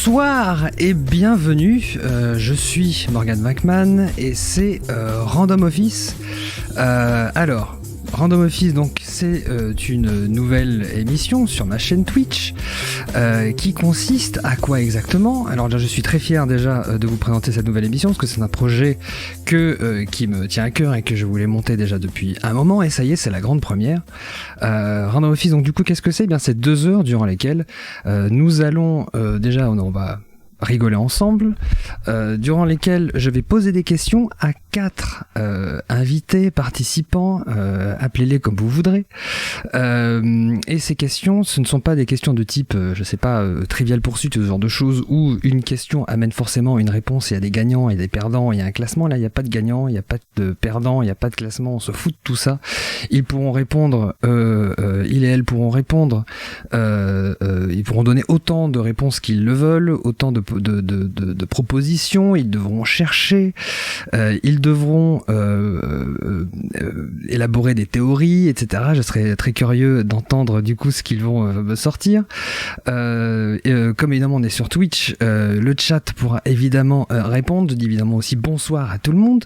Bonsoir et bienvenue, je suis Morgan McMahon et c'est Random Office. Alors, Random Office, donc, c'est une nouvelle émission sur ma chaîne Twitch qui consiste à quoi exactement ? Alors je suis très fier déjà de vous présenter cette nouvelle émission parce que c'est un projet qui me tient à cœur et que je voulais monter déjà depuis un moment, et ça y est, c'est la grande première. Random Office, donc du coup, qu'est-ce que c'est ? Eh bien, c'est 2 heures durant lesquelles nous allons déjà, on va rigoler ensemble, durant lesquelles je vais poser des questions à 4 invités, participants, appelez-les comme vous voudrez. Et ces questions, ce ne sont pas des questions de type, je sais pas, Trivial Pursuit, ce genre de choses, où une question amène forcément une réponse, il y a des gagnants, il y a des perdants, il y a un classement. Là, il n'y a pas de gagnants, il n'y a pas de perdants, il n'y a pas de classement, on se fout de tout ça. Ils pourront répondre, ils et elles pourront répondre, ils pourront donner autant de réponses qu'ils le veulent, autant de propositions, ils devront chercher, ils devront élaborer des théories, etc. Je serais très curieux d'entendre du coup ce qu'ils vont me sortir. Comme évidemment on est sur Twitch, le chat pourra évidemment répondre. Je dis évidemment aussi bonsoir à tout le monde.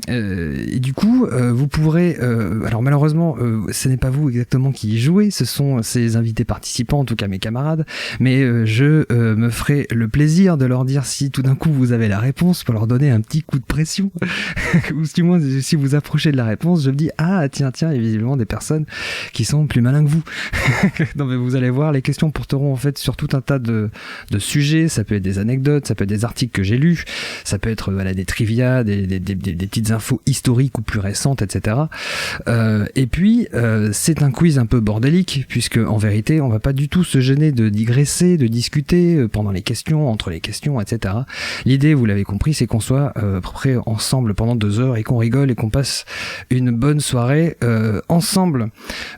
Et du coup, vous pourrez... alors malheureusement, ce n'est pas vous exactement qui y jouez, ce sont ces invités participants, en tout cas mes camarades, mais je me ferai le plaisir de leur dire si tout d'un coup vous avez la réponse, pour leur donner un petit coup de pression. Ou du moins, si vous approchez de la réponse, je me dis, ah tiens, il y a visiblement des personnes qui sont plus malins que vous. Non mais vous allez voir, les questions porteront en fait sur tout un tas de sujets. Ça peut être des anecdotes, ça peut être des articles que j'ai lus, ça peut être des trivia, des petites infos historiques ou plus récentes, etc. Et puis, c'est un quiz un peu bordélique, puisque en vérité, on va pas du tout se gêner de digresser, de discuter pendant les questions, entre les questions, etc. L'idée, vous l'avez compris, c'est qu'on soit à peu près ensemble pendant 2 heures et qu'on rigole et qu'on passe une bonne soirée ensemble.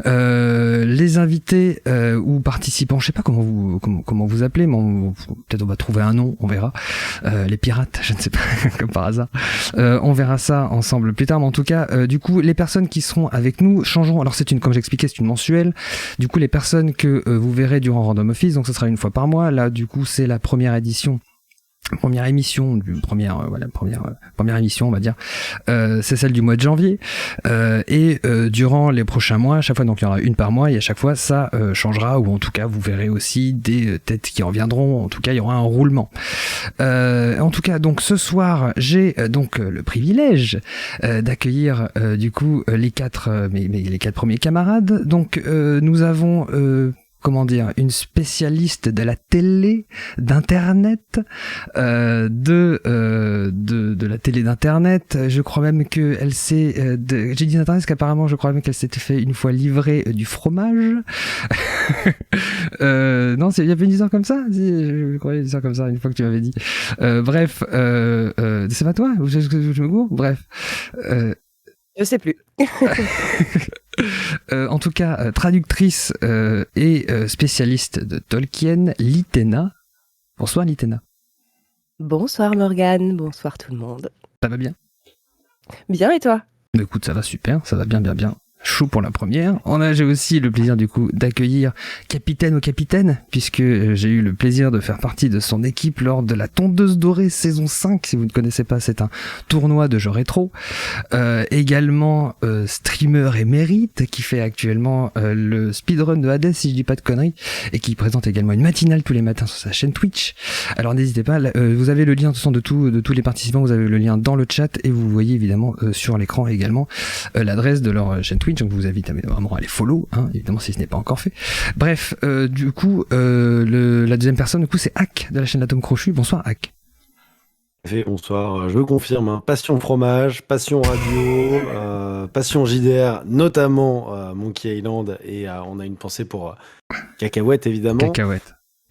Les invités ou participants, je sais pas comment vous appelez, mais peut-être on va trouver un nom, on verra. Les pirates, je ne sais pas, comme par hasard. On verra ça ensemble plus tard, mais en tout cas, du coup, les personnes qui seront avec nous changeront. Alors comme j'expliquais, c'est une mensuelle. Du coup, les personnes que vous verrez durant Random Office, donc ce sera une fois par mois. Là, du coup, c'est la première émission, première émission, on va dire, c'est celle du mois de janvier, et durant les prochains mois, à chaque fois, donc il y aura une par mois, et à chaque fois ça changera, ou en tout cas vous verrez aussi des têtes qui reviendront, en tout cas il y aura un roulement. En tout cas, donc ce soir, j'ai donc le privilège d'accueillir du coup les 4 les 4 premiers camarades. Donc nous avons une spécialiste de la télé, d'internet, de la télé d'internet. Je crois même que elle s'est, j'ai dit d'internet parce qu'apparemment je crois même qu'elle s'était fait une fois livrer du fromage. Non, il y avait une histoire comme ça. Je croyais une histoire comme ça une fois que tu m'avais dit. Bref, c'est pas toi ou je me gourre. Bref. Je sais plus. En tout cas, traductrice et spécialiste de Tolkien, Litena. Bonsoir Litena. Bonsoir Morgane, bonsoir tout le monde. Ça va bien ? Bien, et toi ? Écoute, ça va super, ça va bien. Chaud pour la première. J'ai aussi le plaisir du coup d'accueillir Capitaine au Capitaine, puisque j'ai eu le plaisir de faire partie de son équipe lors de la Tondeuse Dorée saison 5. Si vous ne connaissez pas, c'est un tournoi de jeux rétro. Également streamer émérite qui fait actuellement le speedrun de Hades, si je dis pas de conneries, et qui présente également une matinale tous les matins sur sa chaîne Twitch. Alors n'hésitez pas, vous avez le lien de toute façon de tous les participants, vous avez le lien dans le chat, et vous voyez évidemment sur l'écran également l'adresse de leur chaîne Twitch. Donc je vous invite à vraiment aller follow, évidemment si ce n'est pas encore fait. Bref, du coup, la deuxième personne, du coup, c'est Hack de la chaîne L'Atome Crochu. Bonsoir Hack. Bonsoir, je confirme, passion fromage, passion radio, passion JDR, notamment Monkey Island, et on a une pensée pour Cacahuète évidemment.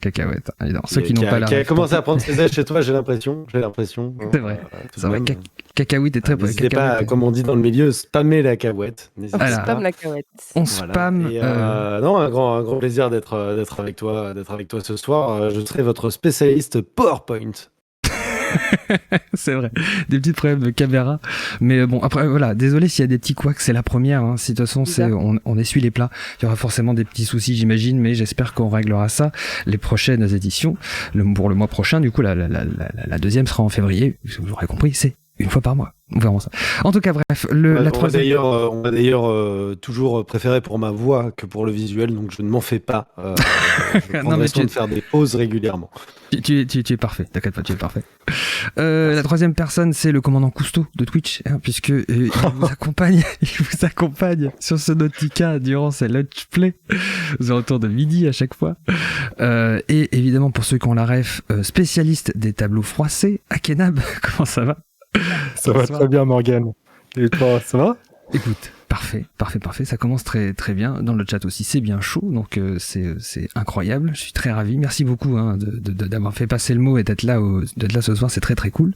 Cacahuète, évidemment. Ceux qui n'ont pas la qui a commencé à prendre ses ailes chez toi, j'ai l'impression. C'est vrai. C'est vrai. Cacahuète est très bonne. N'hésitez pas, comme on dit dans le milieu, spammer la cacahuète. On spam la cacahuète. On spam. Et, non, un grand plaisir d'être avec toi ce soir. Je serai votre spécialiste PowerPoint. C'est vrai, des petits problèmes de caméra. Mais bon, après, voilà, désolé s'il y a des petits couacs, c'est la première. Hein. Si de toute façon, on essuie les plats, il y aura forcément des petits soucis, j'imagine, mais j'espère qu'on réglera ça les prochaines éditions. Pour le mois prochain, du coup, la deuxième sera en février. Vous l'aurez compris, c'est une fois par mois. On verra ça. En tout cas, bref, la troisième. On va d'ailleurs toujours préféré pour ma voix que pour le visuel, donc je ne m'en fais pas. Je prendrai soin de faire des pauses régulièrement. Tu es parfait, t'inquiète pas, tu es parfait. La troisième personne, c'est le commandant Cousteau de Twitch, hein, puisque il vous accompagne sur ce Nautica durant ses let's play aux alentours de midi à chaque fois. Et évidemment, pour ceux qui ont la ref, spécialiste des tableaux froissés, Akenab, comment ça va? Ça va très bien, Morgane. Et toi, ça va? Écoute, parfait. Ça commence très très bien. Dans le chat aussi, c'est bien chaud, donc c'est incroyable. Je suis très ravi. Merci beaucoup d'avoir fait passer le mot et d'être là ce soir. C'est très très cool.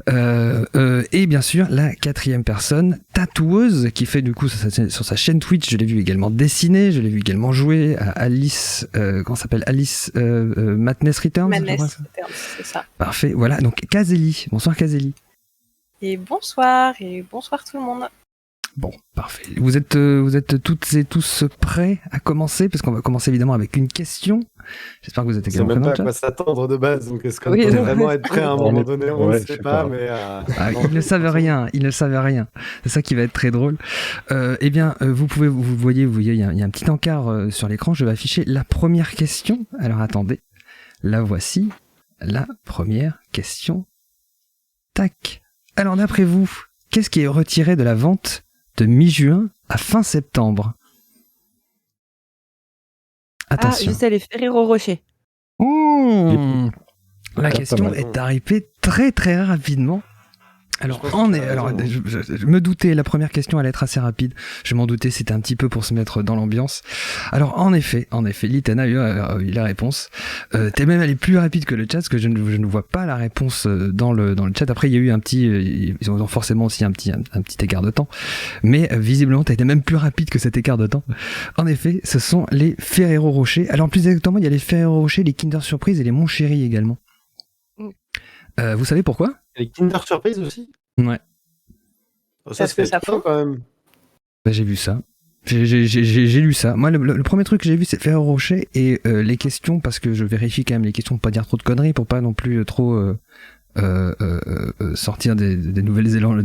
Et bien sûr, la quatrième personne, tatoueuse, qui fait du coup sur sa chaîne Twitch. Je l'ai vu également dessiner, je l'ai vu également jouer à Alice. Comment ça s'appelle? Alice Madness Returns. Madness Returns, c'est ça. Parfait. Voilà. Donc Kazeli. Bonsoir Kazeli. Et bonsoir tout le monde. Bon, parfait. Vous êtes toutes et tous prêts à commencer, parce qu'on va commencer évidemment avec une question. J'espère que vous êtes également prêts. Je sais même pas à quoi s'attendre de base, donc est-ce qu'on peut vraiment être prêt à un moment donné? On ne sait pas, mais... ils ne savent rien. C'est ça qui va être très drôle. Eh bien, vous voyez, il y a un petit encart sur l'écran. Je vais afficher la première question. Alors attendez, la voici, la première question. Tac. Alors d'après vous, qu'est-ce qui est retiré de la vente de mi-juin à fin septembre? Attention. Ah, je sais, les Ferrero Rocher. La question est arrivée très très rapidement. Alors, je me doutais, la première question allait être assez rapide. Je m'en doutais, c'était un petit peu pour se mettre dans l'ambiance. Alors, en effet, Litana a eu la réponse. T'es même allé plus rapide que le chat, parce que je ne vois pas la réponse dans le chat. Après, il y a eu ils ont forcément aussi un petit écart de temps. Mais visiblement, t'as été même plus rapide que cet écart de temps. En effet, ce sont les Ferrero Rocher. Alors, plus exactement, il y a les Ferrero Rocher, les Kinder Surprise et les Mon Chéri également. Vous savez pourquoi? Les Kinder Surprise aussi? Ouais. Ça se fait ça quand même. Bah, j'ai vu ça. J'ai lu ça. Moi, le premier truc que j'ai vu, c'est Ferrero Rocher et les questions, parce que je vérifie quand même les questions pour pas dire trop de conneries, pour pas non plus trop sortir des nouvelles élans,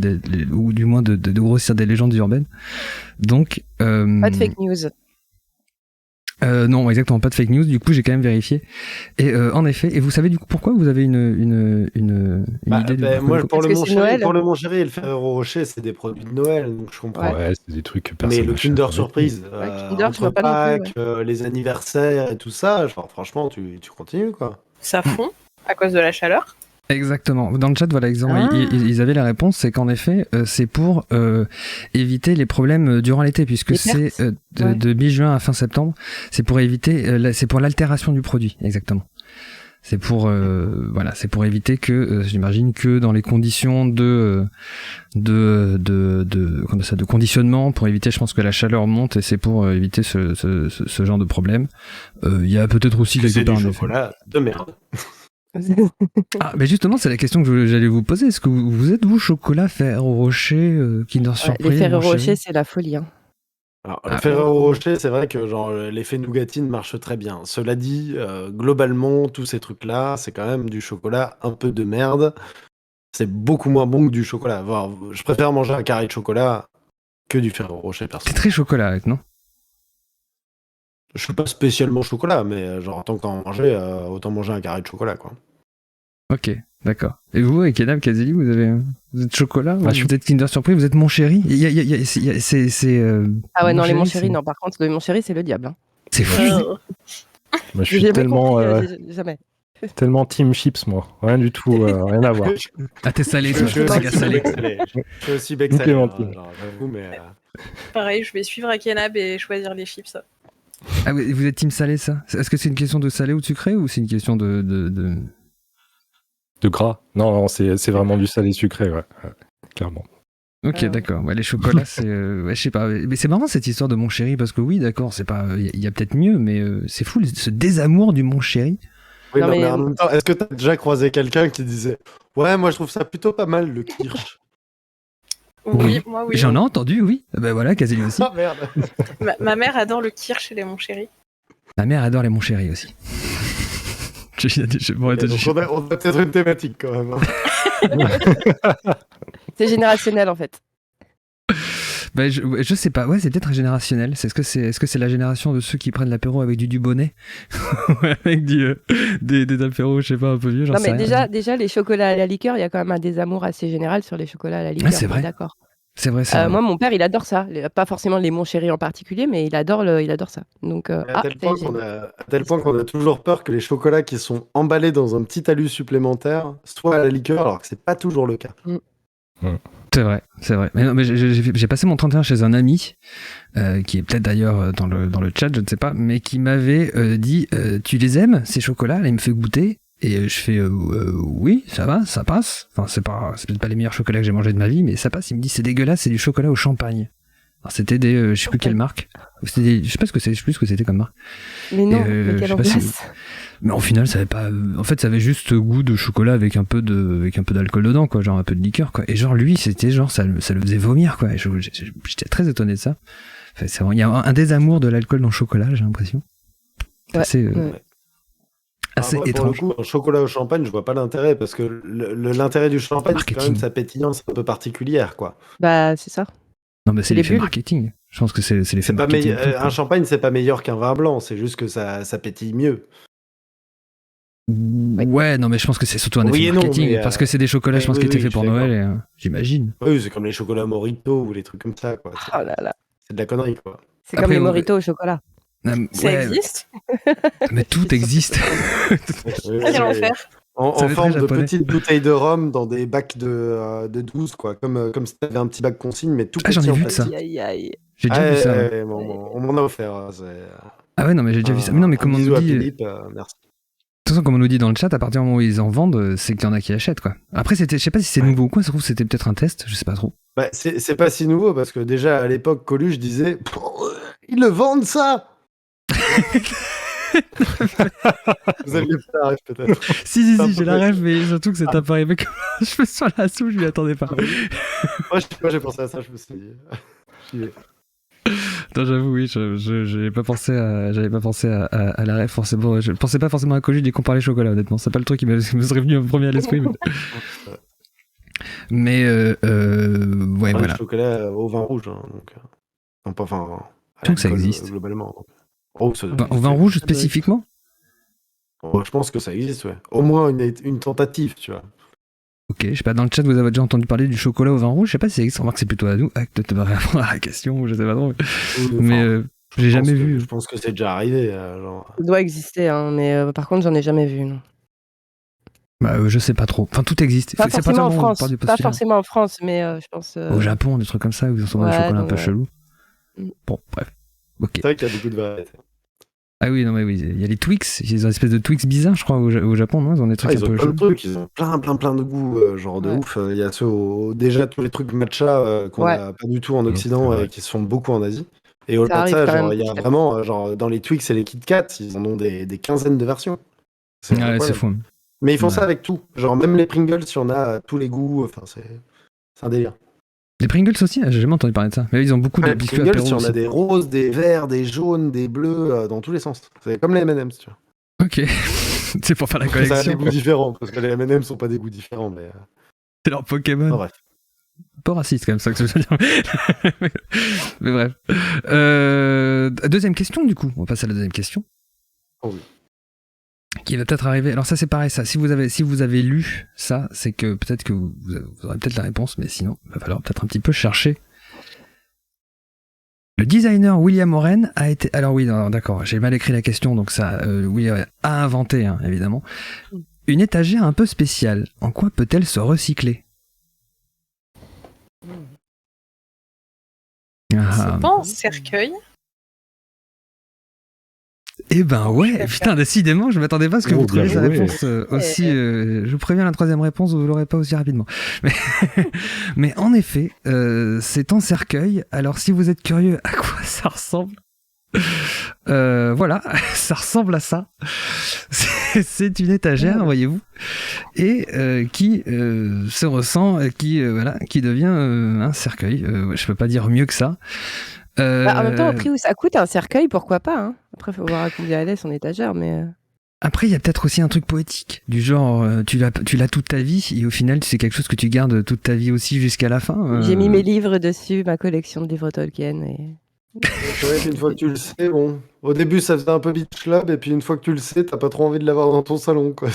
ou du moins de grossir des légendes urbaines. Donc... pas de fake news. Non, exactement, pas de fake news. Du coup, j'ai quand même vérifié. Et en effet, et vous savez du coup pourquoi vous avez une idée du moi, pour le Mon Chéri et le Ferrero Rocher, c'est des produits de Noël, donc je comprends. Ouais, c'est des trucs que personne. Mais le Kinder Surprise, Kinder, entre Pâques, les anniversaires et tout ça, genre, franchement, tu continues, quoi. Ça fond à cause de la chaleur. Exactement. Dans le chat, voilà, ils avaient la réponse, c'est qu'en effet, c'est pour éviter les problèmes durant l'été, puisque c'est de mi-juin à fin septembre. C'est pour éviter, c'est pour l'altération du produit, exactement. C'est pour éviter que, j'imagine que dans les conditions de conditionnement, pour éviter, je pense que la chaleur monte, et c'est pour éviter ce genre de problème. Il y a peut-être aussi quelque part du chocolat de merde. Ah, mais justement, c'est la question que j'allais vous poser. Est-ce que vous êtes, vous, chocolat, Ferrero Rocher, Kinder Surprise? Les Ferrero Rocher, c'est la folie. Hein. Alors, le Ferrero Rocher, c'est vrai que genre l'effet nougatine marche très bien. Cela dit, globalement, tous ces trucs-là, c'est quand même du chocolat un peu de merde. C'est beaucoup moins bon que du chocolat. Enfin, je préfère manger un carré de chocolat que du Ferrero Rocher, personnellement. C'est très chocolat, non? Je suis pas spécialement chocolat, mais genre tant qu'en manger, autant manger un carré de chocolat, quoi. Ok, d'accord. Et vous, avec Kenab, Kazeli, vous êtes chocolat? Vous êtes Kinder Surprise? Vous êtes Mon Chéri? Ah ouais, non, les Mon Chéri, non. Par contre, le Mon Chéri, c'est le diable. Hein. C'est fou. Moi, je suis jamais. Tellement team chips, moi. Rien du tout, rien à voir. Ah, t'es salé, toi. Je suis aussi bec salé. J'avoue, mais... Pareil, je vais suivre Akenab et choisir les chips. Ah, vous êtes team salé, ça? Est-ce que c'est une question de salé ou de sucré, ou c'est une question de gras? Non, c'est vraiment du salé sucré, ouais. Clairement. Ok, d'accord. Ouais, les chocolats, c'est... je sais pas. Mais c'est marrant, cette histoire de Mon Chéri, parce que oui, d'accord, c'est pas... Il y a peut-être mieux, mais c'est fou, ce désamour du Mon Chéri. Oui, Non, non, mais, mais en même temps, est-ce que tu as déjà croisé quelqu'un qui disait ouais, moi je trouve ça plutôt pas mal le kirsch? Oui, moi oui. J'en ai entendu, oui. Ben voilà, Casélie aussi. Ah merde. Ma mère adore le kirsch et les mon chéri. Ma mère adore les mon chéri aussi. Bon, attends, Donc on a peut-être une thématique quand même. c'est générationnel en fait. bah, je sais pas, ouais, c'est peut-être générationnel. Est-ce que c'est la génération de ceux qui prennent l'apéro avec du Dubonnet avec des apéros, je sais pas, un peu vieux, j'en Non, sais mais rien. déjà, les chocolats à la liqueur, il y a quand même un désamour assez général sur les chocolats à la liqueur. c'est on est vrai. D'accord. C'est vrai, c'est vrai. Moi, mon père, il adore ça. Pas forcément les mon chéri en particulier, mais il adore ça. Donc, À tel point qu'on a toujours peur que les chocolats qui sont emballés dans un petit talus supplémentaire soient à la liqueur, alors que c'est pas toujours le cas. C'est vrai. Mais non, mais j'ai passé mon 31 chez un ami, qui est peut-être d'ailleurs dans le chat, je ne sais pas, mais qui m'avait dit tu les aimes, ces chocolats? Là, il me fait goûter. Et je fais oui, ça va, ça passe. Enfin, c'est peut-être pas les meilleurs chocolats que j'ai mangés de ma vie, mais ça passe. Il me dit c'est dégueulasse, c'est du chocolat au champagne. Alors c'était je sais plus quelle marque. Je sais plus ce que c'était comme marque. Mais non, je mais quelle sais pas si- angoisse. Mais au final, ça avait pas. En fait, ça avait juste goût de chocolat avec un peu d'alcool dedans, quoi, genre un peu de liqueur, quoi. Et genre lui, c'était genre ça le faisait vomir, quoi. Et j'étais très étonné de ça. Enfin, il y a un désamour de l'alcool dans le chocolat, j'ai l'impression. C'est assez Pour le étrange. coup, un chocolat au champagne, je vois pas l'intérêt, parce que l'intérêt du champagne, c'est quand Marketing. même sa pétillance un peu particulière, quoi. Bah, c'est ça. Non, mais c'est les l'effet bulles. marketing. Je pense que c'est l'effet C'est pas marketing. un champagne, c'est pas meilleur qu'un vin blanc, c'est juste que ça pétille mieux. Ouais, non, mais je pense que c'est surtout un Oui effet et non, marketing, mais, parce que c'est des chocolats, je pense, qui étaient faits je pour suis Noël, et, j'imagine. Oui, c'est comme les chocolats Morito ou les trucs comme ça, quoi. Oh là là. C'est de la connerie, quoi. C'est comme Après, les ouais. moritos au chocolat. Ça Ouais, existe? mais tout existe. Quel enfer. En Ça fait forme très de japonais. petites bouteilles de rhum dans des bacs de 12, quoi. Comme si t'avais un petit bac consigne, mais tout Ah, j'en petit ai en vu de plastique. ça. Aïe, aïe. J'ai déjà vu ça. Ouais. Ouais, on m'en a offert. Ah ouais, non, mais j'ai déjà vu ça. Mais non, mais comme on bisou nous à dit, Philippe, merci. de toute façon, comme on nous dit dans le chat, à partir du moment où ils en vendent, c'est qu'il y en a qui achètent, quoi. Après, je sais pas si c'est nouveau ou quoi, ça se trouve, c'était peut-être un test, je sais pas trop. Bah, c'est pas si nouveau, parce que déjà, à l'époque, Coluche disait ils le vendent, ça. Vous aviez pas la ref, peut-être. Si, un peu j'ai la facile. rêve, mais surtout que c'est appareil avec je me sur la soupe, je m'y attendais pas. Moi, j'ai pensé à ça, je me suis dit. J'y vais. Non, j'avoue, oui, j'avais pas pensé à la rêve, forcément. Je pensais pas forcément à Coluche dès qu'on parlait chocolat, honnêtement. C'est pas le truc qui me serait venu en premier à l'esprit. Mais ouais, Le voilà. chocolat au vin rouge, hein, donc. Enfin, à Donc ça l'alcool, existe. globalement. Oh, ça doit Au vin exister. rouge spécifiquement? Je pense que ça existe, ouais. Au moins une tentative, tu vois. Ok, je sais pas, dans le chat, vous avez déjà entendu parler du chocolat au vin rouge? Je sais pas si ça existe, remarque, c'est plutôt à nous. Ah, peut-être répondre à la question, je sais pas trop. Mais j'ai jamais vu. Je pense que c'est déjà arrivé. Genre. Ça doit exister, hein, mais par contre, j'en ai jamais vu. Non. Bah, je sais pas trop. Enfin, tout existe. Pas C'est forcément en seulement on France. parle du Pas postulat. forcément en France, mais je pense. Au Japon, des trucs comme ça, où ils ont souvent des Ouais, chocolats un donc, peu chelous. Mm. Bon, bref. Ok. C'est vrai qu'il y a beaucoup de variétés. Ah oui, non, mais oui, il y a les Twix, ils ont une espèce de Twix bizarre, je crois, au Japon, non? Ils ont des trucs Ils un ont peu plein de chelous. trucs, ils ont plein de goûts, genre de Ouais. ouf. Il y a déjà tous les trucs matcha qu'on Ouais. a pas du tout en c'est Occident vrai. et qui se font beaucoup en Asie. Et au-delà de arrive ça, quand genre, même il y a petit à vraiment, genre, dans les Twix et les Kit Kat, ils en ont des quinzaines de versions. C'est Ouais, c'est incroyable. fou. Mais ils font Ouais. ça avec tout. Genre, même les Pringles, il y en a à tous les goûts. Enfin, c'est un délire. Les Pringles aussi? J'ai jamais entendu parler de ça. Mais ils ont beaucoup de Les biscuits Pringles, apéro il y en aussi. a des roses, des verts, des jaunes, des bleus, dans tous les sens. C'est comme les M&M's, tu vois. Ok. C'est pour faire la Ça a des collection. goûts différents, parce que les M&M's sont pas des goûts différents, mais... C'est leur Pokémon. enfin, bref. Pas raciste, comme ça que je veux dire. Mais bref. Deuxième question, du coup. On passe à la deuxième question. Oh oui. Qui va peut-être arriver. Alors ça, c'est pareil, ça. Si vous avez lu ça, c'est que peut-être que vous aurez peut-être la réponse, mais sinon, il va falloir peut-être un petit peu chercher. Le designer William Oren a été... Alors oui, non, d'accord, j'ai mal écrit la question, donc ça, William a inventé, hein, évidemment, une étagère un peu spéciale. En quoi peut-elle se recycler? C'est pas un cercueil. Eh ben ouais, putain, décidément, je m'attendais pas à ce que Oh, vous trouviez bien sa joué. réponse aussi... je vous préviens, la troisième réponse, vous l'aurez pas aussi rapidement. Mais en effet, c'est en cercueil. Alors si vous êtes curieux à quoi ça ressemble, Voilà, ça ressemble à ça. C'est une étagère, voyez-vous, et qui se ressent, qui devient un cercueil. Je peux pas dire mieux que ça. En même temps, au prix où ça coûte un cercueil, pourquoi pas, hein. Après, faut voir à combien elle est son étagère, mais... Après, il y a peut-être aussi un truc poétique, du genre, tu l'as toute ta vie, et au final, c'est quelque chose que tu gardes toute ta vie aussi jusqu'à la fin. J'ai mis mes livres dessus, ma collection de livres Tolkien, et... Ouais, une fois que tu le sais, bon. Au début, ça faisait un peu beach club, et puis une fois que tu le sais, t'as pas trop envie de l'avoir dans ton salon, quoi.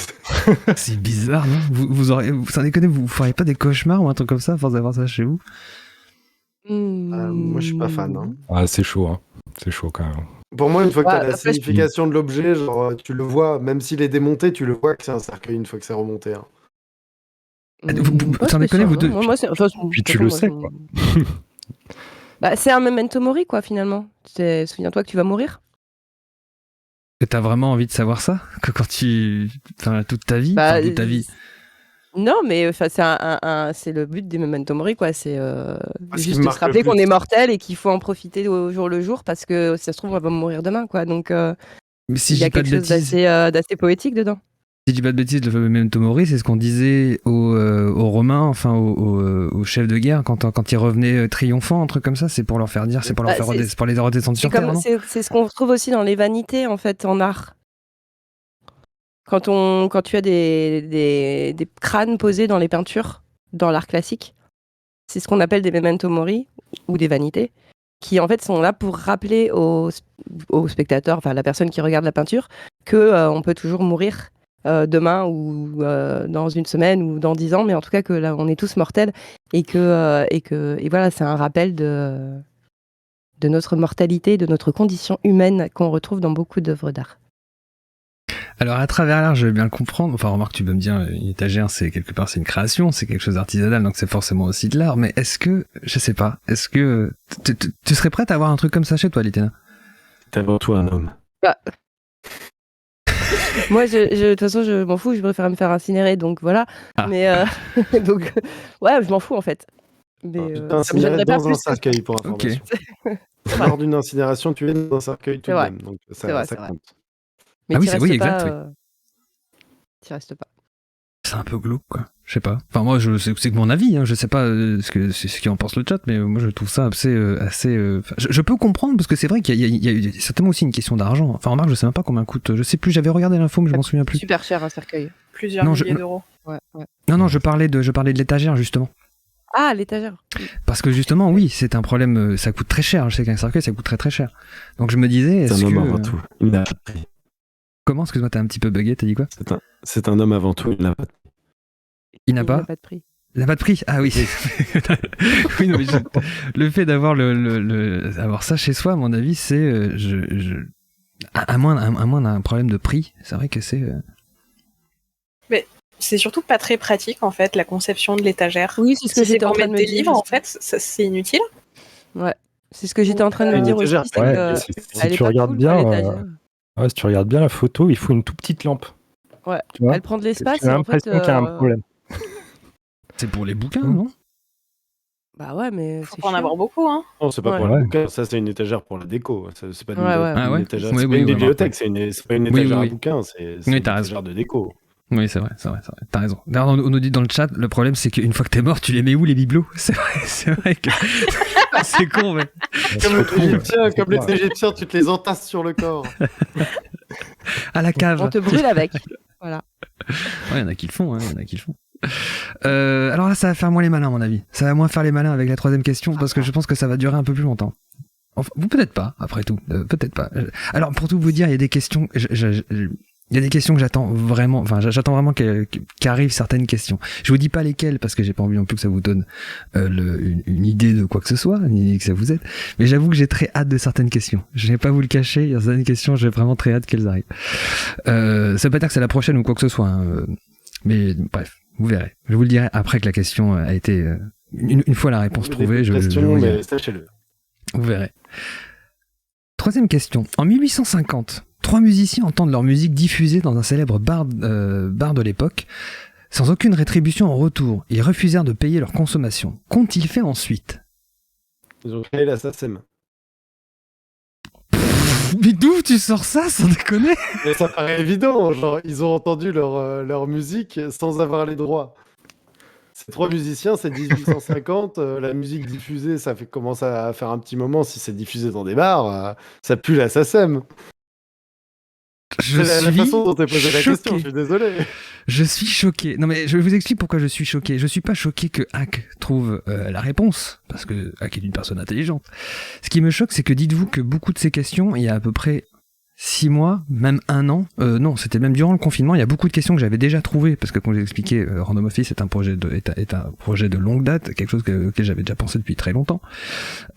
C'est bizarre, non? Sans déconner, vous feriez pas des cauchemars ou un truc comme ça, à force d'avoir ça chez vous? Moi, je suis pas fan. Hein. Ah, c'est chaud, hein. C'est chaud quand même. Pour moi, une fois que t'as la après, signification de l'objet, genre, tu le vois, même s'il est démonté, tu le vois que c'est un cercueil une fois que c'est remonté. Hein. Sans déconner, vous deux. Puis tu le sais, quoi. Bah, c'est un memento mori, quoi, finalement. Souviens-toi que tu vas mourir. Que t'as vraiment envie de savoir ça? Que quand tu... Enfin, toute ta vie? Bah, toute ta vie. Non, mais c'est le but des memento mori, quoi. C'est qui juste me de marque se rappeler le plus. qu'on est mortel et qu'il faut en profiter au jour le jour parce que si ça se trouve, on va mourir demain, quoi. Donc, Mais si il y je a dis pas quelque de chose bêtises, d'assez poétique dedans. si je dis pas de bêtises, le fameux Memento Mori, c'est ce qu'on disait aux Romains, enfin aux chefs de guerre quand ils revenaient triomphants, un truc comme ça. C'est pour leur faire dire, c'est pour leur Bah, faire c'est pour les redescendre sur terre, non? C'est ce qu'on retrouve aussi dans les vanités, en fait, en art. Quand tu as des crânes posés dans les peintures, dans l'art classique, c'est ce qu'on appelle des memento mori ou des vanités, qui en fait sont là pour rappeler aux spectateurs, enfin la personne qui regarde la peinture, que on peut toujours mourir demain ou dans une semaine ou dans 10 ans, mais en tout cas que là on est tous mortels et et voilà, c'est un rappel de notre mortalité, de notre condition humaine qu'on retrouve dans beaucoup d'œuvres d'art. Alors à travers l'art, je vais bien le comprendre. Enfin, remarque, tu peux me dire, une étagère, c'est quelque part, c'est une création, c'est quelque chose d'artisanal, donc c'est forcément aussi de l'art. Mais est-ce que, je sais pas, est-ce que tu serais prête à avoir un truc comme ça chez toi, Litena? C'est avant tout un homme. Moi, de toute façon, je m'en fous, je préfère me faire incinérer, donc voilà. Ah. Mais donc, ouais, je m'en fous en fait. Mais ça me gênerait pas dans un plus que- cercueil, pour information. Ok. Lors d'une incinération, tu es dans un cercueil tout de vrai. même, donc C'est vrai, ça c'est vrai. compte. Mais Ah oui, t'y c'est- restes oui, pas, exact, t'y restes pas. C'est un peu glauque, quoi. Je sais pas. Enfin, moi, c'est que mon avis, hein. Je sais pas ce qu'en pense le chat, mais moi, je trouve ça assez. Je peux comprendre, parce que c'est vrai qu'il y a certainement aussi une question d'argent. Enfin, remarque, je sais même pas combien coûte. Je sais plus, j'avais regardé l'info, mais je m'en souviens plus. Super cher un cercueil. Plusieurs Non, milliers d'euros. Ouais. Non, je parlais de l'étagère, justement. Ah, l'étagère. Parce que justement, oui, c'est un problème, ça coûte très cher. Je sais qu'un cercueil, ça coûte très très cher. Donc je me disais, C'est est-ce un homme que... avant tout. Il n'a pas de prix. Comment? Excuse-moi, t'as un petit peu bugué, t'as dit quoi? C'est un homme avant tout, il n'a pas de prix. Il n'a pas de prix. Il n'a pas de prix? Ah oui. Oui, non, mais le fait d'avoir avoir ça chez soi, à mon avis, c'est... à moins d'un problème de prix, c'est vrai que c'est... C'est surtout pas très pratique en fait, la conception de l'étagère. Oui, c'est ce que Si c'est j'étais en pour train de mettre me des dire. livres, en fait, c'est inutile. Ouais. C'est ce que j'étais en train de me Une dire aussi. étagère, C'est ouais, que si elle est tu pas regardes cool, bien, quoi, l'étagère. si tu regardes bien la photo, il faut une toute petite lampe. Ouais. Tu vois, Elle prend de l'espace j'ai et en fait. l'impression qu'il y a un problème. C'est pour les bouquins, non? Bah ouais, mais Faut c'est pas en chiant. avoir beaucoup, hein. Non, c'est pas Ouais. pour Ouais. le bouquin, ça c'est une étagère pour la déco. C'est pas une, Ouais, ouais. Ah ouais? une étagère, Oui, c'est oui, pas une oui, bibliothèque, remarque, c'est pas une Oui, étagère oui, à oui. bouquins, c'est Oui, une t'as raison. étagère de déco. Oui, c'est vrai, t'as raison. D'ailleurs, on nous dit dans le chat, le problème c'est qu'une fois que t'es mort, tu les mets où les bibelots? C'est vrai que... c'est con, mais... Comme les Égyptiens, tu te les entasses sur le corps. À la cave. On te brûle avec. Voilà. Ouais, il y en a qui le font, hein, il y en a qui le font. Alors là, ça va faire moins les malins, à mon avis. Ça va moins faire les malins avec la troisième question, parce que je pense que ça va durer un peu plus longtemps. Enfin, vous peut-être pas, après tout. Peut-être pas. Alors, pour tout vous dire, il y a des questions... Il y a des questions que j'attends vraiment... Enfin, j'attends vraiment qu'arrivent certaines questions. Je vous dis pas lesquelles, parce que j'ai pas envie non plus que ça vous donne une idée de quoi que ce soit, ni que ça vous aide. Mais j'avoue que j'ai très hâte de certaines questions. Je vais pas vous le cacher, il y a certaines questions, j'ai vraiment très hâte qu'elles arrivent. Ça veut pas dire que c'est la prochaine ou quoi que ce soit, hein, mais bref, vous verrez. Je vous le dirai après que la question a été... une fois la réponse trouvée, je vous le dirai. Sachez-le. Vous verrez. Troisième question. En 1850, 3 musiciens entendent leur musique diffusée dans un célèbre bar de l'époque. Sans aucune rétribution en retour, ils refusèrent de payer leur consommation. Qu'ont-ils fait ensuite? Ils ont créé la SACEM. Mais d'où tu sors ça, sans déconner? Mais ça paraît évident, genre, ils ont entendu leur musique sans avoir les droits. C'est 3 musiciens, c'est 1850. La musique diffusée, commence à faire un petit moment. Si c'est diffusé dans des bars, ça pue la SACEM. Je C'est la suis façon dont tu as posé la choqué. question, je suis désolé. Je suis choqué. Non mais je vous explique pourquoi je suis choqué. Je suis pas choqué que Hack trouve la réponse, parce que Hack est une personne intelligente. Ce qui me choque, c'est que dites-vous que beaucoup de ces questions, il y a à peu près 6 mois, même 1 an, non, c'était même durant le confinement, il y a beaucoup de questions que j'avais déjà trouvées, parce que comme j'ai expliqué, Random Office est un projet de longue date, quelque chose que j'avais déjà pensé depuis très longtemps.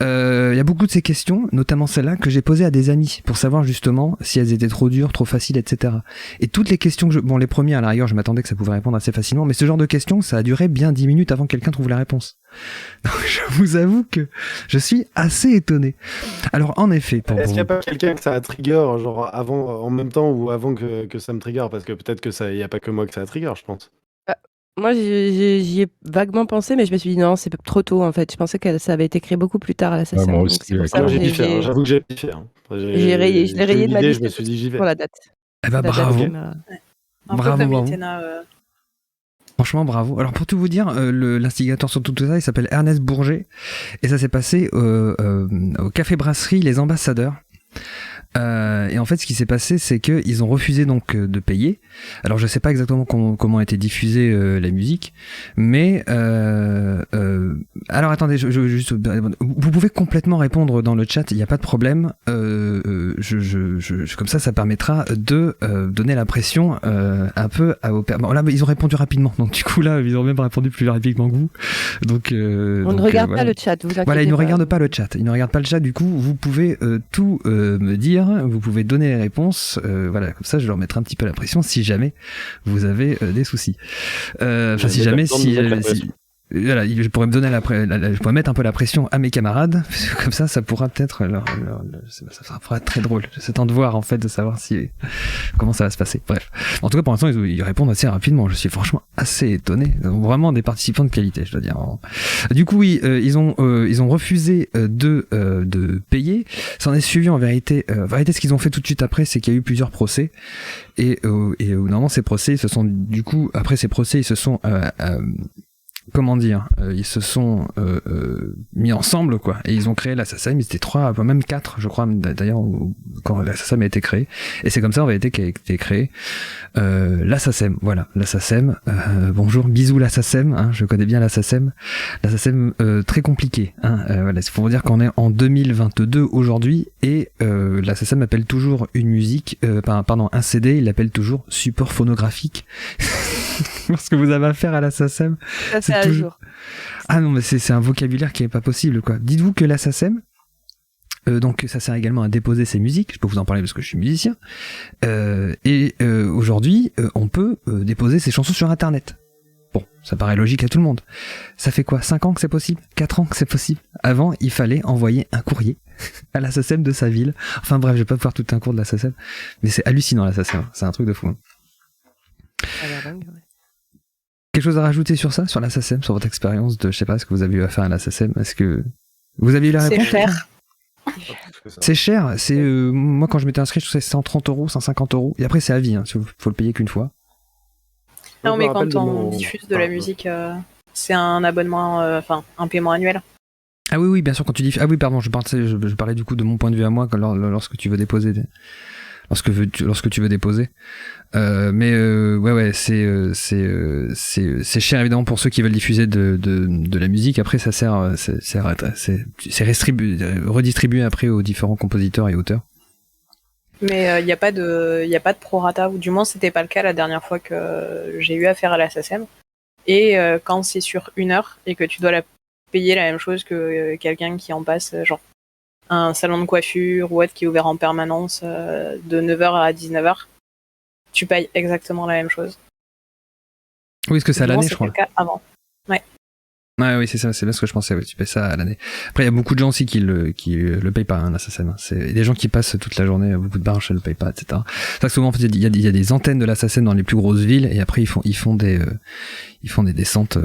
Il y a beaucoup de ces questions, notamment celles-là, que j'ai posées à des amis, pour savoir justement si elles étaient trop dures, trop faciles, etc. Et toutes les questions bon, les premières, à la rigueur, je m'attendais que ça pouvait répondre assez facilement, mais ce genre de questions, ça a duré bien 10 minutes avant que quelqu'un trouve la réponse. Donc je vous avoue que je suis assez étonné. Alors en effet, Est-ce qu'il n'y a pas quelqu'un que ça a trigger, genre avant, en même temps ou avant que ça me trigger? Parce que peut-être que il n'y a pas que moi que ça a trigger, je pense. Moi, j'y ai vaguement pensé, mais je me suis dit non, c'est trop tôt en fait. Je pensais que ça avait été créé beaucoup plus tard à la SACEM. moi donc aussi, c'est pour ouais, ça que J'ai j'ai- piffé, hein, j'avoue que j'ai piffé. Hein. je l'ai rayé de ma liste Je me suis dit, j'y vais. pour la date. eh ben, La date bravo. qui m'a- Un Bravo, peu comme bravo. Utena, Franchement, bravo. Alors pour tout vous dire, l'instigateur sur tout ça, il s'appelle Ernest Bourget, et ça s'est passé au Café Brasserie Les Ambassadeurs. Et en fait, ce qui s'est passé, c'est que ils ont refusé donc de payer. Alors, je sais pas exactement comment a été diffusée la musique, mais alors attendez, juste, vous pouvez complètement répondre dans le chat, il n'y a pas de problème. Comme ça permettra de donner la pression un peu aux bon, là, ils ont répondu rapidement, donc du coup là, ils ont même répondu plus rapidement que vous. Donc, On ne donc, regarde voilà. pas le chat, vous inquiétez Voilà, ils ne pas. regardent pas le chat. Ils ne regardent pas le chat. Du coup, vous pouvez tout me dire. Vous pouvez donner les réponses. Voilà, comme ça, je leur mettrai un petit peu la pression si jamais vous avez des soucis. Enfin, si jamais, voilà, je pourrais me donner je pourrais mettre un peu la pression à mes camarades. Comme ça pourra peut-être ça pourra être très drôle. J'attends de voir en fait, de savoir comment ça va se passer. Bref. En tout cas, pour l'instant, ils répondent assez rapidement. Je suis franchement assez étonné. Vraiment des participants de qualité, je dois dire. Du coup, oui, ils ont refusé de payer. Ça en est suivi en vérité. Ce qu'ils ont fait tout de suite après, c'est qu'il y a eu plusieurs procès. Et normalement, ces procès, après ces procès, ils se sont comment dire, ils se sont mis ensemble, quoi, et ils ont créé la SACEM. Ils étaient 3, même 4, je crois, d'ailleurs, quand la SACEM a été créée, et c'est comme ça en vérité qu'a été créée la SACEM. Voilà, la SACEM. Bonjour, bisous la SACEM, hein, je connais bien la SACEM. La SACEM, très compliquée, hein, voilà, c'est pour vous dire qu'on est en 2022 aujourd'hui, et la SACEM appelle toujours une musique, un CD, il l'appelle toujours support phonographique. Lorsque vous avez affaire à la SACEM, Ça, c'est à toujours- jour. ah non, mais c'est un vocabulaire qui est pas possible, quoi. Dites-vous que la SACEM, donc ça sert également à déposer ses musiques, je peux vous en parler parce que je suis musicien, et aujourd'hui, on peut déposer ses chansons sur Internet. Bon, ça paraît logique à tout le monde. Ça fait quoi, 5 ans que c'est possible? 4 ans que c'est possible? Avant, il fallait envoyer un courrier à la SACEM de sa ville. Enfin bref, je vais pas faire tout un cours de la SACEM, mais c'est hallucinant la SACEM, c'est un truc de fou. Hein. Ça a l'air dingue, ouais. Quelque chose à rajouter sur ça, sur la SACEM, sur votre expérience de, je sais pas, ce que vous avez eu à faire à la SACEM? Est-ce que vous avez eu la C'est réponse? cher. C'est cher. C'est moi quand je m'étais inscrit, je trouvais que c'était 130 €, 150 €. Et après c'est à vie, hein, faut le payer qu'une fois. Non, Je mais me rappelle quand de on mon- diffuse de la Pardon. musique, c'est un abonnement, un paiement annuel. Ah oui, bien sûr, quand tu dis... Ah oui, pardon, je parlais du coup de mon point de vue à moi lorsque tu veux déposer... Lorsque tu veux déposer. Ouais, c'est cher évidemment pour ceux qui veulent diffuser de la musique. Après, ça sert, c'est redistribué après aux différents compositeurs et auteurs. Mais il n'y a pas de prorata, ou du moins c'était pas le cas la dernière fois que j'ai eu affaire à la SACEM. Et quand c'est sur 1 heure et que tu dois payer la même chose que quelqu'un qui en passe, genre un salon de coiffure ou autre qui est ouvert en permanence de 9h à 19h, tu payes exactement la même chose. Oui, est-ce que c'est à Du moins, l'année, je c'était crois. le cas avant. Ouais, oui, c'est ça, c'est bien ce que je pensais, oui, tu payes ça à l'année. Après, il y a beaucoup de gens aussi qui le payent pas, hein, la SACEM. C'est des gens qui passent toute la journée, beaucoup de bars, je le paye pas, etc. C'est ça que souvent, en fait, il y a des antennes de la SACEM dans les plus grosses villes, et après, ils font des descentes,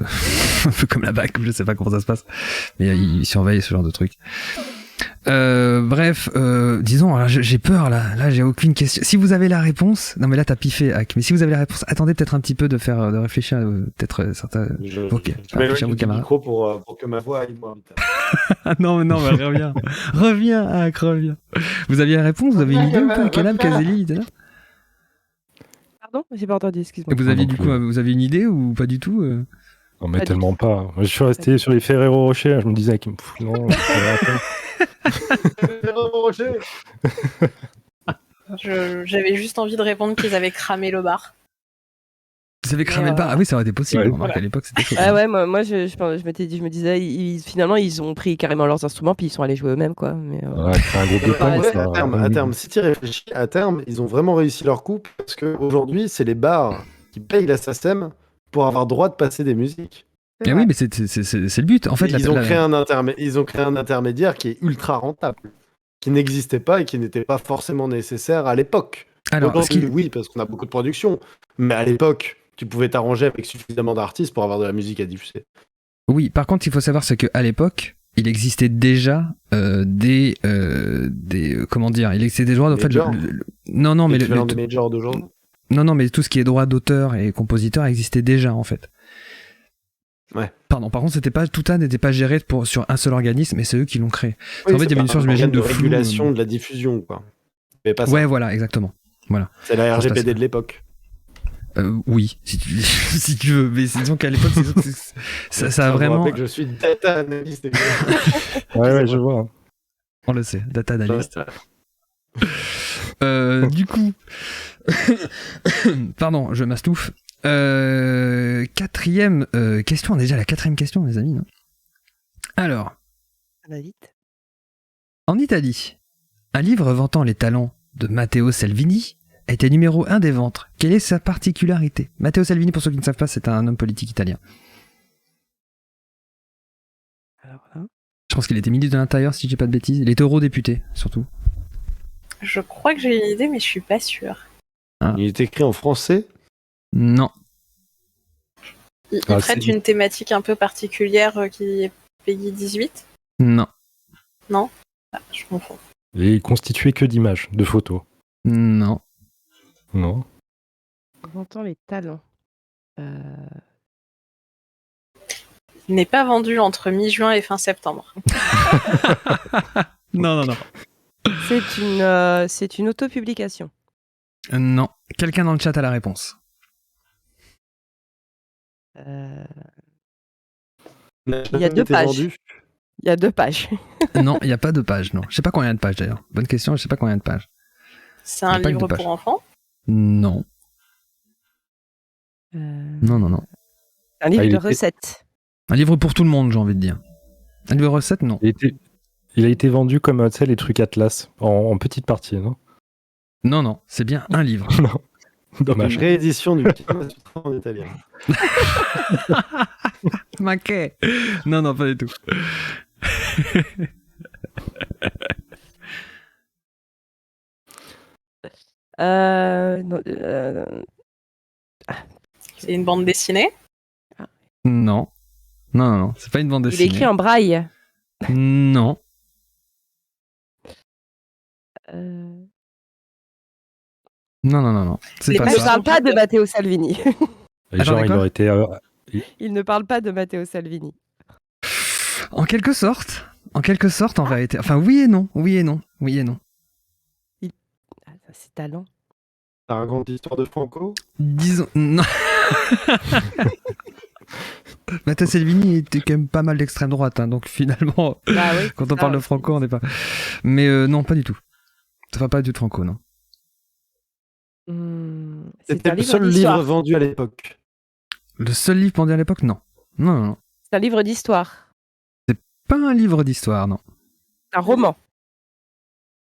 un peu comme la BAC, je sais pas comment ça se passe, mais ils surveillent ce genre de trucs. Bref, disons, alors j'ai peur là j'ai aucune question. Si vous avez la réponse, non mais là t'as piffé, Hack, mais si vous avez la réponse, attendez peut-être un petit peu de réfléchir, peut-être certains. Ok, Je m'éloigne réfléchir à vos du camarades. micro pour que ma voix aille moins vite. Ah non, mais reviens, Hack, reviens. Vous aviez la réponse, vous avez une idée ou pas? Calab, Kazeli, Litana? Pardon, j'ai pas entendu, excuse-moi. Et vous aviez Non du plus. coup, vous avez une idée ou pas du tout? Non, mais Pas du tellement pas. Moi, je suis resté sur les Ferrero Rocher. Je me disais qu'il me fout. Non, ça va pas. Roger. J'avais juste envie de répondre qu'ils avaient cramé le bar. Vous avez cramé le bar? Ah oui, ça aurait été possible. Ouais, Remarque, à l'époque, c'était chaud. Ah ouais, moi je me disais, finalement, ils ont pris carrément leurs instruments, puis ils sont allés jouer eux-mêmes, quoi. Mais, Ouais, c'est un groupe de Ouais, punk, Ouais, ça. à terme, si tu réfléchis, à terme, ils ont vraiment réussi leur coup parce qu'aujourd'hui, c'est les bars qui payent la SACEM pour avoir droit de passer des musiques. Mais oui, mais c'est le but. En fait, ils ont créé un intermédiaire qui est ultra rentable, qui n'existait pas et qui n'était pas forcément nécessaire à l'époque. Alors, Aujourd'hui, oui, parce qu'on a beaucoup de production, mais à l'époque, tu pouvais t'arranger avec suffisamment d'artistes pour avoir de la musique à diffuser. oui, par contre, il faut savoir c'est qu'à l'époque, il existait déjà des comment dire, il existait des droits en fait Majors. non mais L'équivalent des majors d'aujourd'hui. non mais tout ce qui est droit d'auteur et compositeur existait déjà en fait. Ouais. Pardon, par contre, tout ça n'était pas géré sur un seul organisme, et c'est eux qui l'ont créé. Oui, en fait, il y avait une sorte, j'imagine, de flou, régulation de la diffusion, quoi. Mais pas ça. Ouais, voilà, exactement. Voilà. C'est la Ça se RGPD passe. de l'époque. Oui, si tu, si tu veux, mais disons qu'à l'époque, ça a vous vraiment. rappelle que je suis data analyst. Ouais, je vois. On le sait, data analyst. Du coup, pardon, je m'astouffe. Quatrième question, déjà la quatrième question, les amis. Non alors, ça va vite. en Italie, un livre vantant les talents de Matteo Salvini a été numéro 1 des ventes. Quelle est sa particularité? Matteo Salvini, pour ceux qui ne savent pas, c'est un homme politique italien. Alors là. Je pense qu'il était ministre de l'Intérieur, si je dis pas de bêtises. Il est eurodéputé, surtout. Je crois que j'ai une idée, mais je suis pas sûre. Il est écrit en français. Non. Il Ah, traite c'est- une thématique un peu particulière qui est Peggy 18. Non. Ah, je confonds. Et constitué que d'images, de photos. Non. Non. On entend les talents. Il n'est pas vendu entre mi-juin et fin septembre. Non. C'est une autopublication. Non. Quelqu'un dans le chat a la réponse. Il y a 2 pages. Il y a 2 pages. Non, il n'y a pas de page, non. Je sais pas combien il y a de pages d'ailleurs. Bonne question, je sais pas combien il y a de pages. C'est Il y a un pas que livre deux pages. pour enfants. Non. Non. Un livre Ah, il de était- recettes. Un livre pour tout le monde, j'ai envie de dire. Un livre recette, non. Il a été vendu comme, tu sais, les trucs Atlas, en petite partie, non? Non, c'est bien un livre. Non. Dommage. Une réédition du Kama Sutra en italien. Maquet. Non, pas du tout. Non, C'est une bande dessinée. Non, c'est pas une bande il est dessinée. écrit en braille. Non. Non. C'est Les pas pages Il ne ça. parle pas de Matteo Salvini. Et genre, Attendez, il quoi aurait été. Il ne parle pas de Matteo Salvini. En quelque sorte, en vérité. Enfin, oui et non. Ah, ça, c'est talent. Ça raconte l'histoire de Franco. Disons. Non. Matteo Salvini était quand même pas mal d'extrême droite, hein, donc finalement, Bah oui, quand on ça, parle de Franco, on n'est pas. Mais non, pas du tout. Enfin, pas du tout de Franco, non. C'est C'était un le livre seul livre d'histoire. vendu à l'époque. Le seul livre vendu à l'époque, non. Non. C'est un livre d'histoire. Pas un livre d'histoire, non. Un roman.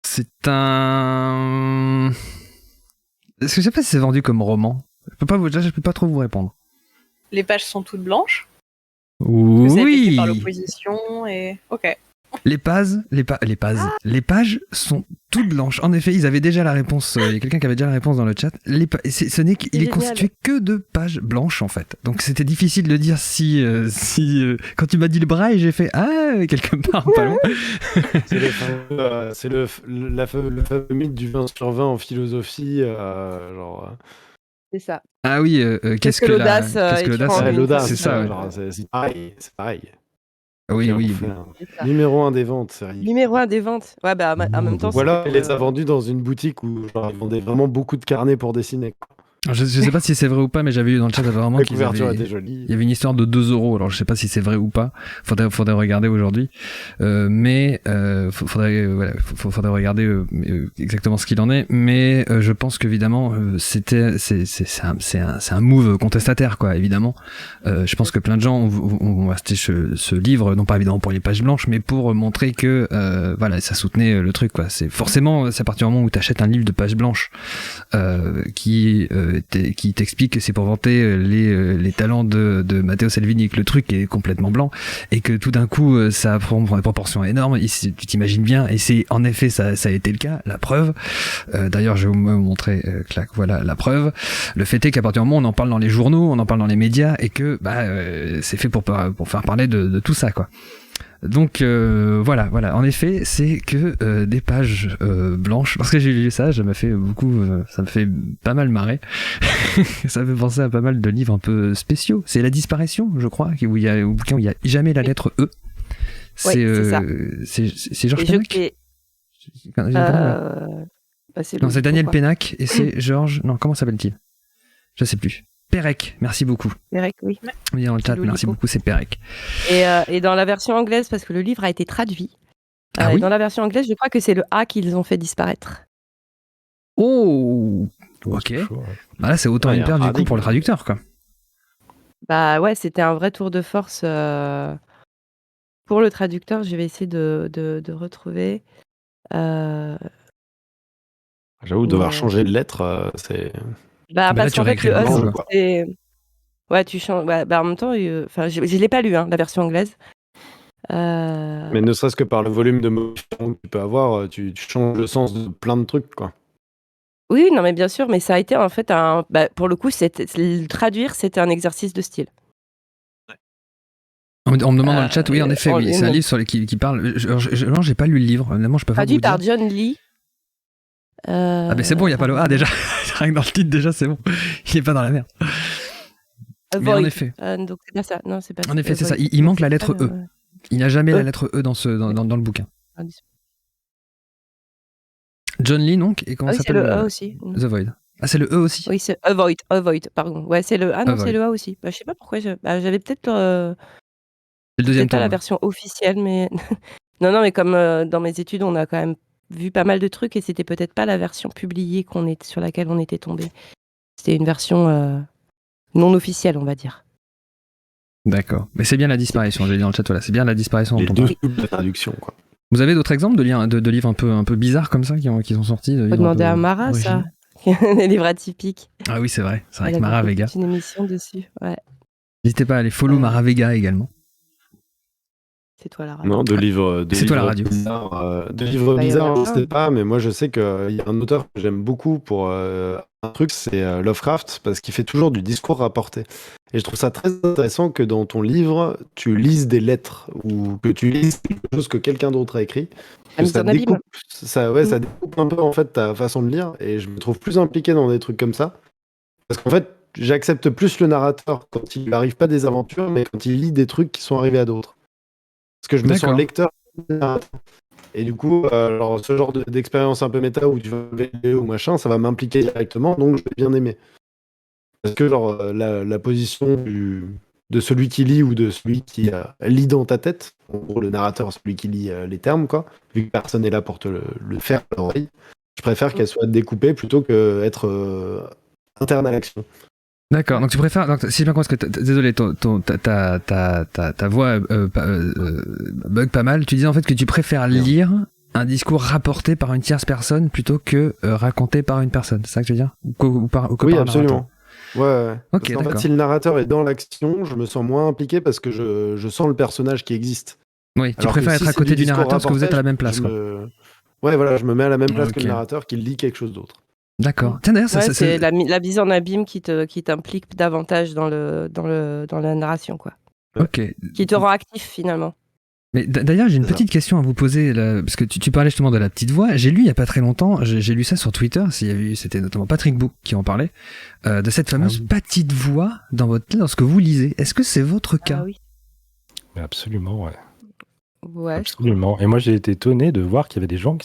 C'est un. Est-ce que je sais pas si c'est vendu comme roman. Je peux pas trop vous répondre. Les pages sont toutes blanches. Ça a été Oui. fait par l'opposition et. Ok. Les pages sont toutes blanches. En effet, ils avaient déjà la réponse. Il y a quelqu'un qui avait déjà la réponse dans le chat. Ce n'est qu'il est Génial. constitué que de pages blanches en fait. Donc c'était difficile de dire si quand tu m'as dit le braille, j'ai fait quelque part pas loin. C'est le fameux mythe du 20 sur 20 en philosophie. C'est ça. Ah oui, qu'est-ce que l'audace, qu'est-ce que et tu l'audace prends une l'audace, c'est ça. Ouais. c'est pareil. C'est pareil. Oui, Tiens, oui. on fait C'est ça. numéro 1 des ventes, c'est ridicule. Numéro 1 des ventes. Ouais, bah en même temps. Voilà, il c'est- les a vendus dans une boutique où genre, ils vendaient vraiment beaucoup de carnets pour dessiner. Quoi. Je sais pas si c'est vrai ou pas, mais j'avais lu dans le chat apparemment La qu'ils couverture avaient. était jolie. Il y avait une histoire de 2 €. Alors je sais pas si c'est vrai ou pas. Faudrait regarder aujourd'hui. Mais faudrait regarder exactement ce qu'il en est. Mais je pense qu'évidemment c'est un move contestataire quoi. Évidemment. Je pense que plein de gens ont acheté ce livre, non pas évidemment pour les pages blanches, mais pour montrer que voilà, ça soutenait le truc quoi. C'est forcément c'est à partir du moment où t'achètes un livre de pages blanches qui t'explique que c'est pour vanter les talents de Matteo Salvini, que le truc est complètement blanc et que tout d'un coup ça prend des proportions énormes. Tu t'imagines bien, et c'est en effet ça a été le cas. La preuve, d'ailleurs je vais vous montrer voilà la preuve. Le fait est qu'à partir du moment où on en parle dans les journaux, on en parle dans les médias et que c'est fait pour faire parler de tout ça quoi. Donc voilà, en effet, c'est que des pages blanches. Parce que j'ai lu ça, ça me fait pas mal marrer. Ça me fait penser à pas mal de livres un peu spéciaux. C'est La Disparition, je crois, où il y a jamais la lettre E. C'est ça. C'est Georges Et je Pénac. crée- Non, c'est Daniel Pénac et c'est Georges. Non, comment s'appelle-t-il? Je sais plus. Pérec, merci beaucoup. Pérec, oui. Oui, dans le chat, Lolo merci Lipo. beaucoup, c'est Pérec. Et dans la version anglaise, parce que le livre a été traduit. Ah oui. Dans la version anglaise, je crois que c'est le A qu'ils ont fait disparaître. Oh, ok. Bah là, c'est autant Ouais, une il y a un perte du coup paradigme. pour le traducteur, quoi. Bah ouais, c'était un vrai tour de force pour le traducteur. Je vais essayer de retrouver. J'avoue, devoir Mais- changer de lettre, c'est. Bah, là, parce tu qu'en fait, réécris le le E, blanc, quoi. c'est. Ouais, tu changes. En même temps, je l'ai pas lu, hein, la version anglaise. Mais ne serait-ce que par le volume de mots différents que tu peux avoir, tu changes le sens de plein de trucs, quoi. Oui, non, mais bien sûr, mais ça a été en fait pour le coup, le traduire, c'était un exercice de style. On me demande dans le chat, oui, en effet, oui, c'est un non. livre qui parle. Non, j'ai pas lu le livre, honnêtement, je peux pas Traduit vous dire. par John Lee. Ah, mais c'est bon, il n'y a pas le A déjà. Rien que dans le titre, déjà, c'est bon. Il est pas dans la merde. Mais en effet. Donc c'est pas ça. Non, c'est pas En effet, c'est ça. Void. Il manque Donc, la c'est lettre pas E. Il n'y a jamais E. la lettre E dans le bouquin. Ah John Lee, donc, et comment oui, ça c'est s'appelle le E aussi. The Void. Ah, c'est le E aussi. Oui, c'est Avoid, pardon. Ouais, c'est le. Ah non, Avoid. c'est le A aussi. Je sais pas pourquoi. J'avais peut-être C'est le deuxième pas la tome. version officielle, mais non, mais comme dans mes études, on a quand même vu pas mal de trucs et c'était peut-être pas la version publiée sur laquelle on était tombé. C'était une version non officielle, on va dire. D'accord. Mais c'est bien La Disparition, j'ai dit dans le chat, voilà. C'est bien La Disparition Les dont on deux parle. doubles de traduction, quoi. Vous avez d'autres exemples de livres un peu bizarres comme ça qui sont sortis de Faut livres un demander peu à Mara, ça. originaux Des livres atypiques. Ah oui, c'est vrai. C'est vrai Elle que avait Mara fait Vega. toute une émission dessus. Ouais, N'hésitez pas à aller follow Mara Vega également. c'est toi la radio. Non, de livres. C'est toi la radio. De livres Bah, il y en a bizarres, je plein. sais pas, mais moi je sais qu'il y a un auteur que j'aime beaucoup pour un truc, c'est Lovecraft, parce qu'il fait toujours du discours rapporté. Et je trouve ça très intéressant que dans ton livre, tu lises des lettres ou que tu lises quelque chose que quelqu'un d'autre a écrit. La mise en abîme. Ça découpe un peu en fait ta façon de lire, et je me trouve plus impliqué dans des trucs comme ça. Parce qu'en fait, j'accepte plus le narrateur quand il lui arrive pas des aventures, mais quand il lit des trucs qui sont arrivés à d'autres. Parce que je me sens D'accord. lecteur. Et du coup, alors, ce genre d'expérience un peu méta où tu vas lever ou machin, ça va m'impliquer directement, donc je vais bien aimer. Parce que genre, la position de celui qui lit ou de celui qui lit dans ta tête, en gros le narrateur, celui qui lit les termes, quoi, vu que personne n'est là pour te le faire à l'oreille, je préfère qu'elle soit découpée plutôt qu'être interne à l'action. D'accord, donc tu préfères. Donc, si j'ai bien compris, désolé, ta voix bug pas mal. Tu disais en fait que tu préfères lire un discours rapporté par une tierce personne plutôt que raconté par une personne. C'est ça que tu veux dire? Ou Oui, par un absolument. Ouais. Ok, Parce qu'en fait, d'accord. si le narrateur est dans l'action, je me sens moins impliqué parce que je sens le personnage qui existe. Oui, tu Alors que préfères si être à c'est côté du du narrateur discours parce que vous êtes à la même rapporté, place. Quoi. Ouais, voilà, je me mets à la même place que Ok. le narrateur qui lit quelque chose d'autre. D'accord. Tiens, d'ailleurs, Ouais, c'est la mise en abîme qui t'implique davantage dans la narration, quoi. Ok. Qui te rend actif, finalement. Mais d'ailleurs, j'ai une C'est ça. petite question à vous poser, là, parce que tu parlais justement de la petite voix. J'ai lu il y a pas très longtemps, j'ai lu ça sur Twitter, c'était notamment Patrick Bou qui en parlait, de cette fameuse oui. petite voix dans lorsque vous lisez. Est-ce que c'est votre cas? Ah oui. Mais absolument, ouais. Ouais. Absolument. Et moi, j'ai été étonné de voir qu'il y avait des gens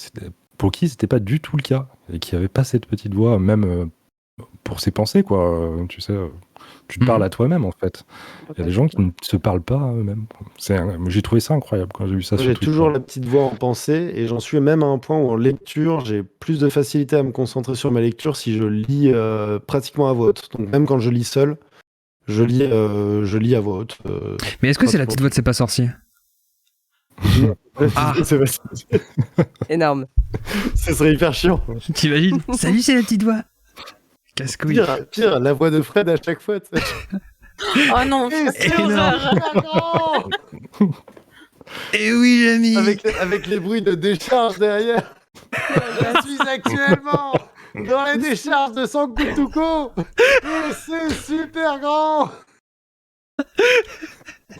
pour qui c'était pas du tout le cas et qui n'avaient pas cette petite voix, même pour ses pensées, quoi. Tu sais, tu te parles à toi-même, en fait. Il y a des gens qui ne se parlent pas à eux-mêmes. J'ai trouvé ça incroyable quand j'ai vu ça Moi, sur j'ai Twitter. toujours la petite voix en pensée et j'en suis même à un point où en lecture, j'ai plus de facilité à me concentrer sur ma lecture si je lis pratiquement à voix haute. Donc même quand je lis seul, je lis à voix haute. Mais est-ce que c'est la petite voix de C'est pas sorcier? Ah. Énorme. Ce serait hyper chiant. T'imagines? Salut, c'est la petite voix. Casse-couille. Pire, la voix de Fred à chaque fois. tu sais. Oh non, c'est énorme. horreur. Eh oui, Jamie. Avec les bruits de décharge derrière. Je suis actuellement dans les décharges de Sankutuko et c'est super grand.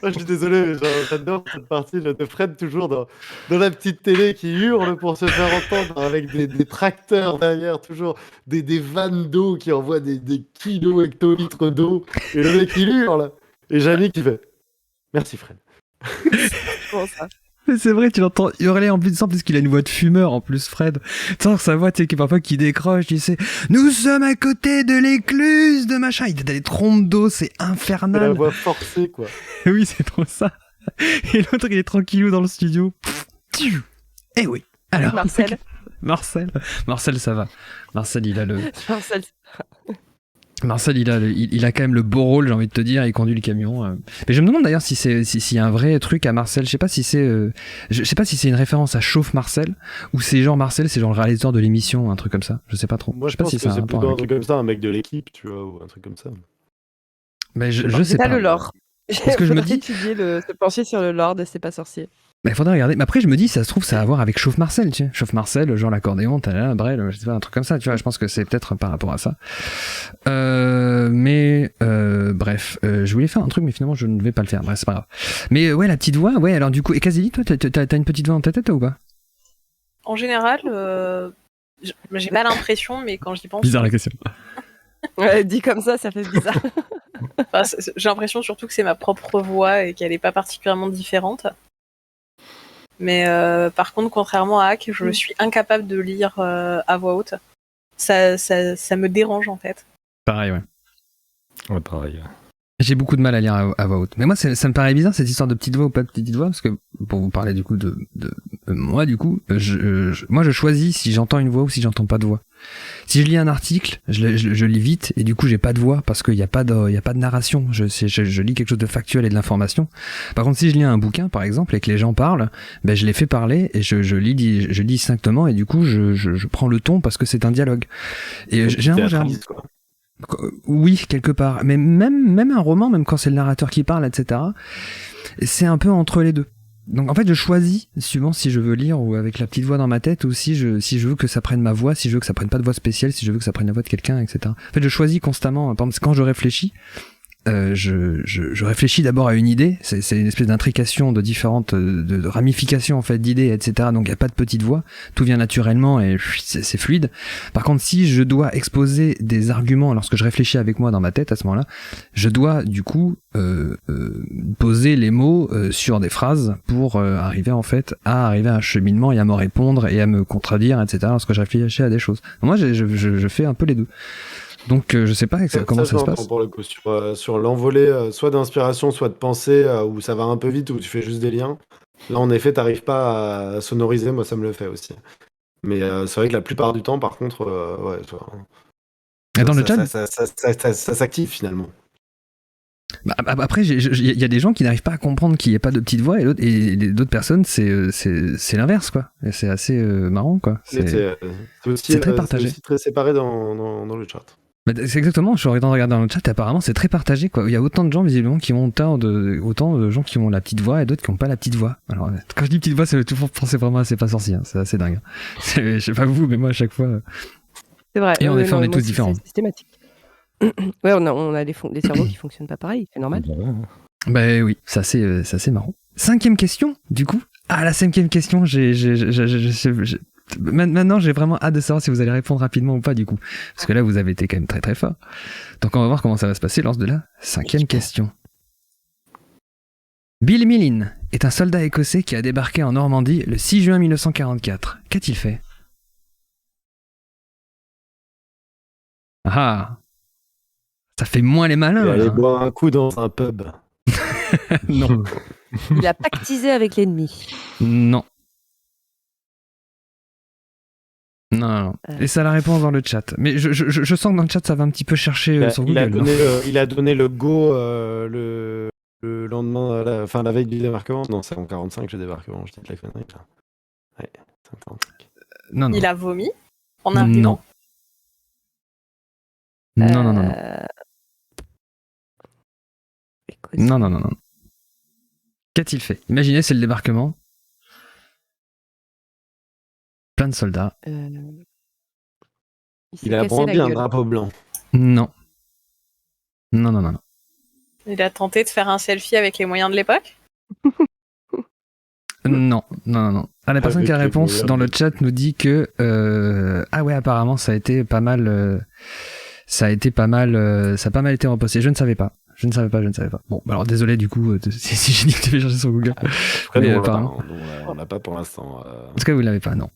Moi, je suis désolé, mais j'adore cette partie là, de Fred toujours dans la petite télé qui hurle pour se faire entendre avec des tracteurs derrière, toujours des vannes d'eau qui envoient des kilos hectolitres d'eau et le mec il hurle et Jamie qui fait merci Fred. Comment ça? Mais c'est vrai, tu l'entends hurler en plus, parce qu'il a une voix de fumeur en plus, Fred. Tu sens sa voix, tu sais, parfois qui décroche, tu sais. Nous sommes à côté de l'écluse de machin. Il a des trompes d'eau, c'est C'est la infernal. voix forcée quoi. Oui, c'est trop ça. Et l'autre, il est tranquillou dans le studio. Eh oui. Alors. Marcel. Marcel, ça va. Marcel, il a Marcel. il a quand même le beau rôle, j'ai envie de te dire, il conduit le camion. Mais je me demande d'ailleurs s'il y a un vrai truc à Marcel. Je sais pas si c'est une référence à Chauffe Marcel ou c'est genre Marcel, c'est genre le réalisateur de l'émission, un truc comme ça. Je sais pas trop. Moi je je sais pas pense si que ça a c'est un rapport plutôt un avec. truc comme ça, un mec de l'équipe, tu vois, ou un truc comme ça. Mais je C'est sais C'est ça pas. le lore. Parce que je me dis- étudier se pencher sur le lore de C'est pas sorcier. Mais faudrait regarder. Mais après, je me dis, ça se trouve, ça a à voir avec Chauffe Marcel, tu sais. Chauffe Marcel, genre l'accordéon, t'as là, Brel, je sais pas, un truc comme ça, tu vois. Je pense que c'est peut-être par rapport à ça. Bref, je voulais faire un truc, mais finalement, je ne vais pas le faire. Bref, c'est pas grave. Mais ouais, la petite voix, ouais, alors du coup, et Kazili, toi, t'as une petite voix dans ta tête ou pas? En général, j'ai pas l'impression, mais quand j'y pense, Bizarre la question. Ouais, dit comme ça fait bizarre. enfin, j'ai l'impression surtout que c'est ma propre voix et qu'elle est pas particulièrement différente. Mais par contre, contrairement à Hack, je suis incapable de lire à voix haute. Ça me dérange en fait. Pareil, ouais. Ouais, pareil. J'ai beaucoup de mal à lire à voix haute. Mais moi, ça me paraît bizarre, cette histoire de petite voix ou pas de petite voix, parce que, pour vous parler du coup de moi, du coup, moi, je choisis si j'entends une voix ou si j'entends pas de voix. Si je lis un article, je lis vite, et du coup, j'ai pas de voix, parce qu'il y a pas de narration. Je lis quelque chose de factuel et de l'information. Par contre, si je lis un bouquin, par exemple, et que les gens parlent, ben, je les fais parler, et je lis distinctement, et du coup, je prends le ton parce que c'est un dialogue. Et généralement, Théâtraliste, quoi. oui, quelque part. Mais même un roman, même quand c'est le narrateur qui parle, etc., c'est un peu entre les deux. Donc en fait, je choisis, suivant si je veux lire ou avec la petite voix dans ma tête, ou si je veux que ça prenne ma voix, si je veux que ça prenne pas de voix spéciale, si je veux que ça prenne la voix de quelqu'un, etc. En fait, je choisis constamment. Par exemple, quand je réfléchis, je réfléchis d'abord à une idée. C'est une espèce d'intrication de différentes de ramifications en fait d'idées, etc. Donc il y a pas de petite voix, tout vient naturellement et c'est fluide. Par contre, si je dois exposer des arguments lorsque je réfléchis avec moi dans ma tête à ce moment-là, je dois du coup poser les mots sur des phrases pour arriver en fait à arriver à un cheminement et à me répondre et à me contredire, etc. Lorsque je réfléchis à des choses. Moi, je fais un peu les deux. Donc je sais pas comment ça se passe. Pour le coup, sur l'envolée, soit d'inspiration, soit de pensée, où ça va un peu vite, où tu fais juste des liens. Là, en effet, t'arrives pas à sonoriser. Moi, ça me le fait aussi. Mais c'est vrai que la plupart du temps, par contre, ouais, Et dans le chat, ça s'active finalement. bah, après, il y a des gens qui n'arrivent pas à comprendre qu'il n'y ait pas de petite voix et d'autres personnes, c'est l'inverse, quoi. Et c'est assez marrant, quoi. C'est aussi, très partagé. c'est aussi très séparé dans le chat. Bah, c'est exactement, je suis en train de regarder dans le chat et apparemment c'est très partagé quoi. Il y a autant de gens visiblement qui ont autant de gens qui ont la petite voix et d'autres qui n'ont pas la petite voix. Alors quand je dis petite voix, c'est toujours penser vraiment à C'est pas sorcier, hein. C'est assez dingue. Je sais pas vous, mais moi à chaque fois. C'est vrai. Et en effet, on est moi, tous différents. C'est systématique. Ouais, on a des cerveaux qui fonctionnent pas pareil, c'est normal. Bah oui, ça c'est marrant. 5e question, du coup. Ah, la 5e question, maintenant j'ai vraiment hâte de savoir si vous allez répondre rapidement ou pas du coup. Parce que là vous avez été quand même très très fort. Donc on va voir comment ça va se passer lors de la 5e question. Bill Millin est un soldat écossais qui a débarqué en Normandie le 6 juin 1944. Qu'a-t-il fait? Ah, ça fait moins les malins. Il là, allait hein. boire un coup dans un pub. Non, Il a pactisé avec l'ennemi. non. Non. Et ça la réponse dans le chat. Mais je sens que dans le chat ça va un petit peu chercher sur Google. Il a donné le go le lendemain, la veille du débarquement. Non, c'est en 45 le débarquement, je dis de la connerie. Là. Ouais, c'est en 45. Non. Il a vomi en arrivant. Non. Écoute, Non. Qu'a-t-il fait? Imaginez, c'est le débarquement. Plein de soldats. il s'est Il a cassé la brandi un gueule. drapeau blanc. Non. Il a tenté de faire un selfie avec les moyens de l'époque. Non. Ah, la personne Avec qui a la les réponse moyens dans le de- chat nous dit que ah ouais, apparemment ça a été pas mal. Ça a pas mal été reposté. Je ne savais pas. Bon, bah alors désolé du coup si j'ai dit que tu avais cherché sur Google. Après, Mais nous, apparemment. on l'a pas pour l'instant. En tout cas, vous l'avez pas, non.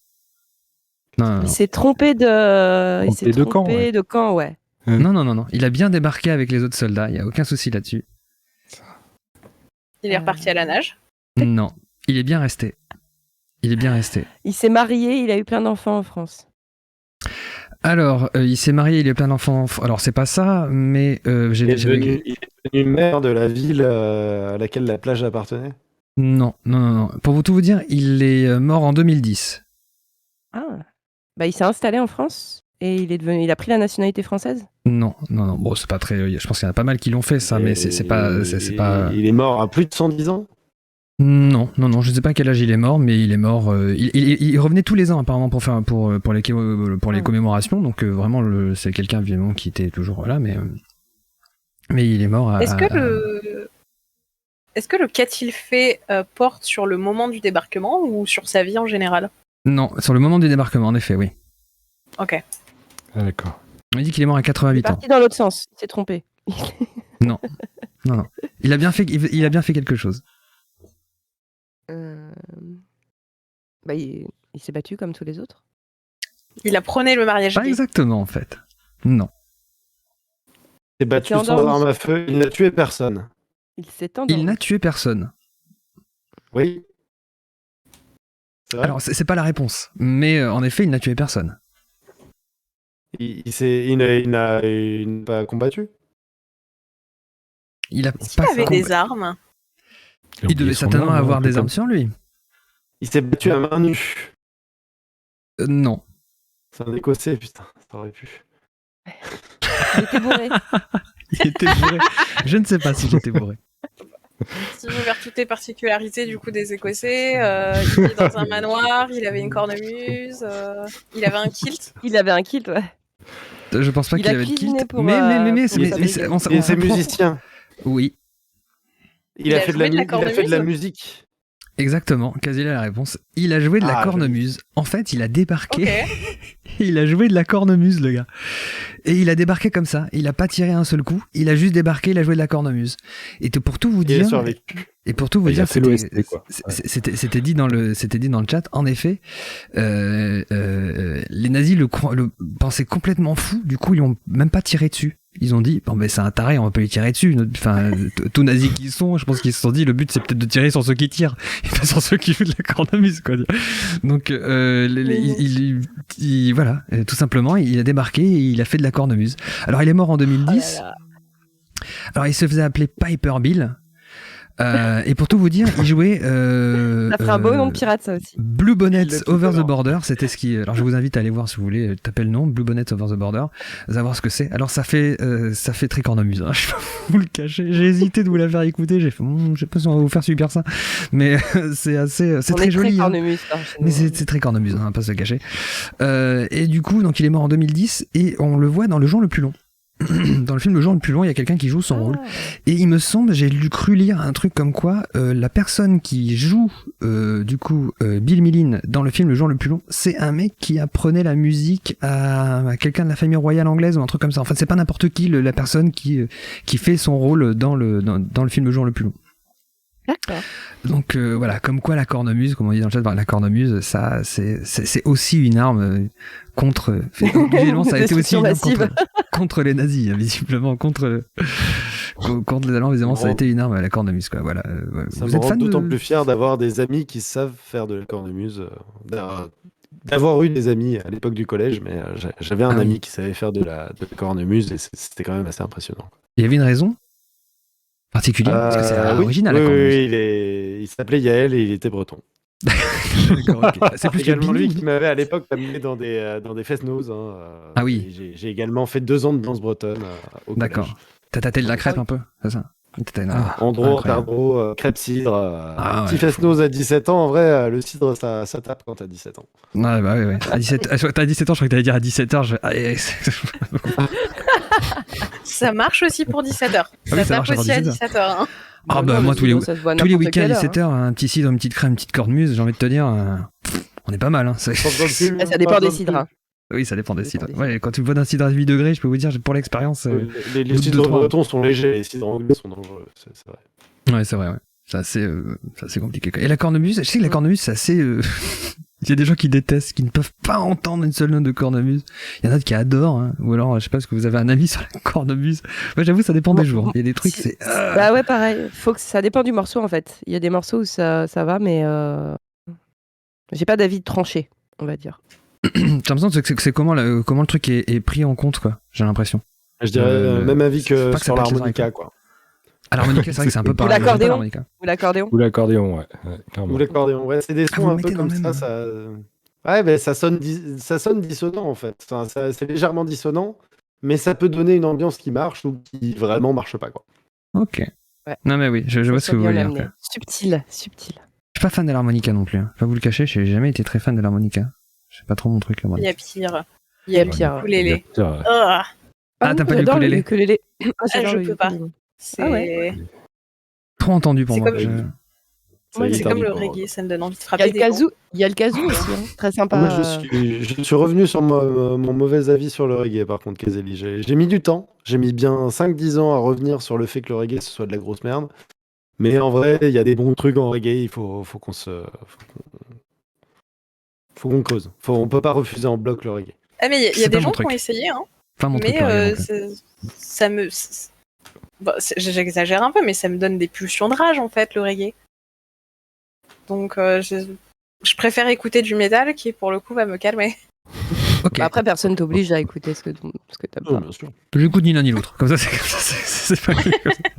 Non. Il s'est trompé de. Il s'est Trompé de camp, trompé ouais. de camp, ouais. Non. Il a bien débarqué avec les autres soldats. Il y a aucun souci là-dessus. Il est reparti à la nage. Non. Il est bien resté. Il s'est marié, il a eu plein d'enfants en France. Alors, il s'est marié, il a plein d'enfants. Alors, c'est pas ça, mais Il est devenu maire de la ville à laquelle la plage appartenait. Non. Pour tout vous dire, il est mort en 2010. Ah. Bah, il s'est installé en France et il a pris la nationalité française. Non. Bon, c'est pas très. Je pense qu'il y en a pas mal qui l'ont fait, ça, mais c'est pas. Il est mort à plus de 110 ans. Non, je ne sais pas à quel âge il est mort, mais il est mort. Il revenait tous les ans apparemment pour les commémorations, donc vraiment c'est quelqu'un évidemment qui était toujours là, mais il est mort. Est-ce que le qu'a-t-il fait porte sur le moment du débarquement ou sur sa vie en général? Non, sur le moment du débarquement, en effet, oui. Ok. Ah, d'accord. On dit qu'il est mort à Il est 88 ans. parti dans l'autre sens, il s'est trompé. Non. Il a bien fait quelque chose. Bah, il s'est battu comme tous les autres. Il a prôné le mariage Pas gay. exactement en fait. Non. Il s'est battu s'est sans endormi. arme à feu. Il n'a tué personne. Il s'est endormi. Il n'a tué personne. Oui. C'est vrai. Alors c'est pas la réponse, mais en effet il n'a tué personne. Il n'a pas combattu. Il a Est-ce qu'il pas avait combat- des armes? Il devait certainement avoir des armes sur lui. Il s'est battu à main nue. Non. C'est un Écossais, putain. Ça aurait pu. Il était bourré. Il était bourré. Je ne sais pas si j'étais bourré. Si je veux vers toutes les particularités du coup des Écossais, il est dans un manoir, il avait une cornemuse, il avait un kilt. Il avait un kilt, ouais. Je pense pas Il qu'il a avait de cuisiné kilt. pour, Mais pour c'est on Et c'est s'apprend. musicien. Oui, Il a fait de joué de la il a fait de la cornemuse. musique. exactement. Quasi la réponse. Il a joué de la Ah, cornemuse. En fait, il a débarqué. Ok. Il a joué de la cornemuse, le gars. Et il a débarqué comme ça. Il a pas tiré un seul coup. Il a juste débarqué. Il a joué de la cornemuse. Et pour tout vous Il a dire. survécu. Et pour tout vous Il a dire, fait l'OST, quoi. c'était dit dans le chat. En effet, les nazis le pensaient complètement fou. Du coup, ils ont même pas tiré dessus. Ils ont dit, bon ben c'est un taré, on va pas lui tirer dessus. Enfin, tout nazis qu'ils sont, je pense qu'ils se sont dit, le but c'est peut-être de tirer sur ceux qui tirent, et pas sur ceux qui jouent de la cornemuse, quoi. Donc, voilà, tout simplement, il a débarqué et il a fait de la cornemuse. Alors, il est mort en 2010. Oh là là. Alors, il se faisait appeler Piper Bill. Et pour tout vous dire, il jouait. Ça ferait un beau nom de pirate, ça aussi. Blue Bonnets Il l'a tout Over à the l'heure. Border, c'était ce qui. Alors je vous invite à aller voir si vous voulez, taper le nom, Blue Bonnets Over the Border, savoir ce que c'est. Alors ça fait très cornemuse, hein, je vais pas vous le cacher. J'ai hésité de vous la faire écouter, j'ai fait, je sais pas si on va vous faire subir ça, mais c'est assez, c'est On très est joli. Très hein. cornemuse, hein, chez Mais nous. c'est très cornemuse, hein, pas se le cacher. Et du coup, donc il est mort en 2010 et on le voit dans Le Jour le plus long. Dans le film Le Jour le plus long, il y a quelqu'un qui joue son rôle. Et il me semble, cru lire un truc comme quoi la personne qui joue Bill Millin dans le film Le Jour le plus long, c'est un mec qui apprenait la musique à quelqu'un de la famille royale anglaise ou un truc comme ça. Enfin, c'est pas n'importe qui la personne qui fait son rôle dans le film Le Jour le plus long. D'accord. Donc voilà, comme quoi la cornemuse, comme on dit dans le chat, la cornemuse, ça c'est aussi une arme contre. Visiblement, ça a été aussi une arme contre les nazis, hein, visiblement contre les Allemands. Visiblement, ça a été une arme à la cornemuse, quoi. Voilà. Ça Vous me êtes rend fan d'autant de... plus fier d'avoir des amis qui savent faire de la cornemuse. D'avoir eu des amis à l'époque du collège, mais j'avais un Ah ami oui. qui savait faire de la cornemuse et c'était quand même assez impressionnant. Il y avait une raison particulière parce que c'est Oui, original oui, la cornemuse. oui, il s'appelait Yaël et il était breton. D'accord, ok. C'est plus C'est que également lui Billy. qui m'avait à l'époque amené dans des fest-noz. Ah oui. Et j'ai également fait 2 ans de danse bretonne au collège. D'accord. T'as tâté de la crêpe un peu, c'est ça. Andro, incroyable. Tardro, crêpe cidre, Ah petit ouais, fest-noz à 17 ans. En vrai, le cidre, ça tape quand t'as 17 ans. Ouais, bah ouais. À 17... T'as 17 ans, je crois que t'allais dire à 17h. Ça marche aussi pour 17h. Ah oui, ça ça marche tape pour aussi à 17h. 17h. Hein. Ah Non, bah le moi tous cidre, ça se boit à les n'importe week-ends à quelle heure, 17h, un petit cidre, une petite crème, une petite cornemuse, j'ai envie de te dire, on est pas mal. Hein. Ça dépend des cidres. Hein. Oui, ça dépend des Ça dépend cidres. des Ouais, quand tu bois d'un cidre à 8 degrés, je peux vous dire, pour l'expérience. Les bout de cidres 2-3. bretons sont légers, les cidres anglais sont dangereux, c'est vrai. Ouais, c'est vrai, ouais. C'est assez compliqué. Et la cornemuse, je sais que la cornemuse, c'est assez... Il y a des gens qui détestent, qui ne peuvent pas entendre une seule note de cornemuse. Il y en a d'autres qui adorent, hein. Ou alors, je sais pas, est-ce que vous avez un avis sur la cornemuse? Moi, j'avoue, ça dépend des jours. Il y a des trucs, c'est... Bah ouais, pareil. Faut que ça dépend du morceau, en fait. Il y a des morceaux où ça va, mais j'ai pas d'avis tranché, on va dire. J'ai l'impression que c'est comment le truc est pris en compte, quoi. J'ai l'impression. Je dirais même avis que pas que ça sur pète les l'harmonica, oreilles, quoi. À l'harmonica, c'est vrai que c'est un peu Ou pareil. l'accordéon. L'harmonica. Ou l'accordéon. Ou l'accordéon, ouais. Clairement. Ou l'accordéon, ouais, c'est des Ah, sons vous le un peu mettez dans comme le même. ça. Ouais, ben ça sonne dissonant en fait. Enfin, c'est légèrement dissonant, mais ça peut donner une ambiance qui marche ou qui vraiment marche pas, quoi. Ok. Ouais. Non mais oui, je vois ce que vous voulez dire. Quoi. Subtil. Je suis pas fan de l'harmonica non plus. Hein. Je vais vous le cacher, j'ai jamais été très fan de l'harmonica. C'est pas trop mon truc. Il y a pire. Il y a pire. Ukulélé. Tiens, Ah, Ah, t'as pas j'adore le l'ukulélé. ukulélé. Ah, j'adore je le peux pas. ukulélé. c'est Ah ouais. Trop entendu pour C'est moi. comme- Ça c'est évite comme un le peu. reggae, ça me donne envie de Il y a frapper le des gants. kazoo. Il y a le kazoo aussi, hein. Très sympa. Moi, je suis revenu sur mon mauvais avis sur le reggae, par contre, Kezeli. J'ai mis du temps. J'ai mis bien 5-10 ans à revenir sur le fait que le reggae, ce soit de la grosse merde. Mais en vrai, il y a des bons trucs en reggae. Il faut qu'on cause. On peut pas refuser en bloc le reggae. Ah, mais il y C'est a pas des mon gens qui truc. ont essayé, hein. Pas mon truc. Mais le reggae, non plus. ça me. Bon, j'exagère un peu, mais ça me donne des pulsions de rage en fait, le reggae. Donc je préfère écouter du métal qui, pour le coup, va me calmer. Ok. Bah, après, personne t'oblige à écouter ce que t'aimes Oh, pas. bien sûr. J'écoute ni l'un ni l'autre. Comme ça, c'est pas.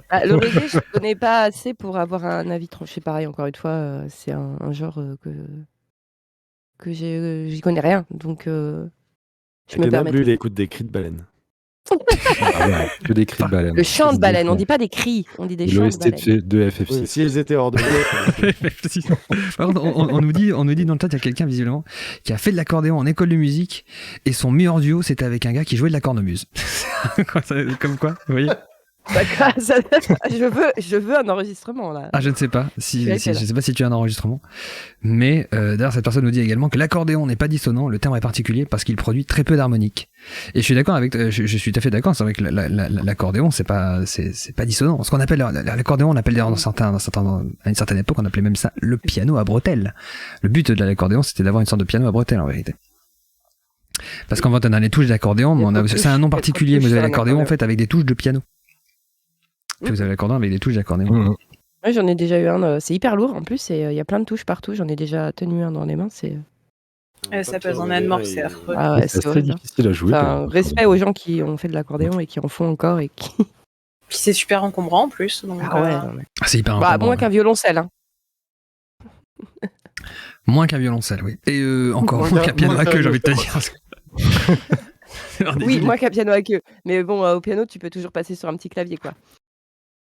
Ah, le reggae, je connais pas assez pour avoir un avis tranché. Pareil, encore une fois, c'est un genre que j'y connais rien. Donc, je me permets. Lui, il écoute des cris de baleine. Ah ouais, que des cris de baleine. Le chant de baleine, on dit pas des cris, on dit des chants de L'OST baleine. de FF6. Oui, s'ils étaient hors de l'eau, Par contre, on nous dit dans le chat, il y a quelqu'un visiblement qui a fait de l'accordéon en école de musique et son meilleur duo c'était avec un gars qui jouait de la cornemuse. Comme quoi, vous voyez? D'accord, je veux un enregistrement là. Ah, je ne sais pas Je suis avec elle. je sais pas si tu as un enregistrement, mais d'ailleurs cette personne nous dit également que l'accordéon n'est pas dissonant, le timbre est particulier parce qu'il produit très peu d'harmoniques. Et je suis d'accord avec, je suis tout à fait d'accord, c'est vrai que l'accordéon c'est pas dissonant. Ce qu'on appelle l'accordéon, on appelle d'ailleurs à une certaine époque, on appelait même ça le piano à bretelles. Le but de l'accordéon c'était d'avoir une sorte de piano à bretelles en vérité. Parce qu'en fait on a les touches d'accordéon, mais c'est un nom particulier. Vous avez l'accordéon en fait avec des touches de piano. Puis vous avez l'accordéon avec des touches d'accordéon. Mmh. Ouais, j'en ai déjà eu un, c'est hyper lourd en plus, et il y a plein de touches partout. J'en ai déjà tenu un dans les mains. Ça pèse en âne mort, c'est affreux. Ah ouais, C'est c'est assez horrible. difficile à jouer. Enfin, quand même. respect aux gens qui ont fait de l'accordéon et qui en font encore et qui Puis c'est super encombrant en plus. Donc, Ah ouais, non, mais- Ah, c'est hyper Bah, encombrant, moins ouais. qu'un violoncelle. Hein. Moins qu'un violoncelle, oui. Et encore Moins moins qu'un- qu'un piano moins à qu'un queue, j'ai envie de te violoncelle. dire. Alors, Oui, désolé. moins qu'un piano à queue. Mais bon, au piano, tu peux toujours passer sur un petit clavier, quoi.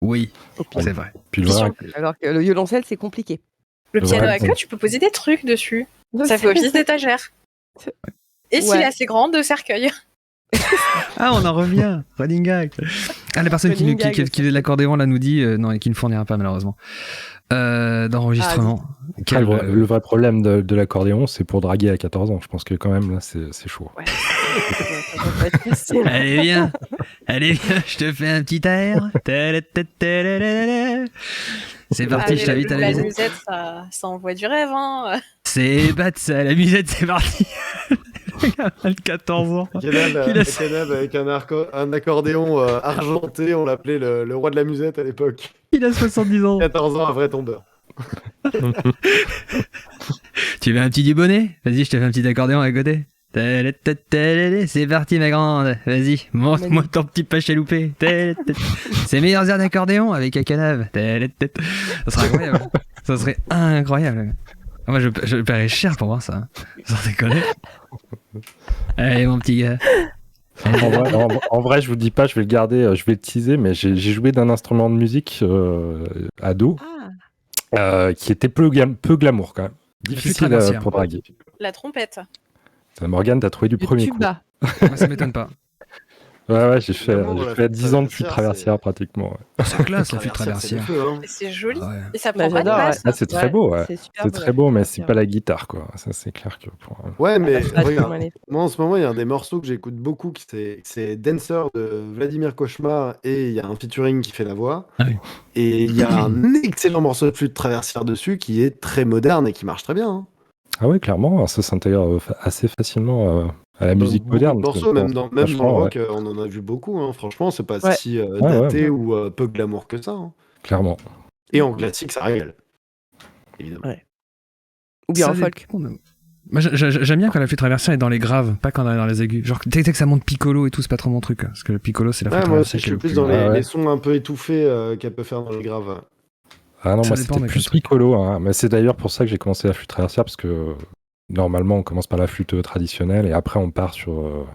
Oui, Au pire. c'est vrai. Puis le Puis vrai, Alors que le violoncelle, c'est compliqué. Le Le piano vrai, à queue, tu peux poser des trucs dessus. Ça fait office d'étagère. Et s'il Ouais. est assez grand, de cercueil. Ah, on en revient. Running gag. Ah, la personne Running qui gag, faisait de l'accordéon là nous dit non et qui ne fournira pas malheureusement d'enregistrement. Après, Quel- le vrai problème de l'accordéon, c'est pour draguer à 14 ans. Je pense que quand même, là, c'est chaud. Ouais. Ça doit pas être facile. Allez viens, je te fais un petit air. C'est parti, je t'invite à la La musette. musette, ça envoie du rêve. Hein. C'est bat ça, la musette, c'est parti. Le 14 ans. Kenab, Il a- Kenab avec un accordéon argenté, on l'appelait le roi de la musette à l'époque. Il a 70 ans. 14 ans, un vrai tombeur. Tu veux un petit dubonnet? Vas-y, je te fais un petit accordéon à côté. C'est parti ma grande, vas-y, montre-moi ton petit paché loupé. C'est meilleurs airs d'accordéon avec Akanave. Ça serait incroyable. Ça serait incroyable. Ah, moi je paierais cher pour voir ça. Hein. Sans déconner. Allez mon petit gars. En vrai, je vous dis pas, je vais le garder, je vais le teaser, mais j'ai joué d'un instrument de musique ado Ah, qui était peu glamour quand même. Difficile traversière. pour draguer. La trompette. Morgane, t'as trouvé du le premier coup. tuba. Moi, ça m'étonne pas. Ouais, j'ai fait, Glamour, la flûte 10 ans de flûte traversière, traversière pratiquement. Ouais. C'est classe la flûte C'est du traversière. feu, hein. Et c'est joli. Ouais. Et ça Bah, prend pas de j'adore, place. Ah, c'est très beau, ouais. super C'est beau, très la beau, mais flûte c'est traversière. pas la guitare, quoi. Ça, c'est clair que pour... Ouais, mais Ah, regarde, magnifique. moi en ce moment, il y a un des morceaux que j'écoute beaucoup, c'est Dancer de Vladimir Cauchemar, et il y a un featuring qui fait la voix. Ah oui. Et il y a un excellent morceau de flûte traversière dessus qui est très moderne et qui marche très bien. Hein. Ah ouais, clairement, ça s'intègre assez facilement à la musique Beaucoup moderne. de morceaux, même dans le franchement, rock, on en a vu beaucoup. Hein. Franchement, c'est pas Ouais. si ouais. daté ou peu glamour que ça. Hein. Clairement. Et en classique, ça régale. Évidemment. Ou bien Ça en folk. dépend, mais- Moi, j'aime bien quand la flûte traversière est dans les graves, pas quand elle est dans les aigus. Genre, dès que ça monte piccolo et tout, c'est pas trop mon truc. Parce que le piccolo, c'est la flûte Ouais, moi traversière aussi, qui je est suis le plus plus. dans Ah ouais. les sons un peu étouffés qu'elle peut faire dans les graves. Ah non, Ça moi dépend, c'était mais plus quel truc. piccolo, hein. Mais c'est d'ailleurs pour ça que j'ai commencé la flûte traversière, parce que normalement on commence par la flûte traditionnelle et après on part sur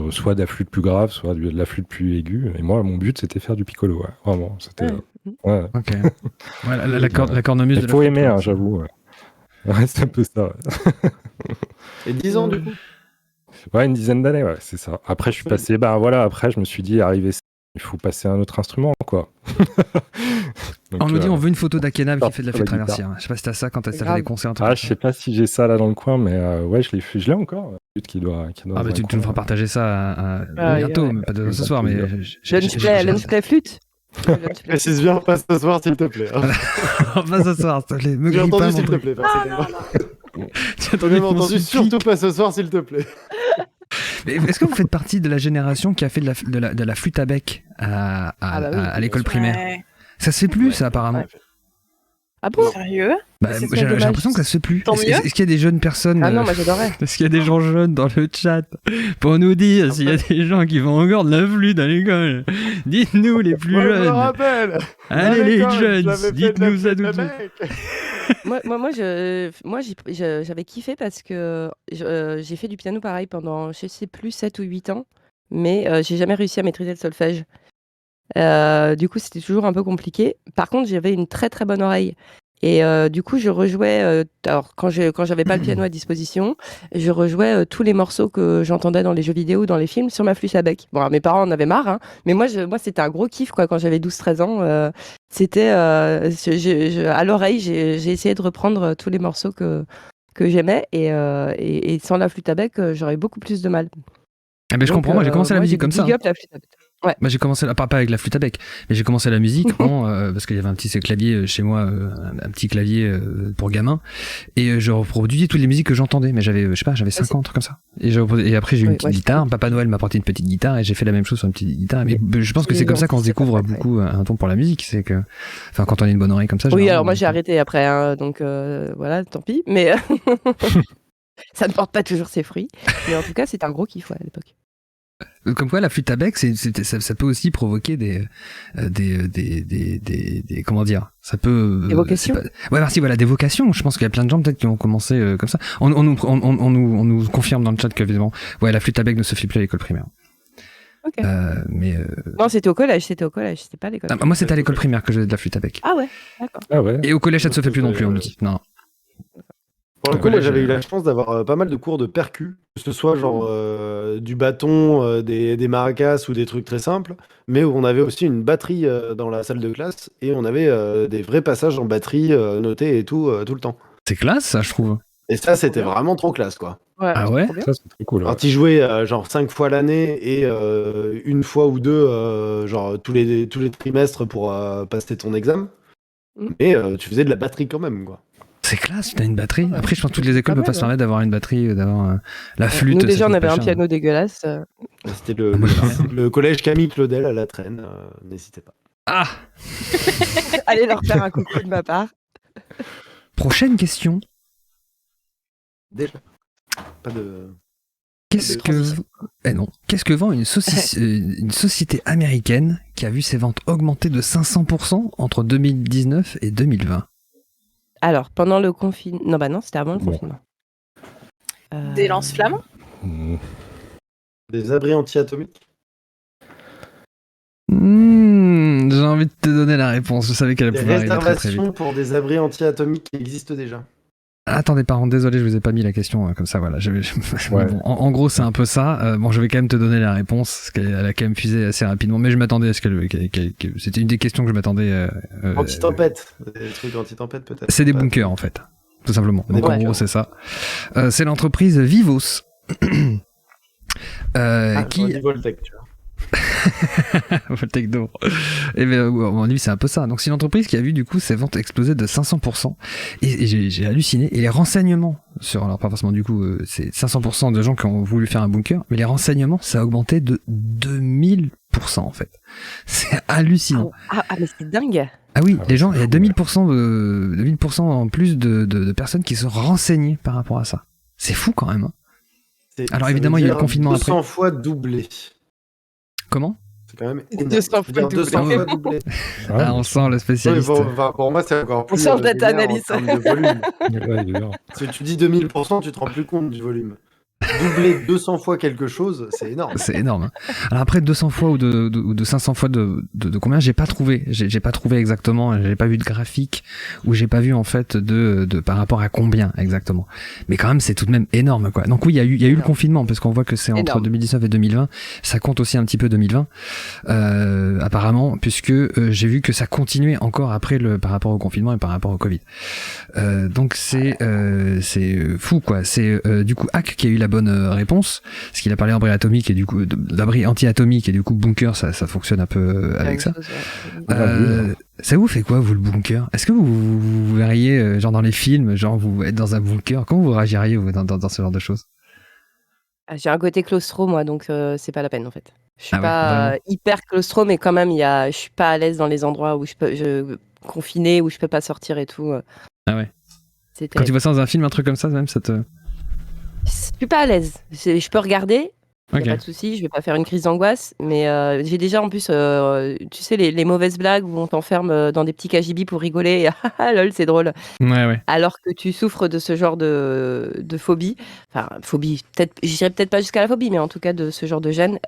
soit de la flûte plus grave, soit de la flûte plus aiguë. Et moi, mon but c'était faire du piccolo, ouais. Vraiment, c'était. Ouais. Ok. Ouais, la cornemuse de Il la faut flûte aimer, hein, traversière. j'avoue. Ouais. Ouais, c'est un peu ça. Ouais. Et 10 ans, du coup. Ouais, une dizaine d'années, ouais, c'est ça. Après, je suis passé, après, je me suis dit, arrivé, il faut passer à un autre instrument, quoi. Donc, On nous dit on veut une photo d'Akenab qui fait de la sur la flûte traversière. Je sais pas si t'as ça quand t'as fait grave. des concerts. Ah, je sais pas si j'ai ça là dans le coin, mais ouais, je l'ai encore. Flûte qui doit. Ah bah dans tu un tu nous feras coin. partager ça Ah, bientôt, ouais. mais pas ce soir, mais Lunch play flûte. Lunch play. Précise bien, pas ce soir, s'il te plaît. Hein. pas ce soir, s'il te plaît. Me J'ai grille pas, entendu, mon s'il te truc. plaît. Enfin, Tu as J'ai même mon entendu, supplique. surtout pas ce soir, s'il te plaît. Mais est-ce que vous faites partie de la génération qui a fait de la flûte à bec Ah bah oui, à l'école primaire? Ouais. Ça se fait plus, ça, apparemment. Ah bon? Sérieux? Bah, C'est j'ai bien dommage. l'impression que ça se fait plus. Tant mieux. Est-ce qu'il y a des jeunes personnes Ah non, moi j'adorais. est-ce qu'il y a des gens jeunes dans le chat pour nous dire s'il y a des gens qui font encore de la flûte à l'école? Dites-nous les plus Moi, je me jeunes. rappelle. Allez À les l'école, jeunes, j'avais fait de la dites-nous ça flûte tout à de suite. bec. Moi, j'avais kiffé parce que j'ai fait du piano pareil pendant, je sais plus, 7 ou 8 ans, mais j'ai jamais réussi à maîtriser le solfège. Du coup, c'était toujours un peu compliqué. Par contre, j'avais une très très bonne oreille. Et du coup, je rejouais. Alors, quand j'avais pas le piano à disposition, je rejouais tous les morceaux que j'entendais dans les jeux vidéo ou dans les films sur ma flûte à bec. Bon, mes parents en avaient marre, hein, mais moi, c'était un gros kiff quoi. Quand j'avais 12-13 ans, c'était à l'oreille, j'ai essayé de reprendre tous les morceaux que j'aimais et sans la flûte à bec, j'aurais beaucoup plus de mal. Ah ben je Donc, comprends, moi j'ai commencé la moi, musique j'ai comme ça. big up la flûte à bec. Ouais. Bah, j'ai commencé, pas avec la flûte à bec, mais j'ai commencé la musique parce qu'il y avait un petit clavier chez moi, un petit clavier pour gamin, et je reproduisais toutes les musiques que j'entendais, mais j'avais 5 ans, un truc comme ça. Et après j'ai eu une Oui, petite ouais, guitare, Papa Noël m'a apporté une petite guitare, et j'ai fait la même chose sur une petite guitare. Mais je pense que c'est comme ça qu'on se découvre beaucoup un ton pour la musique, c'est que, enfin, quand on a une bonne oreille comme ça. Oui, généralement, alors moi j'ai arrêté après, hein, donc voilà, tant pis, mais ça ne porte pas toujours ses fruits. Mais en tout cas, c'était un gros kiff ouais, à l'époque. Comme quoi, la flûte à bec, ça peut aussi provoquer des comment dire, ça peut. Des vocations. Ouais, merci. Voilà, des vocations. Je pense qu'il y a plein de gens peut-être qui ont commencé comme ça. On nous confirme dans le chat qu'évidemment, ouais, la flûte à bec ne se fait plus à l'école primaire. Ok. Mais Non, c'était au collège, c'était pas à l'école. moi, c'était à l'école primaire que j'ai de la flûte à bec. Ah ouais, d'accord. Ah ouais. Et au collège, ça ne se fait plus non plus, on nous dit. Non. Pour le Au coup, moi, collège, j'avais eu la chance d'avoir pas mal de cours de percu, que ce soit genre du bâton, des maracas ou des trucs très simples, mais où on avait aussi une batterie dans la salle de classe et on avait des vrais passages en batterie notés et tout le temps. C'est classe, ça, je trouve. Et ça, c'était vraiment trop classe, quoi. Ouais, Ah c'est ouais trop bien. Ça, c'est très cool. Ouais. Alors, t'y jouais genre 5 fois l'année et une fois ou deux, genre tous les trimestres pour passer ton examen. Mais tu faisais de la batterie quand même, quoi. C'est classe, t'as une batterie. Après, je pense que toutes les écoles Pas peuvent pas mal, se permettre d'avoir une batterie, d'avoir la flûte. Nous ça déjà, on coûte avait pas un cher. piano dégueulasse. C'était moi, j'ai le collège Camille Claudel à la Traîne, n'hésitez pas. Ah. Allez leur faire un coucou de ma part. Prochaine question. Déjà. Pas de... Qu'est-ce de que Qu'est-ce que vend une société américaine qui a vu ses ventes augmenter de 500% entre 2019 et 2020? Alors, pendant le confinement... Non, bah non, c'était avant le Bon. confinement. Des lance-flammes. Des abris anti-atomiques. J'ai envie de te donner la réponse. Je savais qu'elle Des pouvait arriver très très vite. réservations pour des abris anti-atomiques qui existent déjà. Attendez, pardon, désolé, je vous ai pas mis la question comme ça, voilà. Ouais. Bon, en gros, c'est un peu ça. Bon, je vais quand même te donner la réponse, parce qu'elle a quand même fusé assez rapidement, mais je m'attendais à ce que c'était une des questions que je m'attendais. Anti-tempête. Des trucs anti-tempête, peut-être. C'est des bunkers, en fait, tout simplement. Donc, en bunkers. gros, c'est ça. C'est l'entreprise Vivos. Qui... Voltec, tu vois. Voltec d'eau. Et bien, à mon avis, c'est un peu ça. Donc, c'est une entreprise qui a vu, du coup, ses ventes exploser de 500%. Et j'ai halluciné. Et les renseignements sur, alors pas forcément, du coup, c'est 500% de gens qui ont voulu faire un bunker, mais les renseignements, ça a augmenté de 2000%, en fait. C'est hallucinant. mais c'est dingue. Ah oui, Ah les ouais, gens, c'est il y a fou, 2000% en plus de personnes qui sont renseignées par rapport à ça. C'est fou quand même. Hein. Alors, Ça évidemment, veut il y a eu le dire confinement 200 après. fois doublé. Comment? C'est quand même énorme. 200 fois Je veux dire, doublé. 200 fois doublé. Ah, on sent le Ouais, mais spécialiste. pour moi, c'est encore plus. change data linéaire analyse. en termes de volume. Ouais, évidemment. Parce que tu dis 2000%, tu te rends plus compte du volume. Doubler 200 fois quelque chose, c'est énorme. C'est énorme. Hein. Alors après 200 fois ou de 500 fois de combien, j'ai pas trouvé. J'ai pas trouvé exactement. J'ai pas vu de graphique ou j'ai pas vu en fait de par rapport à combien exactement. Mais quand même c'est tout de même énorme quoi. Donc oui il y a eu le confinement parce qu'on voit que c'est entre Énorme. 2019 et 2020. Ça compte aussi un petit peu 2020 apparemment puisque j'ai vu que ça continuait encore après par rapport au confinement et par rapport au Covid. Donc c'est fou quoi. C'est du coup Hack qui a eu la bonne réponse, parce qu'il a parlé d'abri atomique et du coup d'abri anti-atomique et du coup bunker ça fonctionne un peu avec ça. Ça vous fait quoi vous le bunker? Est-ce que vous verriez genre dans les films, genre vous êtes dans un bunker, comment vous réagiriez vous, dans ce genre de choses? J'ai un côté claustro moi, donc c'est pas la peine en fait. Je suis Ah ouais, pas vraiment. hyper claustro, mais quand même je suis pas à l'aise dans les endroits où confiné, où je peux pas sortir et tout. Ah ouais. C'est Quand tu terrible. vois ça dans un film, un truc comme ça même ça te... Je suis pas à l'aise. Je peux regarder, y a Ok. pas de souci, je vais pas faire une crise d'angoisse, mais j'ai déjà en plus, tu sais, les mauvaises blagues où on t'enferme dans des petits KGB pour rigoler, et ah lol, c'est drôle. Ouais. Alors que tu souffres de ce genre de phobie, enfin phobie, peut-être, j'irai peut-être pas jusqu'à la phobie, mais en tout cas de ce genre de gêne,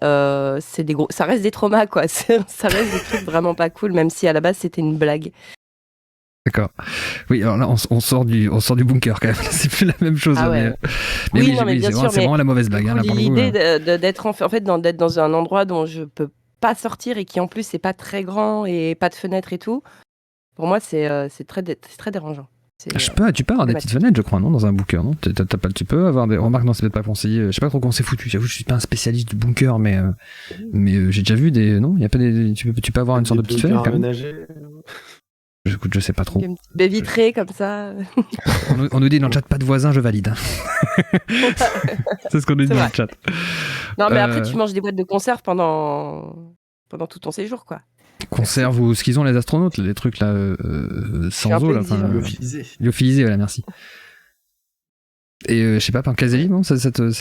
c'est des gros, ça reste des traumas quoi, ça reste des trucs vraiment pas cool, même si à la base c'était une blague. D'accord. Oui, alors là, on sort du bunker quand même. C'est plus la même chose. Ah là, ouais. mais Oui, non, mais bien c'est sûr, c'est vraiment la mauvaise blague. Hein, là, pour le coup, l'idée d'être en fait d'être dans un endroit dont je peux pas sortir et qui en plus c'est pas très grand et pas de fenêtre et tout, pour moi c'est très dérangeant. Tu peux avoir des petites fenêtres, je crois, non, dans un bunker, non? Tu peux avoir des remarques, non, c'est peut-être pas conseillé. Je sais pas trop comment c'est foutu. J'avoue, je suis pas un spécialiste du bunker, mais j'ai déjà vu des, non, il y a pas des, tu peux avoir une sorte de petite fenêtre. Quand même. Écoute, je sais pas trop. Une petite baie vitrée comme ça. On nous dit dans le chat, pas de voisins, je valide. Hein. C'est ce qu'on nous dit C'est dans vrai. le chat. Non, mais après tu manges des boîtes de conserve pendant tout ton séjour quoi. Conserve ou ce qu'ils ont les astronautes, les trucs là suis un sans peu eau là. exigeante. Lyophilisé. Lyophilisé, voilà, merci. Et je sais pas, par Caselli, bon, ça te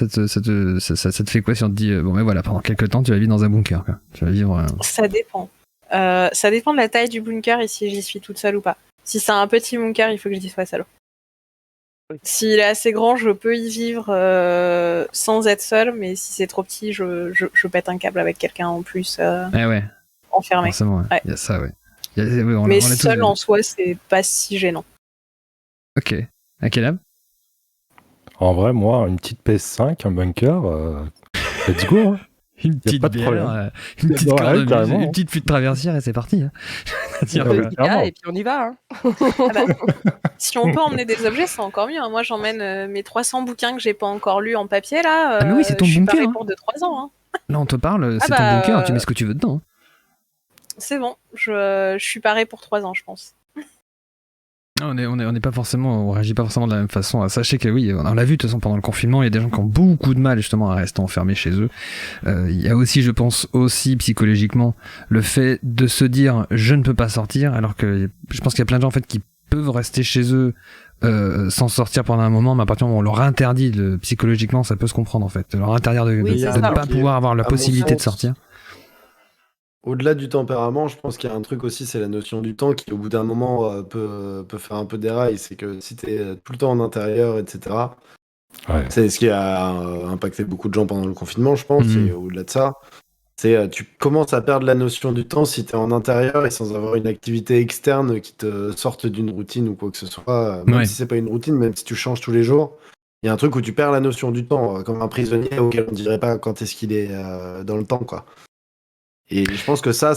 fait quoi si on te dit, bon, mais voilà, pendant quelques temps, tu vas vivre dans un bunker, quoi. Tu vas vivre. Ça dépend. Ça dépend de la taille du bunker et si j'y suis toute seule ou pas. Si c'est un petit bunker, il faut que je y sois seule. S'il est assez grand, je peux y vivre sans être seule, mais si c'est trop petit, je pète un câble avec quelqu'un en plus Ouais, enfermé. forcément, ouais. Ouais. Il y a ça, ouais. Mais seul en soi, c'est pas si gênant. Ok. À quel âge? En vrai, moi, une petite PS5, un bunker, let's go. Hein. Une petite pas de bière, problème. une petite Ouais, cornemuse, carrément. une petite fuite traversière et c'est parti. Hein. Ah ouais, clairement. Et puis on y va. Hein. Ah bah, si on peut emmener des objets, c'est encore mieux. Hein. Moi, j'emmène mes 300 bouquins que j'ai pas encore lus en papier là. Ah mais oui, c'est ton je suis bunker, parée hein. pour 2-3 ans. Hein. Là, on te parle, Ah c'est bah, ton bunker, tu mets ce que tu veux dedans. Hein. C'est bon, je suis parée pour 3 ans, je pense. On n'est pas forcément, on réagit pas forcément de la même façon. Sachez que oui, on l'a vu de toute façon pendant le confinement, il y a des gens qui ont beaucoup de mal justement à rester enfermés chez eux. Il y a aussi, je pense, aussi psychologiquement, le fait de se dire je ne peux pas sortir, alors que je pense qu'il y a plein de gens en fait qui peuvent rester chez eux sans sortir pendant un moment, mais à partir du moment où on leur interdit psychologiquement, ça peut se comprendre en fait. Leur interdire de Oui, ne c'est ça. pas pouvoir avoir la À mon possibilité de sens, sortir. Au-delà du tempérament, je pense qu'il y a un truc aussi, c'est la notion du temps qui, au bout d'un moment, peut faire un peu dérailler. C'est que si tu es tout le temps en intérieur, etc., Ouais. c'est ce qui a impacté beaucoup de gens pendant le confinement, je pense. Mhm. Et au-delà de ça, c'est tu commences à perdre la notion du temps si tu es en intérieur et sans avoir une activité externe qui te sorte d'une routine ou quoi que ce soit. Même Ouais. si c'est pas une routine, même si tu changes tous les jours, il y a un truc où tu perds la notion du temps, comme un prisonnier auquel on dirait pas quand est-ce qu'il est dans le temps, quoi. Et je pense que ça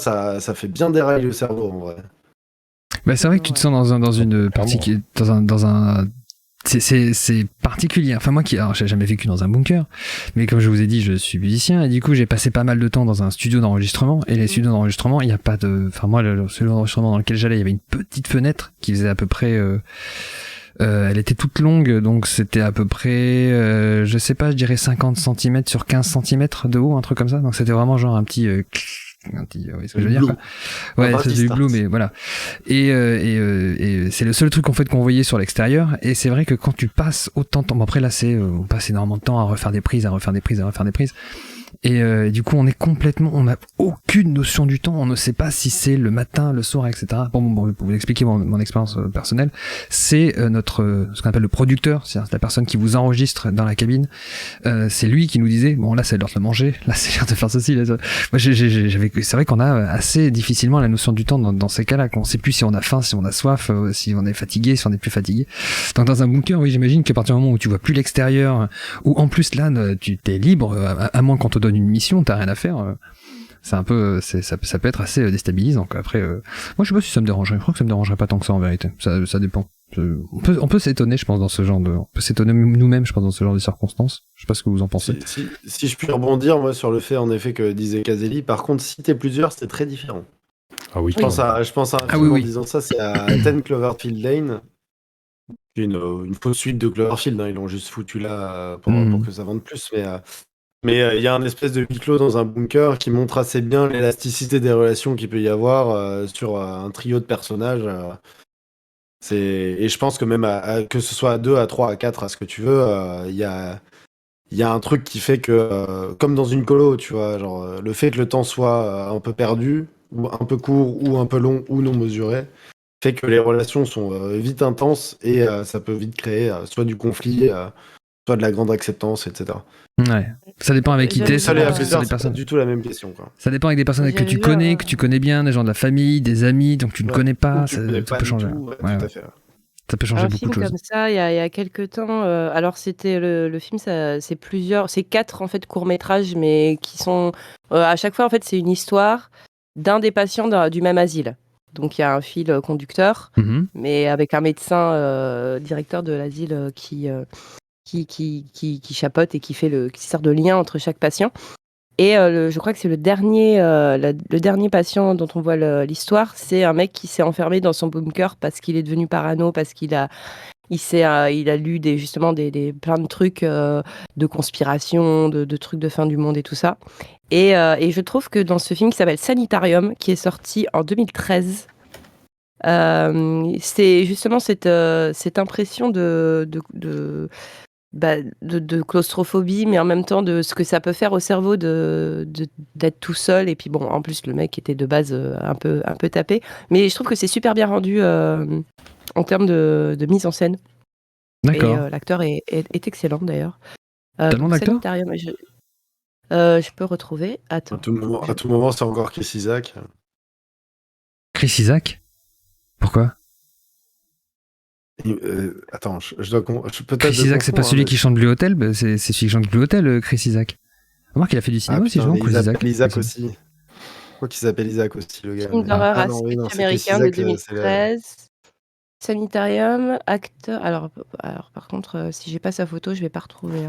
fait bien dérailler le cerveau, en vrai. Bah, c'est vrai que tu te sens dans une partie dans un c'est particulier. Enfin, moi alors, j'ai jamais vécu dans un bunker, mais comme je vous ai dit, je suis musicien et du coup, j'ai passé pas mal de temps dans un studio d'enregistrement. Et les studios d'enregistrement, il n'y a pas de. Enfin, moi, le studio d'enregistrement dans lequel j'allais, il y avait une petite fenêtre qui faisait à peu près. Elle était toute longue, donc c'était à peu près, je sais pas, je dirais 50 cm sur 15 cm de haut, un truc comme ça. Donc c'était vraiment genre un petit oui, ce que je veux dire, quoi. Ouais, c'est du glue, mais voilà. Et c'est le seul truc en fait qu'on voyait sur l'extérieur. Et c'est vrai que quand tu passes autant de temps, bon après là on passe énormément de temps à refaire des prises. Et du coup, on n'a aucune notion du temps. On ne sait pas si c'est le matin, le soir, etc. Bon, pour vous expliquer mon expérience personnelle, c'est ce qu'on appelle le producteur, c'est la personne qui vous enregistre dans la cabine. C'est lui qui nous disait, bon là c'est l'heure de manger, là c'est l'heure de faire ceci. Là, moi, c'est vrai qu'on a assez difficilement la notion du temps dans ces cas-là, qu'on sait plus si on a faim, si on a soif, si on est fatigué, si on est plus fatigué. Donc dans un bunker, oui, j'imagine qu'à partir du moment où tu vois plus l'extérieur, ou en plus là, tu t'es libre, à moins qu'on te donne une mission, t'as rien à faire. C'est un peu, ça peut être assez déstabilisant. Quoi. Après, moi je sais pas si ça me dérangerait. Je crois que ça me dérangerait pas tant que ça en vérité. Ça dépend. On peut s'étonner, je pense, dans ce genre on peut s'étonner nous-mêmes, je pense, dans ce genre de circonstances. Je sais pas ce que vous en pensez. Si je puis rebondir, moi, sur le fait, en effet, que disait Caselli, par contre, si t'es plusieurs, c'est très différent. Ah oui. Je pense à un film oui, en oui. disant ça, c'est à 10 Cloverfield Lane. Une fausse suite de Cloverfield, hein, ils l'ont juste foutu là pour que ça vende plus, mais il y a un espèce de huis clos dans un bunker qui montre assez bien l'élasticité des relations qu'il peut y avoir sur un trio de personnages. Et je pense que même que ce soit à 2, à 3, à 4, à ce que tu veux, il y a un truc qui fait que, comme dans une colo, tu vois, genre le fait que le temps soit un peu perdu, ou un peu court, ou un peu long, ou non mesuré, fait que les relations sont vite intenses et ça peut vite créer soit du conflit, soit de la grande acceptance, etc. Ouais. Ça dépend avec qui t'es. Seul et à Ça plusieurs, des c'est pas personnes. du tout la même question, quoi. Ça dépend avec des personnes que tu connais bien, des gens de la famille, des amis, donc tu ne connais pas. Ça peut changer. Tout à fait. Ça peut changer beaucoup de choses. Un film comme ça, il y a quelques temps, alors c'était le film, c'est 4 en fait courts-métrages, mais qui sont à chaque fois en fait c'est une histoire d'un des patients du même asile. Donc il y a un fil conducteur, mais avec un médecin directeur de l'asile qui chapeaute et qui sert de lien entre chaque patient. Et je crois que c'est le dernier patient dont on voit l'histoire, c'est un mec qui s'est enfermé dans son bunker parce qu'il est devenu parano, parce qu'il a lu justement plein de trucs de conspiration, de trucs de fin du monde et tout ça. Et je trouve que dans ce film qui s'appelle Sanitarium, qui est sorti en 2013, c'est justement cette impression de de claustrophobie, mais en même temps de ce que ça peut faire au cerveau d'être tout seul. Et puis bon, en plus, le mec était de base un peu tapé. Mais je trouve que c'est super bien rendu en termes de mise en scène. D'accord. Et l'acteur est excellent d'ailleurs. T'as le nom d'acteur ? Sanitarium, je peux retrouver. Attends. À tout moment, c'est encore Chris Isaac. Chris Isaac ? Pourquoi ? Attends, je dois peut-être. Chris Isaac, c'est pas celui qui chante Blue Hotel, c'est celui qui chante Blue Hotel, Chris Isaac. Remarque qu'il a fait du cinéma aussi, je vois, Chris Isaac. Isaac aussi. Je crois qu'il s'appelle Isaac aussi, le gars. Film d'horreur américain de 2013. Sanitarium, acteur. Alors par contre, si j'ai pas sa photo, je vais pas retrouver.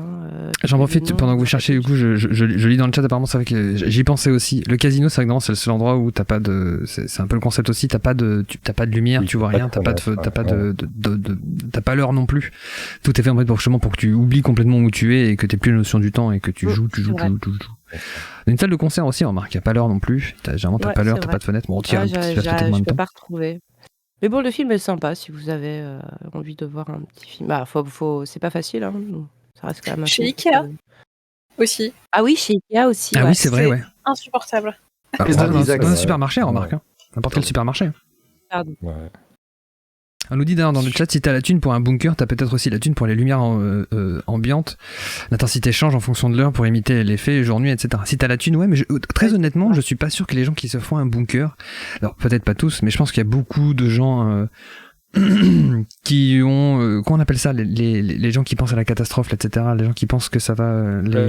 J'en profite pendant que vous cherchez, du coup, je lis dans le chat, apparemment, c'est vrai que j'y pensais aussi. Le casino, c'est vrai que c'est le seul endroit où t'as pas de. C'est un peu le concept aussi, t'as pas de lumière, Oui, tu vois rien, t'as ouais. pas l'heure non plus. Tout est fait en fait pour que tu oublies complètement où tu es et que t'aies plus la notion du temps et que tu joues. Une salle de concert aussi, remarque, y a pas l'heure non plus. Généralement, t'as pas l'heure, t'as pas de fenêtre. Bon, je peux pas retrouver. Mais bon, le film est sympa si vous avez envie de voir un petit film. Bah, c'est pas facile, hein. Ça reste quand même chez Ikea aussi. Ah oui, chez Ikea aussi. Ah oui, c'est vrai, ouais. Insupportable. Dans un supermarché, remarque. Hein. N'importe quel supermarché. Pardon. Ouais. On nous dit d'ailleurs dans le chat, si t'as la thune pour un bunker, t'as peut-être aussi la thune pour les lumières ambiantes. L'intensité change en fonction de l'heure pour imiter l'effet jour-nuit, etc. Si t'as la thune, ouais, mais très honnêtement, je suis pas sûr que les gens qui se font un bunker, alors peut-être pas tous, mais je pense qu'il y a beaucoup de gens qui ont, comment on appelle ça, les gens qui pensent à la catastrophe, etc. Les gens qui pensent que ça va, Les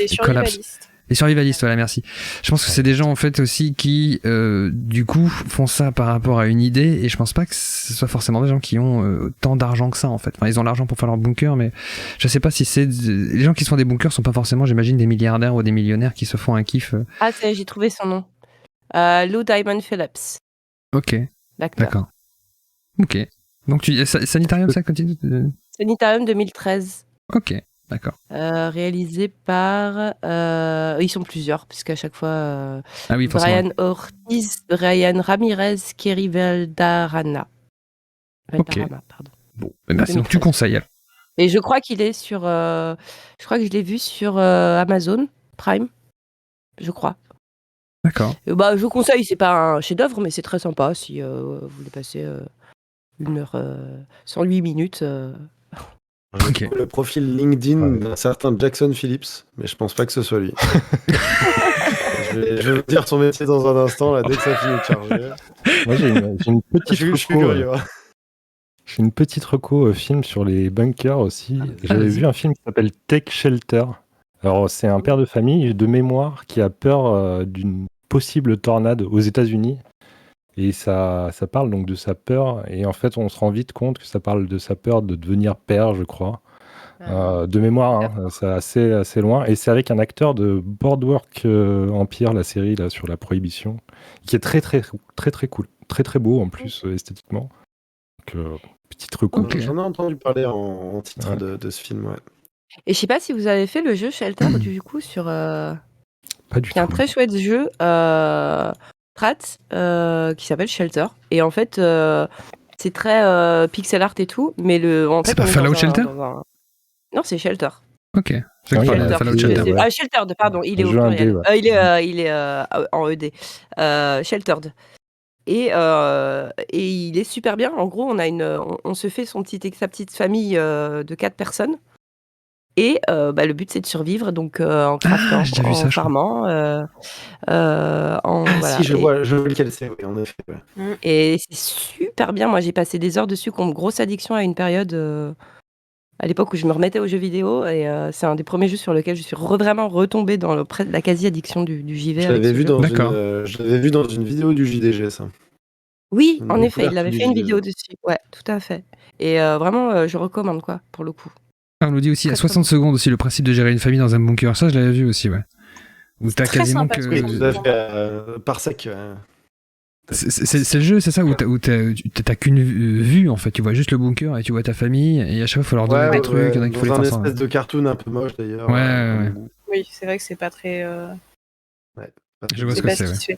survivalistes. Les survivalistes, voilà, merci. Je pense que c'est des gens en fait aussi qui, du coup, font ça par rapport à une idée, et je pense pas que ce soit forcément des gens qui ont tant d'argent que ça en fait. Enfin, ils ont l'argent pour faire leur bunker, mais je sais pas si c'est les gens qui se font des bunkers sont pas forcément, j'imagine, des milliardaires ou des millionnaires qui se font un kiff. Ah, j'ai trouvé son nom. Lou Diamond Phillips. Ok. L'acteur. D'accord. Ok. Donc Sanitarium, ça continue. Sanitarium 2013. Ok. D'accord. Réalisé par. Ils sont plusieurs, puisqu'à chaque fois. Ah oui, forcément. Brian Ortiz, Brian Ramirez, Kerry Valdarrama. Ok. Pardon. Bon, merci. Donc tu conseilles. Et je crois qu'il est sur. Je crois que je l'ai vu sur Amazon Prime. Je crois. D'accord. Et je vous conseille, c'est pas un chef-d'œuvre, mais c'est très sympa si vous voulez passer 1h 108 minutes. Ok. Le profil LinkedIn d'un certain Jackson Phillips, mais je pense pas que ce soit lui. je vais vous dire son métier dans un instant, là, dès que ça finit de charger. Moi, j'ai une petite Je suis curieux. J'ai une petite reco film sur les bunkers aussi. J'avais vu un film qui s'appelle Take Shelter. Alors, c'est un père de famille de mémoire qui a peur d'une possible tornade aux États-Unis. Et ça parle donc de sa peur. Et en fait, on se rend vite compte que ça parle de sa peur de devenir père, je crois. De mémoire, hein, c'est assez loin. Et c'est avec un acteur de Boardwalk Empire, la série là, sur la prohibition, qui est très cool. Très beau en plus, esthétiquement. Donc, petite reco. Okay. J'en ai entendu parler en titre de ce film, ouais. Et je sais pas si vous avez fait le jeu Shelter, du coup, sur... Pas du tout. C'est un très chouette jeu, qui s'appelle Shelter. Et en fait, c'est très pixel art et tout, mais c'est pas Fallout Shelter ? Non, c'est Shelter. Ok. Fallout Shelter. Ah, Sheltered, pardon, il est au pluriel. Il est en ED. Sheltered. Et il est super bien. En gros, on se fait sa petite famille de 4 personnes. Et le but, c'est de survivre, donc en craftant, en farmant. Si, je vois lequel c'est, oui, en effet. Ouais. Et c'est super bien. Moi, j'ai passé des heures dessus comme grosse addiction à une période, à l'époque où je me remettais aux jeux vidéo. Et c'est un des premiers jeux sur lequel je suis vraiment retombée dans la quasi-addiction du JV. Je l'avais vu dans une vidéo du JDG, ça. Oui, en effet, il avait fait une vidéo dessus. Ouais, tout à fait. Et vraiment, je recommande, quoi, pour le coup. On nous dit aussi à 60 secondes aussi le principe de gérer une famille dans un bunker. Ça, je l'avais vu aussi, ouais. Où t'as quasiment que. Oui, tout à fait, par sec. C'est le jeu, c'est ça, où t'as qu'une vue, en fait. Tu vois juste le bunker et tu vois ta famille, et à chaque fois, il faut leur donner des trucs. Il y en a qui faut les faire. C'est un espèce de cartoon un peu moche, d'ailleurs. Ouais. Oui, c'est vrai que c'est pas très. Je vois ce que c'est.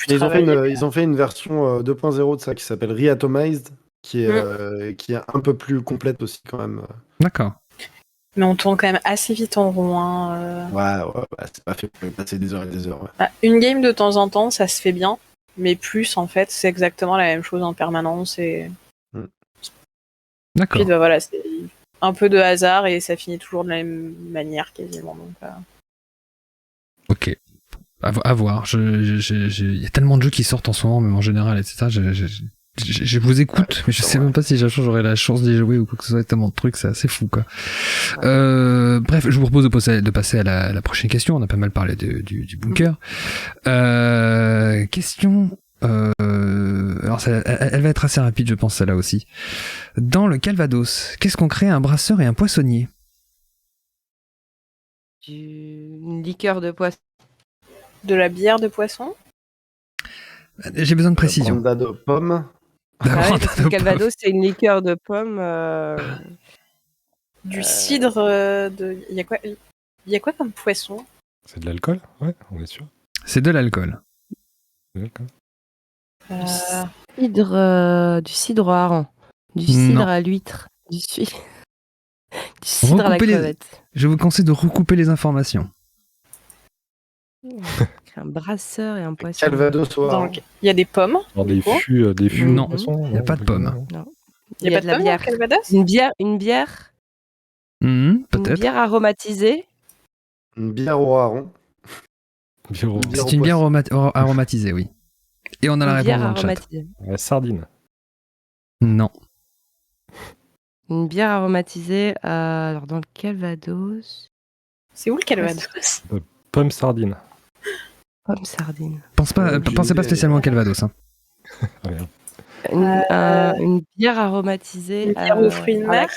Ils ont fait une version 2.0 de ça qui s'appelle Reatomized, qui est un peu plus complète aussi, quand même. D'accord. Mais on tourne quand même assez vite en rond. Hein. Ouais, c'est pas fait pour y passer des heures et des heures. Ouais. Bah, une game de temps en temps, ça se fait bien. Mais plus, en fait, c'est exactement la même chose en permanence. Et D'accord. puis, bah, voilà, c'est un peu de hasard et ça finit toujours de la même manière quasiment. Donc, Ok. À voir. Il y a tellement de jeux qui sortent en ce moment, même en général, etc. Je vous écoute, mais je sais même pas si j'aurai la chance d'y jouer ou quoi que ce soit. Tellement de trucs, c'est assez fou, quoi. Bref, je vous propose de passer à la prochaine question. On a pas mal parlé du bunker. Question. Alors, elle va être assez rapide, je pense, celle-là aussi. Dans le Calvados, qu'est-ce qu'on crée un brasseur et un poissonnier? Une liqueur de poisson. de la bière de poisson. J'ai besoin de précision. Branda de pommes. Ah ouais, parce que le Calvados, c'est une liqueur de pomme. Du cidre de. Il y a quoi comme poisson? C'est de l'alcool? Ouais, on est sûr. C'est de l'alcool. De l'alcool. Du cidre au hareng. Du cidre à l'huître. Du cidre à la Recoupez crevette. Je vous conseille de recouper les informations. Un brasseur et un poisson. Calvados au hareng. Donc, il y a des pommes. Genre des fûts Non, de poisson, il y a pas de pommes. Il y a pas de pommes dans le Calvados? Une bière. Une Peut-être. bière aromatisée. Une bière au hareng. Bière C'est une bière aromatisée, oui. Et on a la Une bière réponse dans le chat. aromatisée. La sardine. Non. Une bière aromatisée. Alors, dans le Calvados. C'est où le Calvados? Pomme sardine. Pomme sardine. Pensez pas spécialement au Calvados. Hein. Une bière aromatisée. Une bière aux fruits de mer?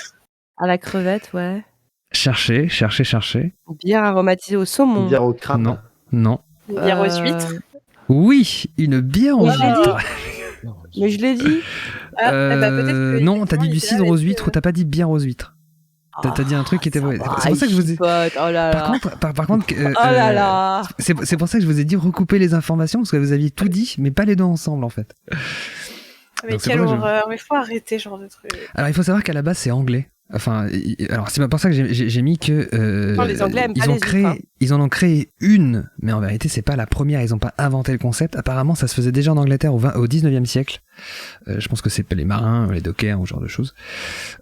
À la crevette, ouais. Cherchez. Une bière aromatisée au saumon. Une bière au crabe. Non. Une bière aux huîtres? Oui, une bière aux Mais je l'ai huîtres. Mais je l'ai dit. Peut-être que Non, t'as dit du effectivement, cidre aux huîtres ou t'as pas dit bière aux huîtres. T'as dit un truc qui était vrai. C'est pour ça que je vous ai. Oh là là. Par contre, Oh là là. c'est pour ça que je vous ai dit recouper les informations parce que vous aviez tout dit, mais pas les deux ensemble en fait. Mais Donc, c'est quelle pour ça que horreur, mais faut arrêter ce genre de truc. Alors il faut savoir qu'à la base c'est anglais. Enfin, alors c'est pour ça que j'ai mis que Non, les Anglais aiment pas les huîtres, hein. ils en ont créé une, mais en vérité c'est pas la première. Ils ont pas inventé le concept. Apparemment, ça se faisait déjà en Angleterre au 19e siècle. Je pense que c'est les marins, les dockers ou ce genre de choses.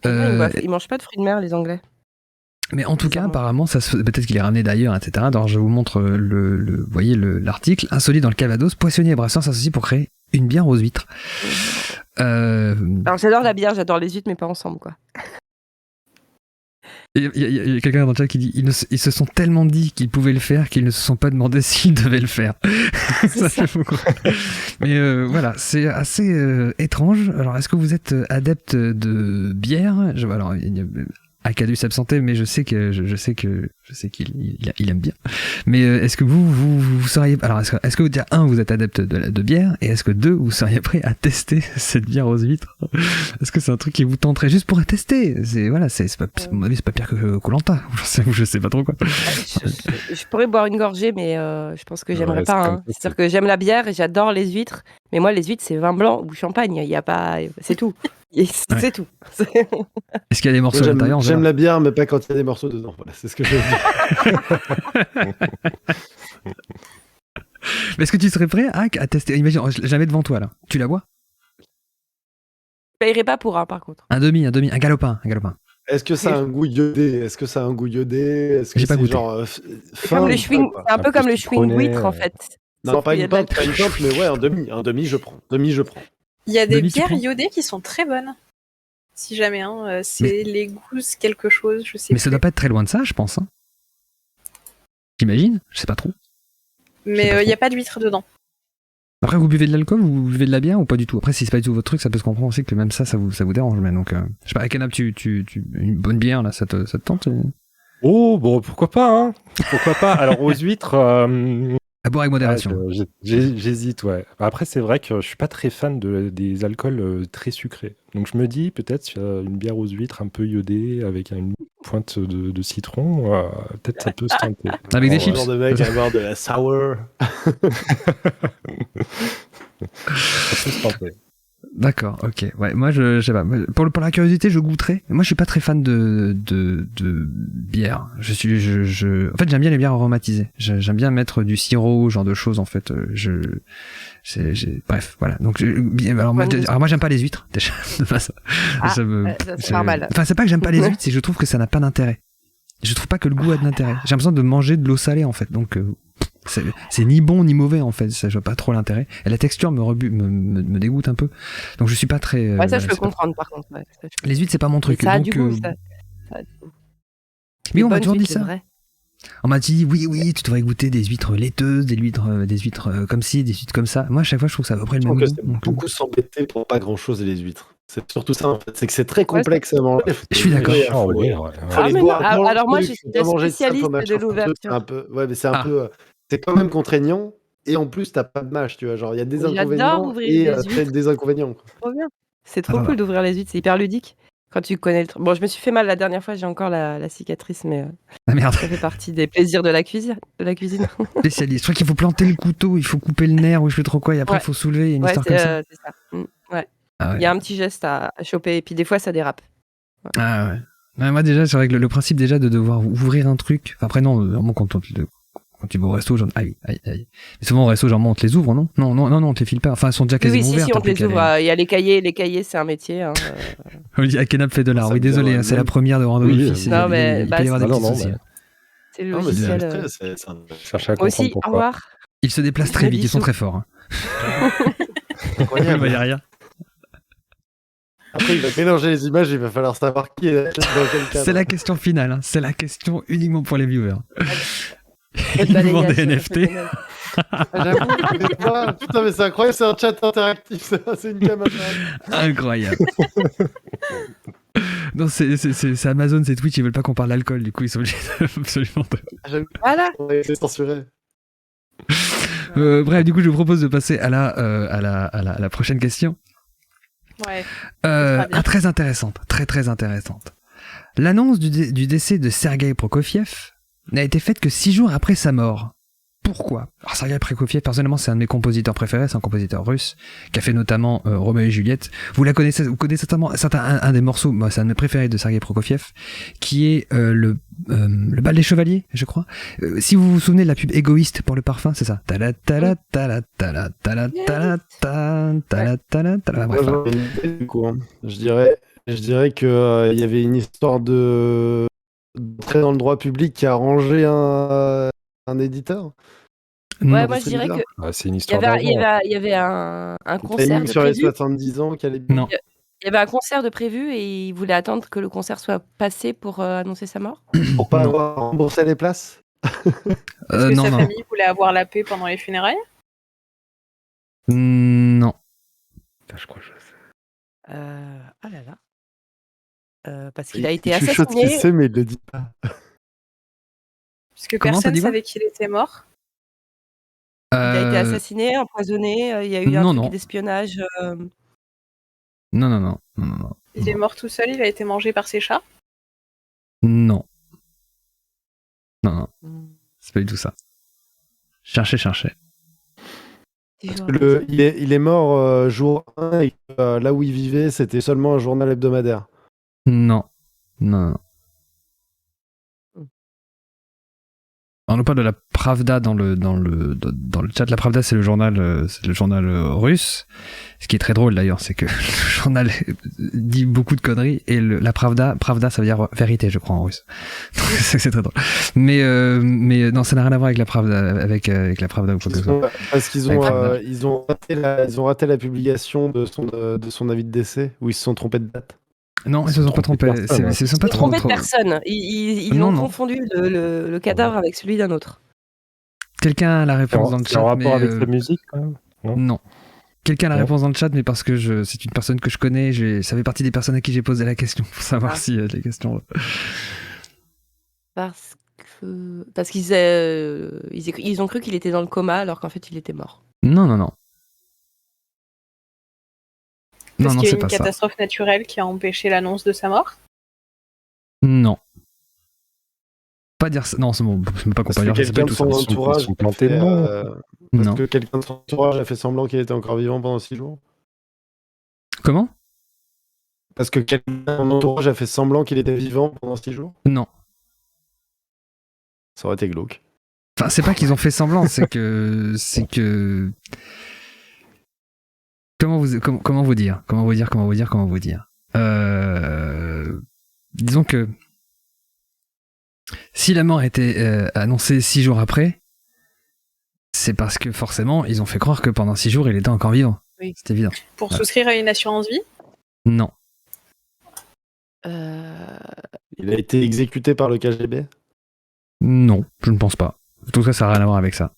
Ils mangent pas de fruits de mer, les Anglais. Mais en tout cas, apparemment, peut-être qu'il est ramené d'ailleurs, etc. Alors, je vous montre vous voyez l'article. Insolite dans le Calvados, poissonnier et brasseur s'associent pour créer une bière aux huîtres. Alors, j'adore la bière, j'adore les huîtres, mais pas ensemble, quoi. Il y a quelqu'un dans le chat qui dit ils se sont tellement dit qu'ils pouvaient le faire qu'ils ne se sont pas demandé s'ils devaient le faire. Ça fait beaucoup. Mais voilà, c'est assez étrange. Alors, est-ce que vous êtes adepte de bière? Alors, il y a Akadu s'absentait, mais je sais qu'il aime bien. Mais est-ce que vous seriez... Alors, est-ce que déjà, vous êtes adepte de bière, et est-ce que deux, vous seriez prêt à tester cette bière aux huîtres? Est-ce que c'est un truc qui vous tenterait juste pour tester? C'est pas, à mon avis, c'est pas pire que Koh-Lanta. Je sais pas trop quoi. Je pourrais boire une gorgée, mais je pense que j'aimerais pas. Hein. C'est-à-dire que j'aime la bière et j'adore les huîtres, mais moi, les huîtres, c'est vin blanc ou champagne. Il y a pas... C'est tout. C'est tout. Est-ce qu'il y a des morceaux à l'intérieur? J'aime la bière, mais pas quand il y a des morceaux dedans. Voilà, c'est ce que je veux dire. Mais est-ce que tu serais prêt à tester? Imagine, jamais devant toi là. Tu la bois? Je payerais pas pour un, par contre. Un galopin. Est-ce que ça a un goût iodé? Est-ce que J'ai pas goûté. genre C'est comme le chewing, c'est un peu comme le chewing huître en fait. Non, pas une pinte, mais ouais, un demi, je prends. Il y a des Demi, tu bières prends iodées qui sont très bonnes. Si jamais, c'est les gousses quelque chose, je sais Mais ça doit pas être très loin de ça, je pense. Hein. J'imagine, je sais pas trop. Mais il n'y a pas d'huître dedans. Après, vous buvez de l'alcool, vous buvez de la bière ou pas du tout? Après, si c'est pas du tout votre truc, ça peut se comprendre aussi que même ça vous dérange. Mais donc, je sais pas, Akanab, une bonne bière là, ça te tente? Oh, bon, pourquoi pas, hein? Pourquoi pas? Alors, aux huîtres. À boire avec modération. J'hésite, ouais. Après, c'est vrai que je suis pas très fan des alcools très sucrés. Donc, je me dis, peut-être une bière aux huîtres un peu iodée avec une pointe de citron, peut-être ça peut se tenter. Avec des chips. Genre de mec à boire de la sour. Ça peut se tenter. D'accord, ok. Ouais, moi je sais pas. Pour la curiosité, je goûterai. Moi, je suis pas très fan de bière. En fait, j'aime bien les bières aromatisées. J'aime bien mettre du sirop, ce genre de choses. En fait, bref, voilà. Donc, alors moi, j'aime pas les huîtres déjà. Ça, c'est normal. Enfin, c'est pas que j'aime pas les huîtres, c'est que je trouve que ça n'a pas d'intérêt. Je trouve pas que le goût a de l'intérêt. J'ai l'impression de manger de l'eau salée en fait. Donc c'est ni bon ni mauvais en fait. Ça, je vois pas trop l'intérêt. Et la texture me dégoûte un peu. Donc je suis pas très. Ouais, ça je peux comprendre par contre. Ouais, les huîtres c'est pas mon truc. Ça a donc, du goût. Ça a... Oui, on m'a toujours dit ça. Vrai. On m'a dit oui, tu devrais goûter des huîtres laiteuses, des huîtres comme ci, des huîtres comme ça. Moi à chaque fois je trouve ça à peu près le même goût. C'est beaucoup s'embêter pour pas grand chose les huîtres. C'est surtout ça en fait, c'est que c'est très complexe à manger. Je suis d'accord. Alors moi je suis spécialiste de l'ouverture. C'est un peu, c'est quand même contraignant et en plus t'as pas de mâche, tu vois, genre il y a des inconvénients et des inconvénients. Trop bien. C'est trop cool d'ouvrir les huîtres, c'est hyper ludique. Quand tu connais le bon, je me suis fait mal la dernière fois, j'ai encore la cicatrice, mais merde. Ça fait partie des plaisirs de la cuisine. Spécialiste. Je crois qu'il faut planter le couteau, il faut couper le nerf ou je sais trop quoi, et après il faut soulever, il y a une histoire comme ça. C'est ça. Ouais. Ah ouais. Il y a un petit geste à choper et puis des fois ça dérape. Ouais. Ah ouais. Moi déjà, c'est vrai que le principe déjà de devoir ouvrir un truc. Enfin, après non, vraiment quand tu vas au resto, genre aïe. Mais souvent au resto, genre on te les ouvre, non, on te les file pas. Enfin, elles sont déjà quasiment ouvertes. Si, on te les ouvre. Il y a les cahiers, c'est un métier. Hein. Akenap fait de l'art. Oui, désolé, c'est la première de Rando Wifi. Non mais il peut y avoir des petits soucis. C'est le logiciel. Aussi, au revoir. Ils se déplacent très vite, ils sont très forts. Incroyable. Il y a rien. Après, il va mélanger les images, il va falloir savoir qui est dans quel cadre. C'est la question finale, hein. C'est la question uniquement pour les viewers. Il nous vend des NFT. J'avoue, putain, mais c'est incroyable, c'est un chat interactif, ça. C'est une caméra. Incroyable. Non, c'est Amazon, c'est Twitch, ils veulent pas qu'on parle d'alcool, du coup ils sont obligés absolument de... Voilà. C'est censuré. Bref, du coup, je vous propose de passer à la prochaine question. Ouais. Très intéressante, très intéressante. L'annonce du décès de Sergueï Prokofiev n'a été faite que 6 jours après sa mort. Pourquoi ? Alors Sergueï Prokofiev, personnellement, c'est un de mes compositeurs préférés, c'est un compositeur russe qui a fait notamment Roméo et Juliette. Vous connaissez certainement un des morceaux, moi c'est un de mes préférés de Sergueï Prokofiev, qui est le bal des chevaliers, je crois. Si vous vous souvenez de la pub égoïste pour le parfum, c'est ça. Je dirais que il y avait une histoire de très dans le droit public qui a arrangé un éditeur. Ouais, moi je dirais que c'est une histoire. Il y avait un concert sur les prévu. 70 ans qu'elle est. Non. Il y avait un concert de prévu et il voulait attendre que le concert soit passé pour annoncer sa mort. Pour pas avoir remboursé les places. Est-ce que sa famille voulait avoir la paix pendant les funérailles? Non. Je crois que je sais. Ah là là. Parce qu'il a été assassiné. Je sais ce qu'il sait, mais il le dit pas. Parce que personne ne savait qu'il était mort. Il a été assassiné, empoisonné. Il y a eu un truc d'espionnage. Non. Il est mort tout seul. Il a été mangé par ses chats. Non. C'est pas du tout ça. Cherchez. Il est mort jour 1 et là où il vivait, c'était seulement un journal hebdomadaire. Non. On nous parle de la Pravda dans le chat. La Pravda, c'est le journal russe. Ce qui est très drôle d'ailleurs, c'est que le journal dit beaucoup de conneries et la Pravda, ça veut dire vérité, je crois en russe. Donc, c'est très drôle. Mais non, ça n'a rien à voir avec la Pravda, avec la Pravda ou quoi que ce soit. Parce qu'ils ont raté la publication de son avis de décès où ils se sont trompés de date. Non, ils se sont pas trompés. Ils se sont pas trompés de personne. Ils ont confondu le cadavre avec celui d'un autre. Quelqu'un a la réponse dans le chat. En rapport avec la musique, quand même? Non. Quelqu'un a la réponse dans le chat, mais parce que c'est une personne que je connais, ça fait partie des personnes à qui j'ai posé la question pour savoir si les questions. Parce qu'ils ont cru qu'il était dans le coma alors qu'en fait il était mort. Non. Est-ce qu'il y a eu une catastrophe naturelle qui a empêché l'annonce de sa mort? Non. Pas dire ça. Non, c'est bon. Je ne peux pas comparer. Quelqu'un de son entourage non. que quelqu'un de son entourage a fait semblant qu'il était encore vivant pendant 6 jours. Comment? Parce que quelqu'un dans mon entourage a fait semblant qu'il était vivant pendant 6 jours. Non. Ça aurait été glauque. Enfin, c'est pas qu'ils ont fait semblant, c'est que comment vous dire disons que si la mort était annoncée 6 jours après, c'est parce que forcément ils ont fait croire que pendant 6 jours il était encore vivant. Oui. C'est évident. Pour souscrire à une assurance vie. Non. Il a été exécuté par le KGB. Non, je ne pense pas. En tout cas, ça n'a rien à voir avec ça.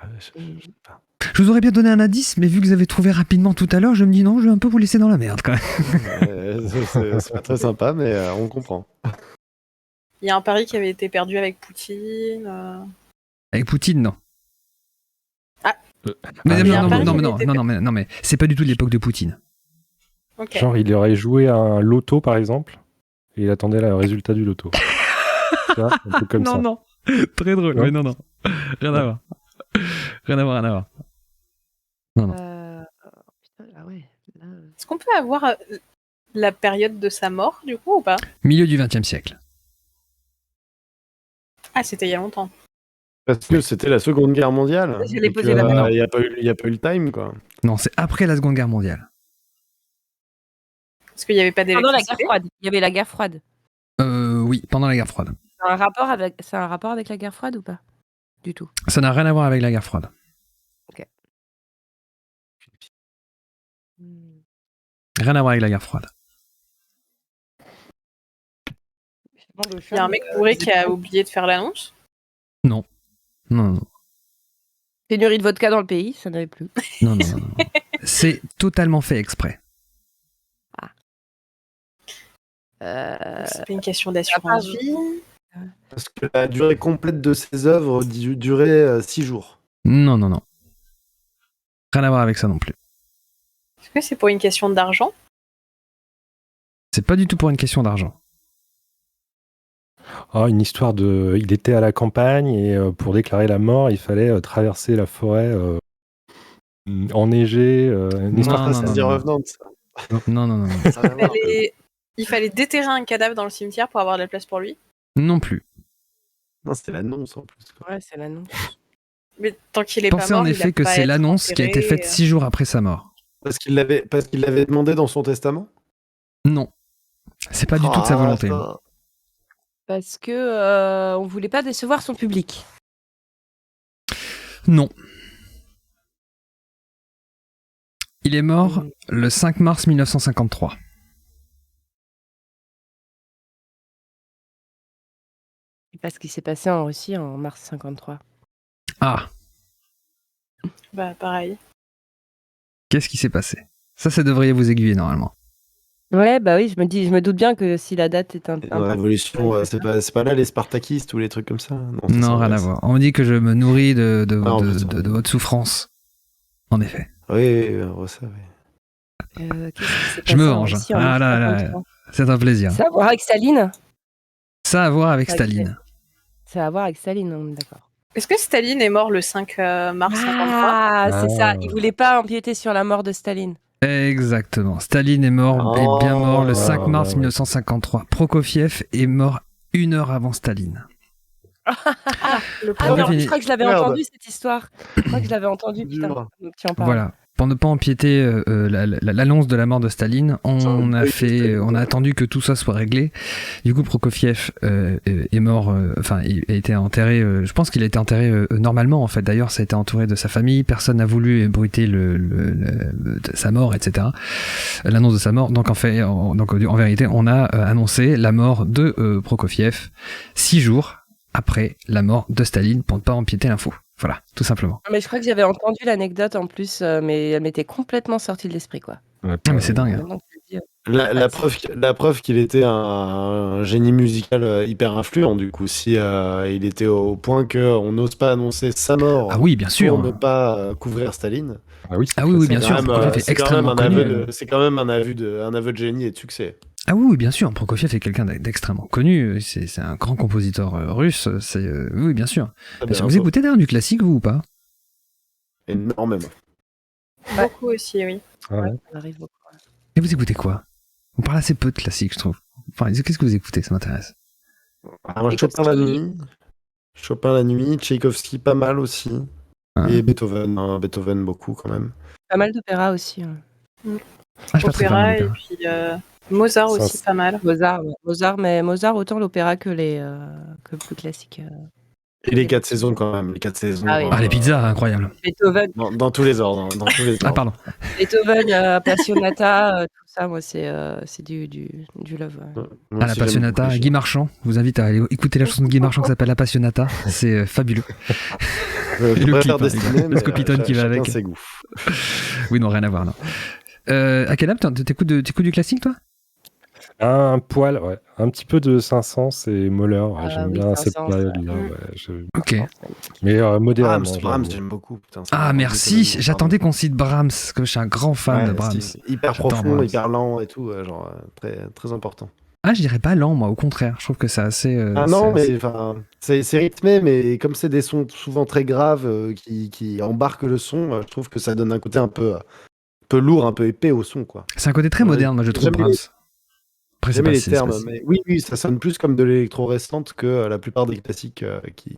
Je sais pas. Je vous aurais bien donné un indice, mais vu que vous avez trouvé rapidement tout à l'heure, je me dis non, je vais un peu vous laisser dans la merde quand même. C'est pas très sympa, mais on comprend. Il y a un pari qui avait été perdu avec Poutine. Avec Poutine, non. Ah. Mais il y a un non, pari non, qui mais avait été non, mais c'est pas du tout l'époque de Poutine. Ok. Genre, il aurait joué à un loto, par exemple, et il attendait le résultat du loto. Tu vois, un peu comme ça. Non, très drôle. Non. Mais non, rien à voir. Rien à voir. Putain, ah ouais. Là, Est-ce qu'on peut avoir la période de sa mort, du coup, ou pas? Milieu du XXe siècle. Ah, c'était il y a longtemps. Parce que c'était la Seconde Guerre mondiale. J'allais et que, poser la même. Il n'y a pas eu le time, quoi. Non, c'est après la Seconde Guerre mondiale. Parce qu'il n'y avait pas Pendant la guerre d'électricité. froide. Il y avait la guerre froide. Oui, pendant la guerre froide. C'est un rapport avec la guerre froide ou pas? Du tout. Ça n'a rien à voir avec la guerre froide. Rien à voir avec la guerre froide. Il y a un mec bourré qui a oublié de faire l'annonce. Non. Pénurie de vodka dans le pays, ça n'avait plus. Non. C'est totalement fait exprès. C'est pas une question d'assurance vie. Parce que la durée complète de ses œuvres durait 6 jours. Non. Rien à voir avec ça non plus. Est-ce que c'est pour une question d'argent? C'est pas du tout pour une question d'argent. Ah, une histoire de... Il était à la campagne et pour déclarer la mort, il fallait traverser la forêt enneigée. Une histoire Non, Ça, c'est The Revenant, ça. Non. Ça a rien à voir. Il fallait déterrer un cadavre dans le cimetière pour avoir de la place pour lui. Non plus. Non, c'était l'annonce en plus, quoi. Ouais, c'est l'annonce. Mais tant qu'il est pas Pensez mort, en il effet a que pas à c'est être l'annonce qui a été enterré, faite 6 jours après sa mort. Parce qu'il l'avait demandé dans son testament. Non. C'est pas du tout de sa volonté. ça. Parce que on voulait pas décevoir son public. Non. Il est mort le 5 mars 1953. C'est pas ce qui s'est passé en Russie en mars 53. Ah, Bah, pareil. qu'est-ce qui s'est passé? Ça devrait vous aiguiller normalement. Ouais, bah oui, je me doute bien que si la date est un Dans la Révolution, c'est pas là les Spartakistes ou les trucs comme ça. ça, Non, c'est rien à vrai. voir. On me dit que je me nourris de Ah, en plus, votre souffrance. En effet. Oui, ça, oui. Qu'est-ce qui s'est Je me passé en venge. Russie en Ah là là. 1953? C'est un plaisir. Ça a à voir avec Staline? Ça a à voir avec Ok. Staline. Ça a à voir avec Staline, on est d'accord. Est-ce que Staline est mort le 5 mars 53? Ah, c'est ça. Ah. Il voulait pas empiéter sur la mort de Staline. Exactement. Staline est mort, Oh. est bien mort le 5 mars ouais. 1953. Prokofiev est mort 1 heure avant Staline. Le Ah premier- non, je crois que je l'avais Merde. entendu cette histoire. Je crois que je l'avais entendu, putain. Dur. Donc tu en parles. Voilà. Pour ne pas empiéter l'annonce de la mort de Staline, on a attendu que tout ça soit réglé. Du coup, Prokofiev est mort, il a été enterré. Je pense qu'il a été enterré normalement, en fait. D'ailleurs, ça a été entouré de sa famille. Personne n'a voulu ébruiter sa mort, etc. L'annonce de sa mort. Donc, en vérité, on a annoncé la mort de Prokofiev 6 jours après la mort de Staline pour ne pas empiéter l'info. Voilà, tout simplement. Mais je crois que j'avais entendu l'anecdote en plus, mais elle m'était complètement sortie de l'esprit, quoi. Ouais, Ah, mais c'est dingue. Hein. Maintenant que tu le dis, La preuve qu'il était un génie musical hyper influent, du coup, si il était au point qu'on n'ose pas annoncer sa mort Ah oui, bien sûr. pour ne pas couvrir Staline. Ah oui, Ah oui, bien C'est sûr. quand même, Prokofiev est c'est quand extrêmement même un connu. aveu c'est quand même un aveu de génie et de succès. Ah oui, bien sûr. Prokofiev est quelqu'un d'extrêmement connu. C'est un grand compositeur russe. Oui, bien sûr. Très Bien sûr. bien, Vous écoutez d'ailleurs du classique, vous, ou pas? énormément. Ouais. Beaucoup aussi, oui. Ah ouais. Ça arrive beaucoup. Et vous écoutez quoi? On parle assez peu de classique, je trouve. Enfin, qu'est-ce que vous écoutez? Ça m'intéresse. Alors, Chopin la nuit. Chopin la nuit, Tchaïkovski pas mal aussi. Ah. Et Beethoven, hein, Beethoven beaucoup quand même. Pas mal d'opéra aussi. Ah, je suis pas très fan Opéra et d'opéra. puis Mozart Ça, aussi, c'est- pas mal. Mais Mozart autant l'opéra que que le plus classique. Et les 4 saisons quand même, les 4 saisons. Ah oui. Ah, les pizzas, incroyable. Beethoven, Dans tous les ordres. Dans tous les Ah, ordres. pardon. Passionata, tout ça, moi c'est du love. Ouais. Moi Ah, la aussi, j'aime Passionata, beaucoup les Guy Marchand. Je vous invite à aller écouter la chanson de Guy Marchand qui s'appelle La Passionata. C'est fabuleux. Je Et le préfère clip, Destiné, le mais Scopitone qui va chacun avec. ses goûts. Oui, non, rien à voir, non. À quel âge t'écoutes du classique, toi? Un poil, ouais. Un petit peu de Saint-Saëns et Mahler. Ouais, Ah j'aime oui, bien cette Saint-Saëns, période-là. ouais. Ouais, Ok. Mais modérément. Brahms, j'avoue. j'aime beaucoup. Putain, c'est Ah, vraiment merci. Beethoven, J'attendais qu'on cite Brahms, parce que je suis un grand fan Ouais, de Brahms. c'est hyper J'adore profond, Brahms. hyper lent et tout, genre très, très important. Ah, je dirais pas lent, moi, au contraire. Je trouve que c'est assez. Ah non, mais enfin, c'est rythmé, mais comme c'est des sons souvent très graves qui embarquent le son, je trouve que ça donne un côté un peu lourd, un peu épais au son, quoi. C'est un côté très Ouais, moderne, moi, je trouve, j'aime Brahms. Après, c'est J'aime pas les si- termes, c'est pas si- mais oui, ça sonne plus comme de l'électro récente que la plupart des classiques qui.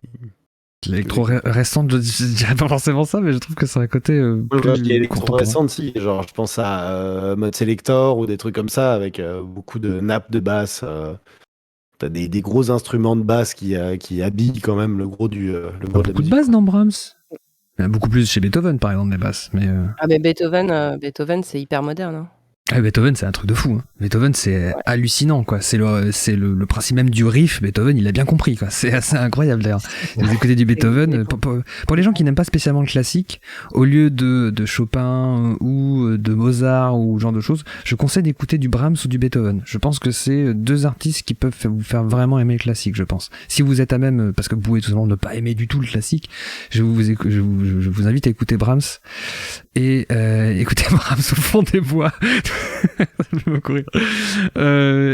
L'électro récente, je dirais pas forcément ça, mais je trouve que c'est un côté L'électro contemporain. récente, si, genre je pense à Mode Selector ou des trucs comme ça avec beaucoup de nappes de basse. T'as des gros instruments de basse qui habillent quand même le gros Il y a de la beaucoup de musique. basses dans Brahms. Il y en a beaucoup plus chez Beethoven, par exemple, des basses. Mais Ah mais Beethoven c'est hyper moderne. Hein. Beethoven, c'est un truc de fou. Hein. Beethoven, c'est hallucinant, quoi. C'est le principe même du riff. Beethoven, il a bien compris, quoi. C'est assez incroyable, d'ailleurs. Vous écoutez du Beethoven. Pour les gens qui n'aiment pas spécialement le classique, au lieu de Chopin ou de Mozart ou ce genre de choses, je conseille d'écouter du Brahms ou du Beethoven. Je pense que c'est deux artistes qui peuvent vous faire vraiment aimer le classique, je pense. Si vous êtes à même, parce que vous pouvez tout simplement ne pas aimer du tout le classique, je vous invite à écouter Brahms et écoutez Brahms au fond des bois. Ça me fait beaucoup rire.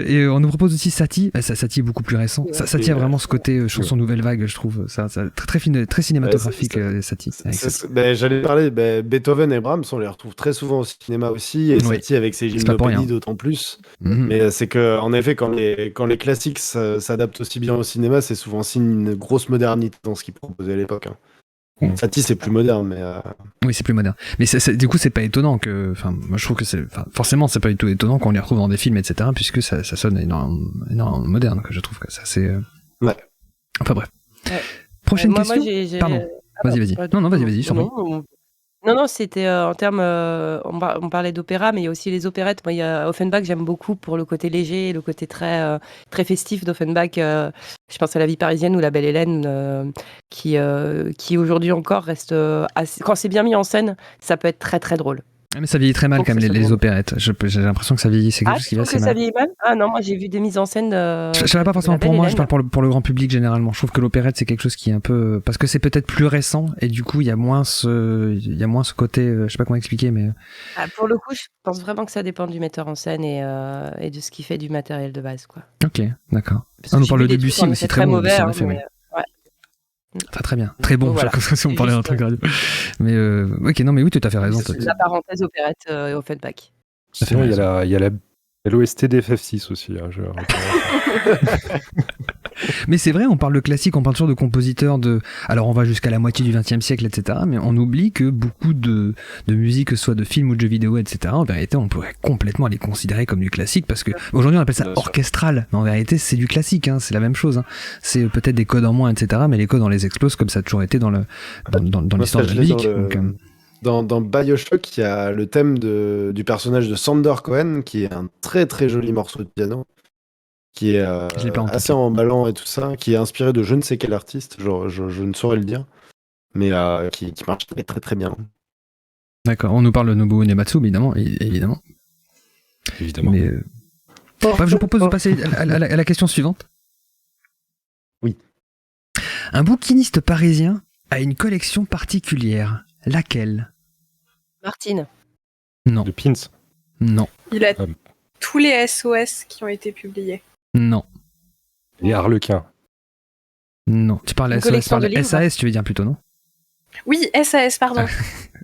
Et on nous propose aussi Satie. Satie est beaucoup plus récent. Satie a vraiment ce côté chanson nouvelle vague, je trouve. Ça très cinématographique, Satie. J'allais parler, Beethoven et Brahms, on les retrouve très souvent au cinéma aussi, et Satie avec ses gymnopédies d'autant plus. Mais c'est que, en effet, quand les classiques s'adaptent aussi bien au cinéma, c'est souvent signe d'une grosse modernité dans ce qu'ils proposaient à l'époque. Hein. Satie, c'est plus moderne, mais. Oui, c'est plus moderne. Mais du coup, c'est pas étonnant que. Enfin, moi, je trouve que forcément, c'est pas du tout étonnant qu'on les retrouve dans des films, etc., puisque ça sonne énormément moderne, que je trouve que ça, c'est. Ouais. Enfin, bref. Ouais. Prochaine question. Pardon. Vas-y. Non, vas-y, je t'en prie. Non, c'était en termes. On parlait d'opéra, mais il y a aussi les opérettes. Moi, il y a Offenbach, j'aime beaucoup pour le côté léger, le côté très festif d'Offenbach. Je pense à La vie parisienne ou La belle Hélène, qui aujourd'hui encore reste. Quand c'est bien mis en scène, ça peut être très très drôle. Mais ça vieillit très mal quand même, les opérettes. J'ai l'impression que ça vieillit, c'est quelque chose qui va assez mal. Ça vieillit mal. Ah non, moi j'ai vu des mises en scène. Je ne savais pas forcément pour moi, je parle pour le grand public généralement. Je trouve que l'opérette c'est quelque chose qui est un peu. Parce que c'est peut-être plus récent et du coup il y a moins ce côté. Je sais pas comment expliquer, mais. Pour le coup, je pense vraiment que ça dépend du metteur en scène et de ce qui fait du matériel de base. Quoi. Ok, d'accord. On nous parle de Debussy aussi, très bon. Mauvais, Très bien, très bon. Donc, voilà. Si on parlait d'un truc radio. Mais ok, non, mais oui, tu as fait raison. C'est la parenthèse opérette Offenbach. Sinon, il y a l'OST d'FF6 aussi. Hein, Mais c'est vrai, on parle de classique, on parle toujours de compositeurs alors on va jusqu'à la moitié du XXe siècle, etc. Mais on oublie que beaucoup de musique, que ce soit de films ou de jeux vidéo, etc. En vérité, on pourrait complètement les considérer comme du classique parce que aujourd'hui on appelle ça orchestral. Mais en vérité, c'est du classique, hein, c'est la même chose. Hein. C'est peut-être des codes en moins, etc. Mais les codes on les explose comme ça a toujours été dans l'histoire de la musique. Dans BioShock, il y a le thème du personnage de Sander Cohen, qui est un très très joli morceau de piano, qui est assez emballant et tout ça, qui est inspiré de je ne sais quel artiste, je ne saurais le dire, mais qui marche très très très bien. D'accord, on nous parle de Nobuo Uematsu, évidemment. Mais, bref, je propose de passer à la question suivante. Oui. Un bouquiniste parisien a une collection particulière. Laquelle? Martine. Non. De Pins. Non. Il a tous les SOS qui ont été publiés. Non. Les Harlequins. Non. Tu parles SAS, tu veux dire plutôt, non? Oui, SAS, pardon.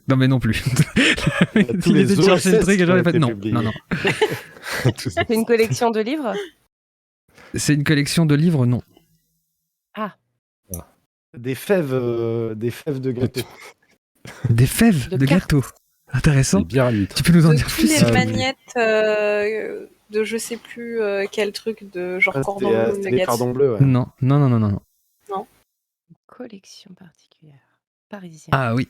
Non, mais non plus. Tous Il les était de chercher le OSS truc et qui j'aurais ont fait été non. publiés. Non, non. Tout ça. C'est une collection de livres. C'est une collection de livres, non. Des fèves de gâteau. Des fèves De de cartes. gâteau. Intéressant. Des bières à litre. Tu peux nous en De dire tous plus les s'il te plaît magnettes de je sais plus quel truc de genre cordon bleu C'était des nuggets. cordons bleus. Ouais. Non, non, non, non, non, non. Collection particulière. Parisienne. Ah oui,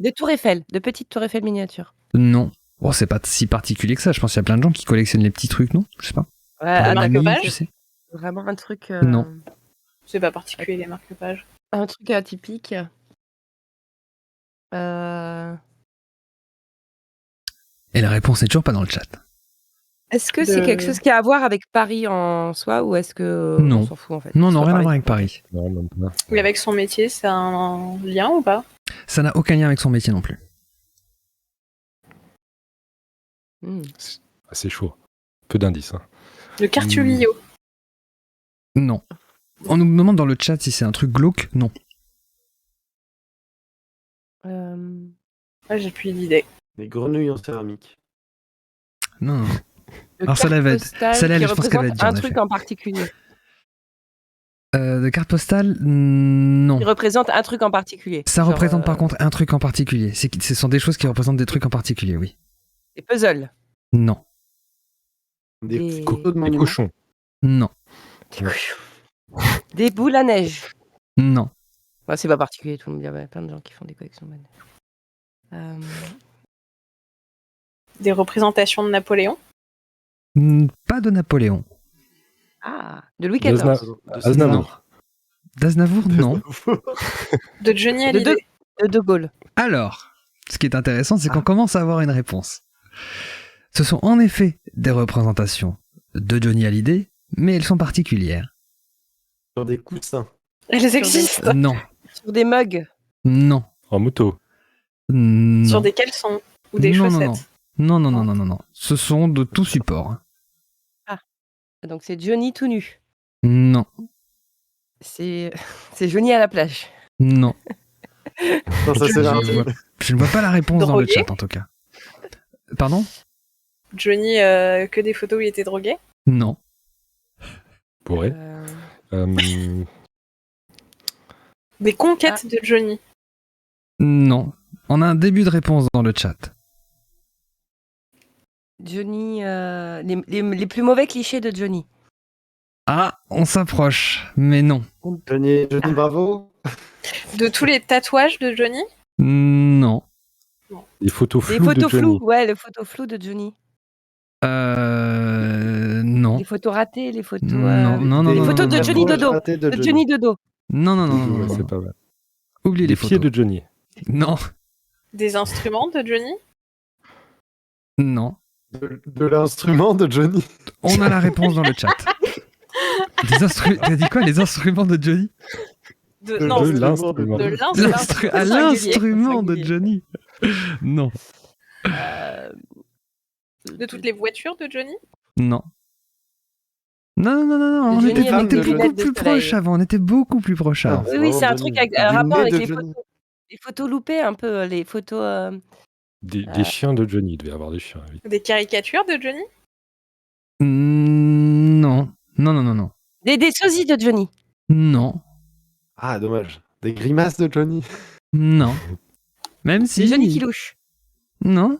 Des tours Eiffel, de petites tours Eiffel miniatures. non. Bon, c'est pas si particulier que ça. Je pense qu'il y a plein de gens qui collectionnent les petits trucs, non? Je sais pas. Ouais, Un ami, marque-page tu sais. vraiment un truc. Non. C'est pas particulier les marque-pages. Un truc atypique. Et la réponse n'est toujours pas dans le chat. Est-ce que c'est De- quelque chose qui a à voir avec Paris en soi ou est-ce que Non. on s'en fout en fait? Non, C'est non, pas rien à voir avec Paris. Non, même pas. Oui, avec son métier, c'est un lien ou pas? Ça n'a aucun lien avec son métier non plus. Hmm. C'est chaud. Peu d'indices. Hein. Le Cartulio. Non. On nous demande dans le chat si c'est un truc glauque. Non. Ouais, j'ai plus d'idée. Des grenouilles en céramique. Non, non. Le Alors, celle-là, elle va être- carte postale celle-là, qui je pense qu'elle va être représente dure, un en truc effet. en particulier. De carte postale, non. Qui représente un truc en particulier. Ça Genre, représente par contre un truc en particulier. Ce sont des choses qui représentent des trucs en particulier, oui. des puzzles. Non. Des Des- photos de Des monuments. cochons. Non. Des boules à neige. Non. Ouais, c'est pas particulier, tout le monde dit, il y a plein de gens qui font des collections de neige. Des représentations de Napoléon. Pas de Napoléon. Ah, de Louis D'Azna- XIV. Aznavour. D'Aznavour, non. De Johnny De Hallyday. De Gaulle. Alors, ce qui est intéressant, c'est qu'on commence à avoir une réponse. Ce sont en effet des représentations de Johnny Hallyday, mais elles sont particulières. Sur des coussins. Elles existent. Non. Sur des mugs. Non. En moto. Non. Sur des caleçons ou des Non, non, chaussettes. Non, non, non, non, non, non. Ce sont de tout support. hein. Donc c'est Johnny tout nu. Non. C'est Johnny à la plage. Non. Non, ça c'est Je là. je ne vois pas la réponse dans le Drogué. chat, en tout cas. Pardon? Johnny, que des photos où il était drogué. Non. Pourrait. Des conquêtes de Johnny. Non. On a un début de réponse dans le chat. Johnny, les plus mauvais clichés de Johnny. Ah, on s'approche, mais non. Johnny Bravo. De tous les tatouages de Johnny. Non. Des photos Les floues de photos Johnny. floues, ouais, les photos floues de Johnny. Non. Les photos ratées, les photos. Non, non, non, Les non, photos non, de non, Johnny non. Dodo. Raté De Johnny Dodo. Non, non, non, non, non, Ouais, non, c'est non. pas mal. Oubliez Les les pieds photos. de Johnny. Non, Des instruments de Johnny. non. De l'instrument de Johnny. On a la réponse dans le chat. T'as dit quoi? Les instruments de Johnny? Non, de de l'instrument. L'instrument de Johnny. Non, De toutes les voitures de Johnny. non. Non, non, non, non, on Johnny était, on avec était des beaucoup lunettes de plus soleil. proches avant. On était beaucoup plus proches avant. Oui, oui, c'est un truc avec un rapport avec les photos loupées, un peu, les photos. Des chiens de Johnny. Il devait y avoir des chiens. Oui. Des caricatures de Johnny. Non, non, non, non, non. Des sosies de Johnny. Non, Ah, dommage. Des grimaces de Johnny. non. Même si. C'est Johnny qui louche. Non,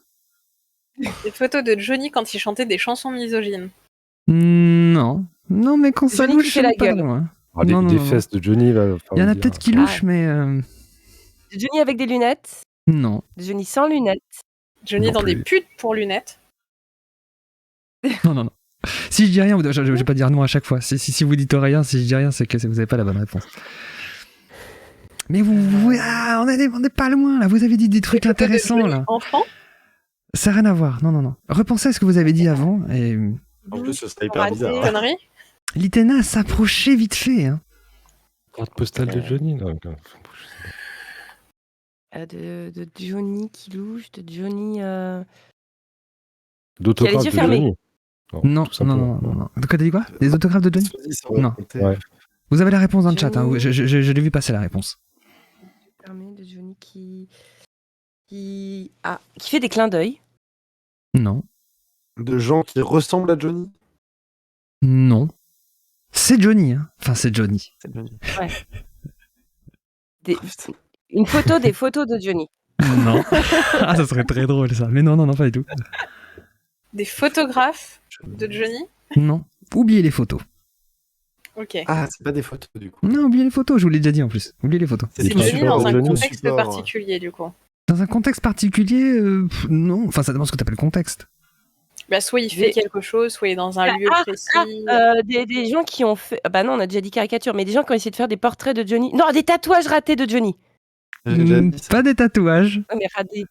Des photos de Johnny quand il chantait des chansons misogynes. non. Non, mais quand ça Johnny qui louche, fait la pas gueule. loin. Ah, des Non, non, des non, non. fesses de Johnny. Va falloir Il y en a dire. peut-être qui louchent, mais De Johnny avec des lunettes. non. De Johnny sans lunettes. Johnny Non dans plus. des putes pour lunettes. Non, non, non. Si je dis rien, je vais pas dire non à chaque fois. Si vous dites rien, si je dis rien, c'est que vous avez pas la bonne réponse. Mais on est pas loin là. Vous avez dit des trucs Des photos de intéressants Johnny là. enfant. Ça n'a rien à voir. Non, non, non. Repensez à ce que vous avez dit avant. Et En plus, ce serait hyper Raté, bizarre. conneries. l'Itena s'approchait vite fait. Hein. Carte postale de Johnny. Non, je sais pas. De Johnny qui louche. De Johnny. D'autographe Qui a les de yeux fermés. Johnny. Non, tout non, simplement. non, non, non. De quoi t'as dit quoi? Des autographes de Johnny? Non. Ouais. Vous avez la réponse dans le chat. Hein. Johnny. Je l'ai vu passer la réponse. Fermé de Johnny qui. qui fait des clins d'œil. Non. De gens qui ressemblent à Johnny. Non. C'est Johnny, hein. Enfin, c'est Johnny. C'est Johnny. Des- Oh, putain. Une photo, des photos de Johnny. Non. Ah, ça serait très drôle, ça. Mais non, pas du tout. Des photographes de Johnny. Non. Oubliez les photos. Ok. Ah, c'est pas des photos du coup. Non, oubliez les photos, je vous l'ai déjà dit en plus. Oubliez les photos. C'est Des Johnny supports dans un de Johnny. contexte Support, particulier, du coup. Dans un contexte particulier, non. Enfin, ça dépend ce que tu appelles contexte. Bah, soit il fait quelque chose, soit il est dans un lieu précis. Des gens qui ont fait. Bah non, on a déjà dit caricature, mais des gens qui ont essayé de faire des portraits de Johnny. Non, des tatouages ratés de Johnny. J'ai déjà dit ça. Pas des tatouages. Non, mais ratés.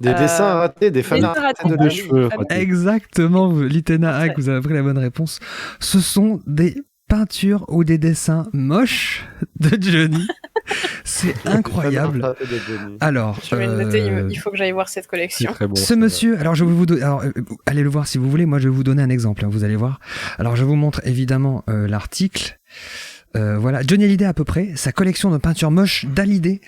Des dessins ratés, des fans dessins ratés ratés. de Des Johnny. cheveux ratés. Exactement, Litena Hack, vous avez pris la bonne réponse. Ce sont des peintures ou des dessins moches de Johnny. C'est incroyable. Des fans ratés de Johnny. Alors, Je vais le noter, il faut que j'aille voir cette C'est collection. très bon. ce ça. monsieur, alors je vais vous donner, allez le voir si vous voulez, moi je vais vous donner un exemple, hein, vous allez voir. Alors je vous montre évidemment l'article. Voilà, Johnny Hallyday à peu près, sa collection de peintures moches d'Hallyday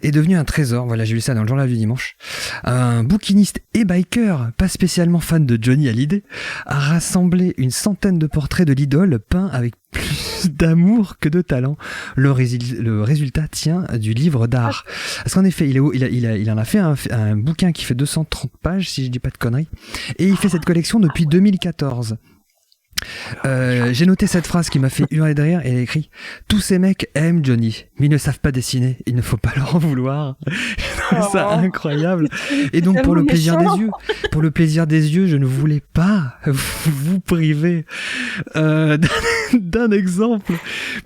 est devenue un trésor. Voilà, j'ai lu ça dans le journal du dimanche. Un bouquiniste et biker, pas spécialement fan de Johnny Hallyday, a rassemblé une centaine de portraits de l'idole peints avec plus d'amour que de talent. Le résultat tient du livre d'art. Parce qu'en effet, il en a fait un bouquin qui fait 230 pages, si je dis pas de conneries, et il fait cette collection depuis 2014. J'ai noté cette phrase qui m'a fait hurler de rire et elle a écrit: tous ces mecs aiment Johnny, mais ils ne savent pas dessiner, il ne faut pas leur en vouloir. J'ai trouvé ça incroyable. Et donc pour le plaisir des yeux, je ne voulais pas vous priver d'un exemple.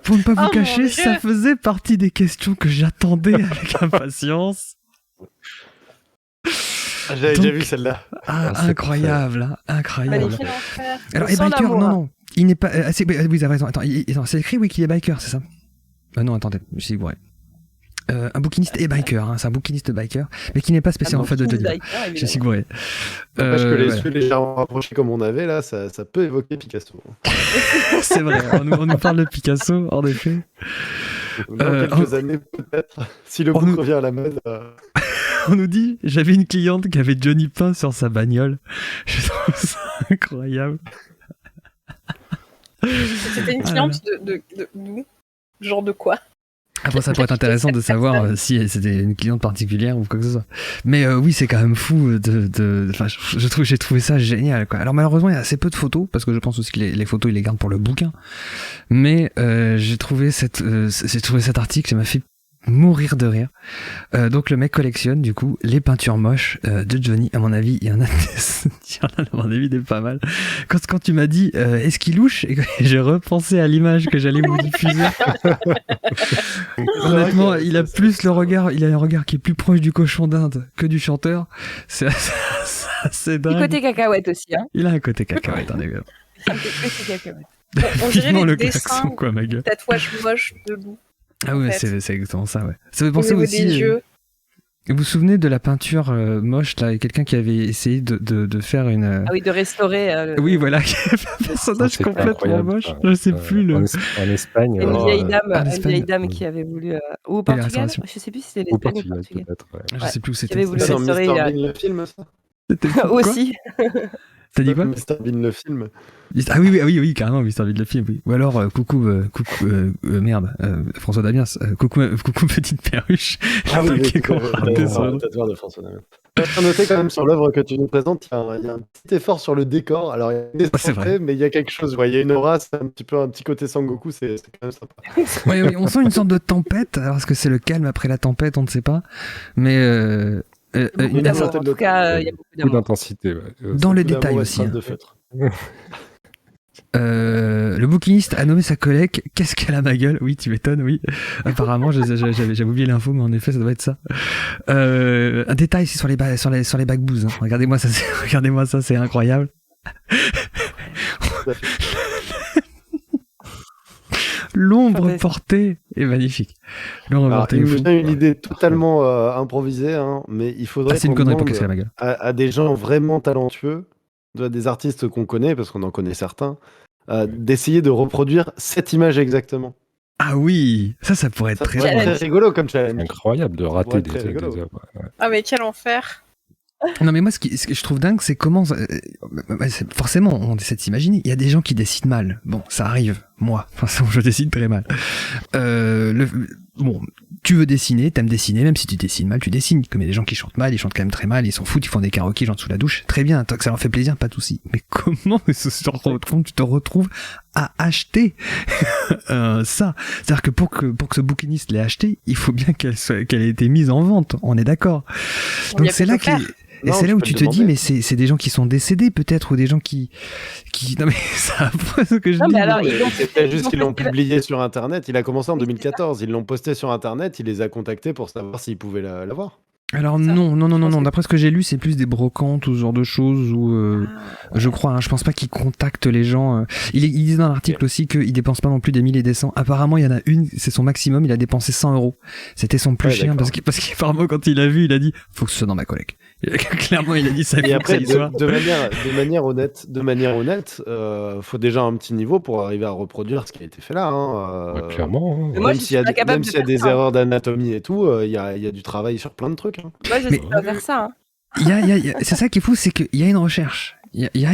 Pour ne pas vous Oh, cacher, mon ça Dieu. faisait partie des questions que j'attendais avec impatience. Ah, j'avais Donc- déjà vu celle-là. Ah, Ah, c'est incroyable, hein, incroyable. Magnifique. Alors, On et sent biker, l'amour, non, hein. non, il n'est pas. Oui, vous avez raison. Attends, attends, c'est écrit, oui, qu'il est biker, c'est ça? Non, attendez, je suis bourré. Un bouquiniste et biker, hein, c'est un bouquiniste biker, mais qui n'est pas spécialement fan de Johnny. Je suis bourré. Parce que les Voilà. yeux légèrement rapprochés comme on avait là, ça peut évoquer Picasso. C'est vrai, on nous parle de Picasso, en effet. Dans quelques années peut-être, si le on book nous- revient à la mode. On nous dit, j'avais une cliente qui avait Johnny peint sur sa bagnole. Je trouve ça incroyable. C'était une cliente de d'où? Genre de quoi? Après, ça pourrait être intéressant de savoir si c'était une cliente particulière ou quoi que ce soit. Mais oui, c'est quand même fou enfin, j'ai trouvé ça génial, quoi. Alors malheureusement, il y a assez peu de photos, parce que je pense aussi que les photos, il les garde pour le bouquin. Mais j'ai trouvé cet article, ça m'a fait mourir de rire. Donc le mec collectionne du coup les peintures moches de Johnny. À mon avis, il y en a à mon avis des pas mal. Quand tu m'as dit est-ce qu'il louche, et j'ai repensé à l'image que j'allais vous diffuser. Honnêtement, il a plus le regard, il a un regard qui est plus proche du cochon d'Inde que du chanteur. C'est assez Du dingue. côté cacahuète aussi, hein. Il a un côté cacahuète, en effet. Un côté cacahuète. On dirait Vivement les le dessins, klaxon, quoi, ma gueule. tatouages moches de loup. Ah ouais, en fait. c'est exactement ça, ouais. Ça fait Au penser niveau aussi. des yeux. Vous vous souvenez de la peinture moche, là, et quelqu'un qui avait essayé de faire une. Ah oui, de restaurer. Oui, voilà, qui avait fait un personnage C'était complètement incroyable, moche. ça. Je sais plus le. En Espagne. Une Oh, vieille dame, en une Espagne. vieille dame qui avait voulu. Ou au la Portugal, restauration. je sais plus si c'était Au l'Espagne ou le Portugal, Portugal. peut-être. Ouais. Je sais plus où c'était. avait voulu C'est dans restaurer, Mr. il a- Bean le film, ça. C'était quoi Aussi. T'as dit quoi? Mr. Bean le film. Ah oui, carrément, Mr. Bean le film, oui. Ou alors, coucou, merde, François Damiens, coucou petite perruche. Qui est qu'on raté sur le- tatoueur de François Damiens. Je tiens à noter quand même sur l'œuvre que tu nous présentes, il y a un petit effort sur le décor. Alors, il y a des c'est vrai. mais il y a quelque chose. Ouais, il y a une aura, c'est un petit côté Sangoku, c'est quand même sympa. Oui, on sent une sorte de tempête. Alors, est-ce que c'est le calme après la tempête? On ne sait pas. Mais Beaucoup une d'amour. certaine En tout cas, il y a beaucoup Beaucoup d'amour. d'intensité. Ouais. dans le D'amour détail et aussi. traces Hein. de feutre. Le bouquiniste a nommé sa collègue Qu'est-ce qu'elle a ma gueule? Oui, tu m'étonnes, oui. Apparemment, j'avais oublié l'info, mais en effet, ça doit être ça. Un détail ici sur les bagbous. Hein. Regardez-moi ça, c'est incroyable. L'ombre Fantastique. portée est magnifique. L'ombre Alors, portée il est me fou. vient une idée totalement improvisée, hein, mais il faudrait Ah, c'est une qu'on connerie pour demande Qu'est-ce qu'elle a ma gueule? à des gens vraiment talentueux, des artistes qu'on connaît, parce qu'on en connaît certains, d'essayer de reproduire cette image exactement. Ah oui, ça pourrait être Ça très pourrait être drôle. très rigolo comme challenge. Incroyable de rater Ouais, des très rigolo. œuvres. Ouais. Ah, mais quel enfer. Non mais moi ce que je trouve dingue c'est comment forcément on essaie de s'imaginer, il y a des gens qui dessinent mal. Bon, ça arrive, moi, de toute façon je dessine très mal. Bon, tu veux dessiner, t'aimes dessiner, même si tu dessines mal, tu dessines. Comme il y a des gens qui chantent mal, ils chantent quand même très mal, ils s'en foutent, ils font des karaokés, genre sous la douche. Très bien, tant que ça leur fait plaisir, pas de souci. Mais comment tu te retrouves à acheter ça? C'est-à-dire que pour que ce bouquiniste l'ait acheté, il faut bien qu'elle ait été mise en vente. On est d'accord. Donc c'est là et Non, c'est là tu où peux tu le te dis, demander. mais c'est des gens qui sont décédés peut-être, ou des gens qui... Non mais c'est affreux ce que je Non, dis. mais alors, ils l'ont- C'est peut-être juste ils ont qu'ils l'ont posté- publié sur Internet. Il a commencé en Oui, c'est 2014. Ils l'ont posté sur Internet. Il les a contactés pour savoir s'ils pouvaient l'avoir. Alors Ça, non, je pense que- d'après ce que j'ai lu, c'est plus des brocantes ou ce genre de choses, ou je crois, hein, je pense pas qu'ils contactent les gens. Il dit dans l'article aussi qu'ils dépensent pas non plus des 1000 et des 100. Apparemment, il y en a une, c'est son maximum, il a dépensé 100 €. C'était son plus Ouais, cher, d'accord. parce qu'apparemment, quand il a vu, il a dit, faut que ce soit dans ma collecte. Clairement, il a dit ça. Et après, il faut que ça y soit. de manière honnête, faut déjà un petit niveau pour arriver à reproduire ce qui a été fait là. Hein. Ouais, clairement. hein. Mais moi, Même je s'il y a, suis pas capable même de s'il y a faire des ça. erreurs d'anatomie et tout, il y a du travail sur plein de trucs. Hein. Moi, je Mais- sais pas faire ça. Hein. C'est ça qui est fou, c'est qu'il y a une recherche. Il y a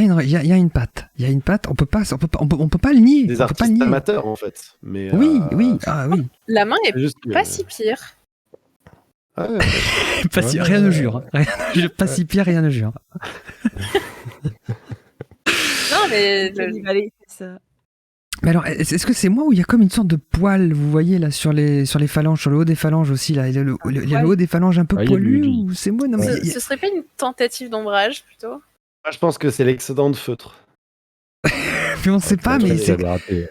une patte. Il y a une patte, on peut pas le nier. Des on peut pas le artistes nier. amateurs en fait. Mais, Oui. c'est La main est juste que- pas si pire. Ouais, Pas si- rien ne jure. Hein. Pas si pire, rien ne jure. Non, mais Allez, c'est ça. Mais alors, est-ce que c'est moi ou il y a comme une sorte de poil, vous voyez, là, sur les phalanges, sur le haut des phalanges aussi, là, il y a le haut des phalanges un peu Ah, il y a poilu, lui. ou c'est moi? Non, mais ce serait pas une tentative d'ombrage plutôt? Moi, je pense que c'est l'excédent de feutre. mais on sait pas, mais Ça doit rater.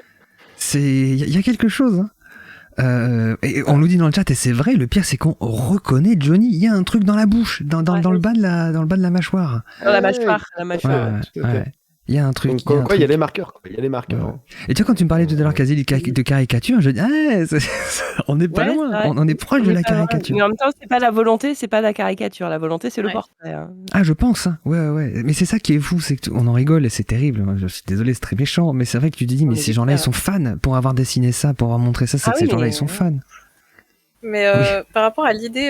il y a quelque chose, hein. Et on nous dit dans le chat, et c'est vrai, le pire c'est qu'on reconnaît Johnny, il y a un truc dans la bouche, dans le bas de la mâchoire. Dans la mâchoire. La mâchoire. Ouais, tout à fait. ouais. Il y a un truc. Donc, il y a un quoi, il y a truc. les marqueurs. Quoi. Il y a les marqueurs. Ouais. Et tu vois, quand tu me parlais tout à l'heure, Kazi, de caricature, je dis, on n'est pas Ouais, loin, c'est vrai. on est proche de On la est pas loin. caricature. Mais en même temps, c'est pas la volonté, c'est pas la caricature. La volonté, c'est le Ouais. portrait. Hein. Ah, je pense, hein. Ouais. Mais c'est ça qui est fou, c'est qu'on en rigole et c'est terrible. Je suis désolé, c'est très méchant, mais c'est vrai que tu te dis, mais est ces gens-là, ils hyper. sont fans pour avoir dessiné ça, pour avoir montré ça, c'est Ah que oui, ces gens-là, mais- ils sont fans. Mais par rapport à l'idée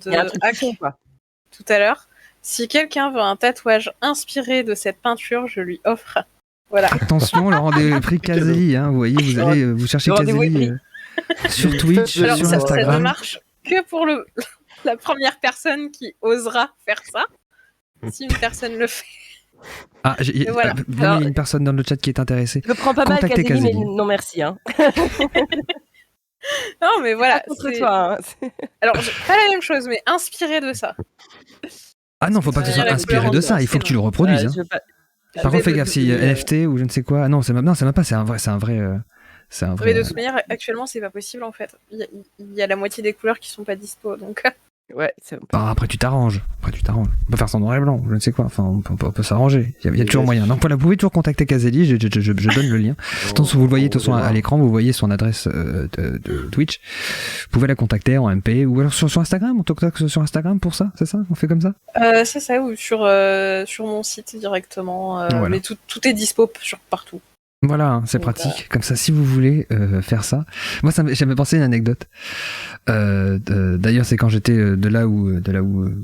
Il y a un de truc hack qui fait, quoi. tout à l'heure, si quelqu'un veut un tatouage inspiré de cette peinture, je lui offre. Voilà. Attention, le rendez-vous Caselli, hein. Vous voyez, vous cherchez Le rendez-vous est Caselli sur Twitch, Alors, sur ça Instagram. ne marche que pour la première personne qui osera faire ça. Si une personne le fait. Ah, Et voilà. il y a une personne dans le chat qui est intéressée. Je prends pas mal Contactez Caselli, mais Caselli. non merci. Hein. Non, mais voilà. Pas contre c'est- toi. Hein. Alors, pas la même chose, mais inspiré de ça. Ah non, faut pas que ce Il y a soit la inspiré couleur de en ça, il faut que tu le reproduises. Hein. Je veux pas- Par contre, fais gaffe, si mais NFT ou je ne sais quoi. Non, c'est même pas, c'est un vrai. Mais de toute manière, actuellement, c'est pas possible en fait. Il y a la moitié des couleurs qui sont pas dispo, donc. Ouais, c'est Bah, après tu t'arranges. On peut faire ça en noir et blanc, je ne sais quoi. Enfin, on peut s'arranger. Il y a toujours moyen. Donc voilà, vous pouvez toujours contacter Caselli. Je donne le lien. De toute façon, vous le voyez de toute façon à l'écran, vous voyez son adresse de Twitch. Vous pouvez la contacter en MP ou alors sur Instagram. On te contacte sur Instagram pour ça, c'est ça? On fait comme ça? C'est ça, ou sur mon site directement. Voilà. Mais tout est dispo partout. Voilà, hein, c'est Donc, pratique. Comme ça, si vous voulez faire ça. Moi, j'avais pensé à une anecdote. D'ailleurs, c'est quand j'étais de là où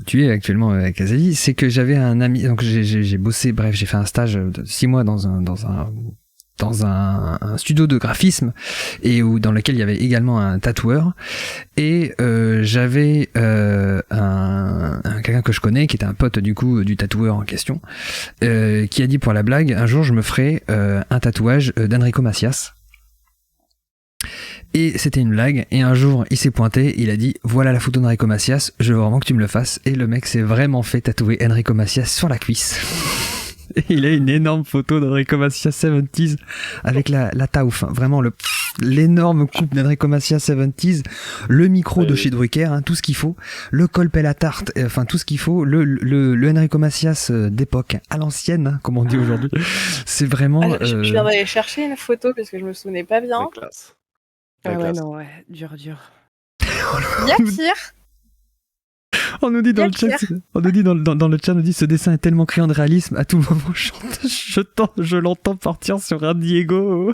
tu es actuellement avec Caselli, c'est que j'avais un ami. Donc j'ai bossé. Bref, j'ai fait un stage de 6 mois dans un studio de graphisme et dans lequel il y avait également un tatoueur et j'avais quelqu'un que je connais qui était un pote du coup du tatoueur en question qui a dit pour la blague un jour je me ferai un tatouage d'Enrico Macias. Et c'était une blague, et un jour il s'est pointé, il a dit voilà la photo d'Enrico Macias, je veux vraiment que tu me le fasses, et le mec s'est vraiment fait tatouer Enrico Macias sur la cuisse. Et il a une énorme photo d'Enrico Macias 70s avec la taouf, hein, vraiment l'énorme coupe d'Enrico Macias 70s, le micro de chez Drucker, hein, tout ce qu'il faut, le colpel à tarte, enfin tout ce qu'il faut, le Enrico Macias d'époque, à l'ancienne, hein, comme on dit aujourd'hui. C'est vraiment... Je viens d'aller chercher une photo parce que je me souvenais pas bien. La classe. Ah La ouais, classe. non, ouais, dur. Il y a pire. On nous dit dans Il y le a chat, pire. on nous dit dans le chat, on nous dit ce dessin est tellement criant de réalisme, à tout moment je l'entends partir sur un Diego.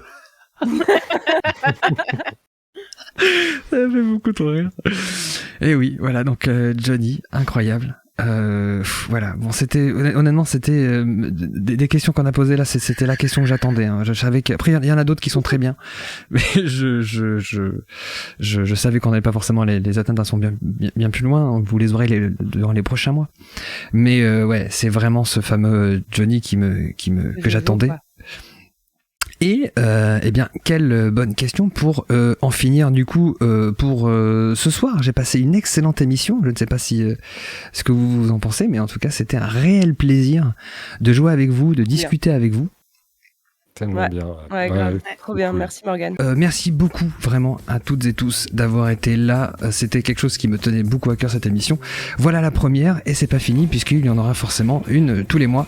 Ça m'a fait beaucoup trop rire. Et oui, voilà, donc Johnny, incroyable. Voilà, bon, c'était honnêtement, c'était des questions qu'on a posées là, c'était la question que j'attendais. Hein. Je savais qu'après il y en a d'autres qui sont très bien, mais je savais qu'on n'allait pas forcément les atteindre, elles sont bien plus loin. Vous les aurez durant les prochains mois. Mais ouais, c'est vraiment ce fameux Johnny que j'attendais. Et eh bien, quelle bonne question pour en finir du coup pour ce soir. J'ai passé une excellente émission. Je ne sais pas si ce que vous en pensez, mais en tout cas, c'était un réel plaisir de jouer avec vous, de discuter avec vous. Tellement bien. Ouais, grave. Trop bien, merci Morgane. Merci beaucoup vraiment à toutes et tous d'avoir été là. C'était quelque chose qui me tenait beaucoup à cœur, cette émission. Voilà la première et c'est pas fini puisqu'il y en aura forcément une tous les mois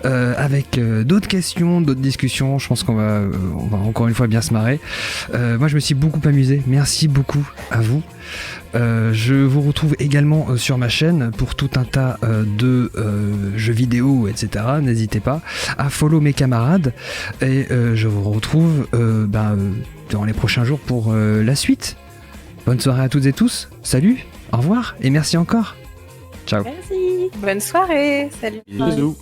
avec d'autres questions, d'autres discussions. Je pense qu'on va encore une fois bien se marrer. Moi je me suis beaucoup amusé. Merci beaucoup à vous. Je vous retrouve également sur ma chaîne pour tout un tas de jeux vidéo, etc. N'hésitez pas à follow mes camarades et je vous retrouve dans les prochains jours pour la suite. Bonne soirée à toutes et tous. Salut, au revoir et merci encore. Ciao. Merci. Bonne soirée. Salut. Bisous.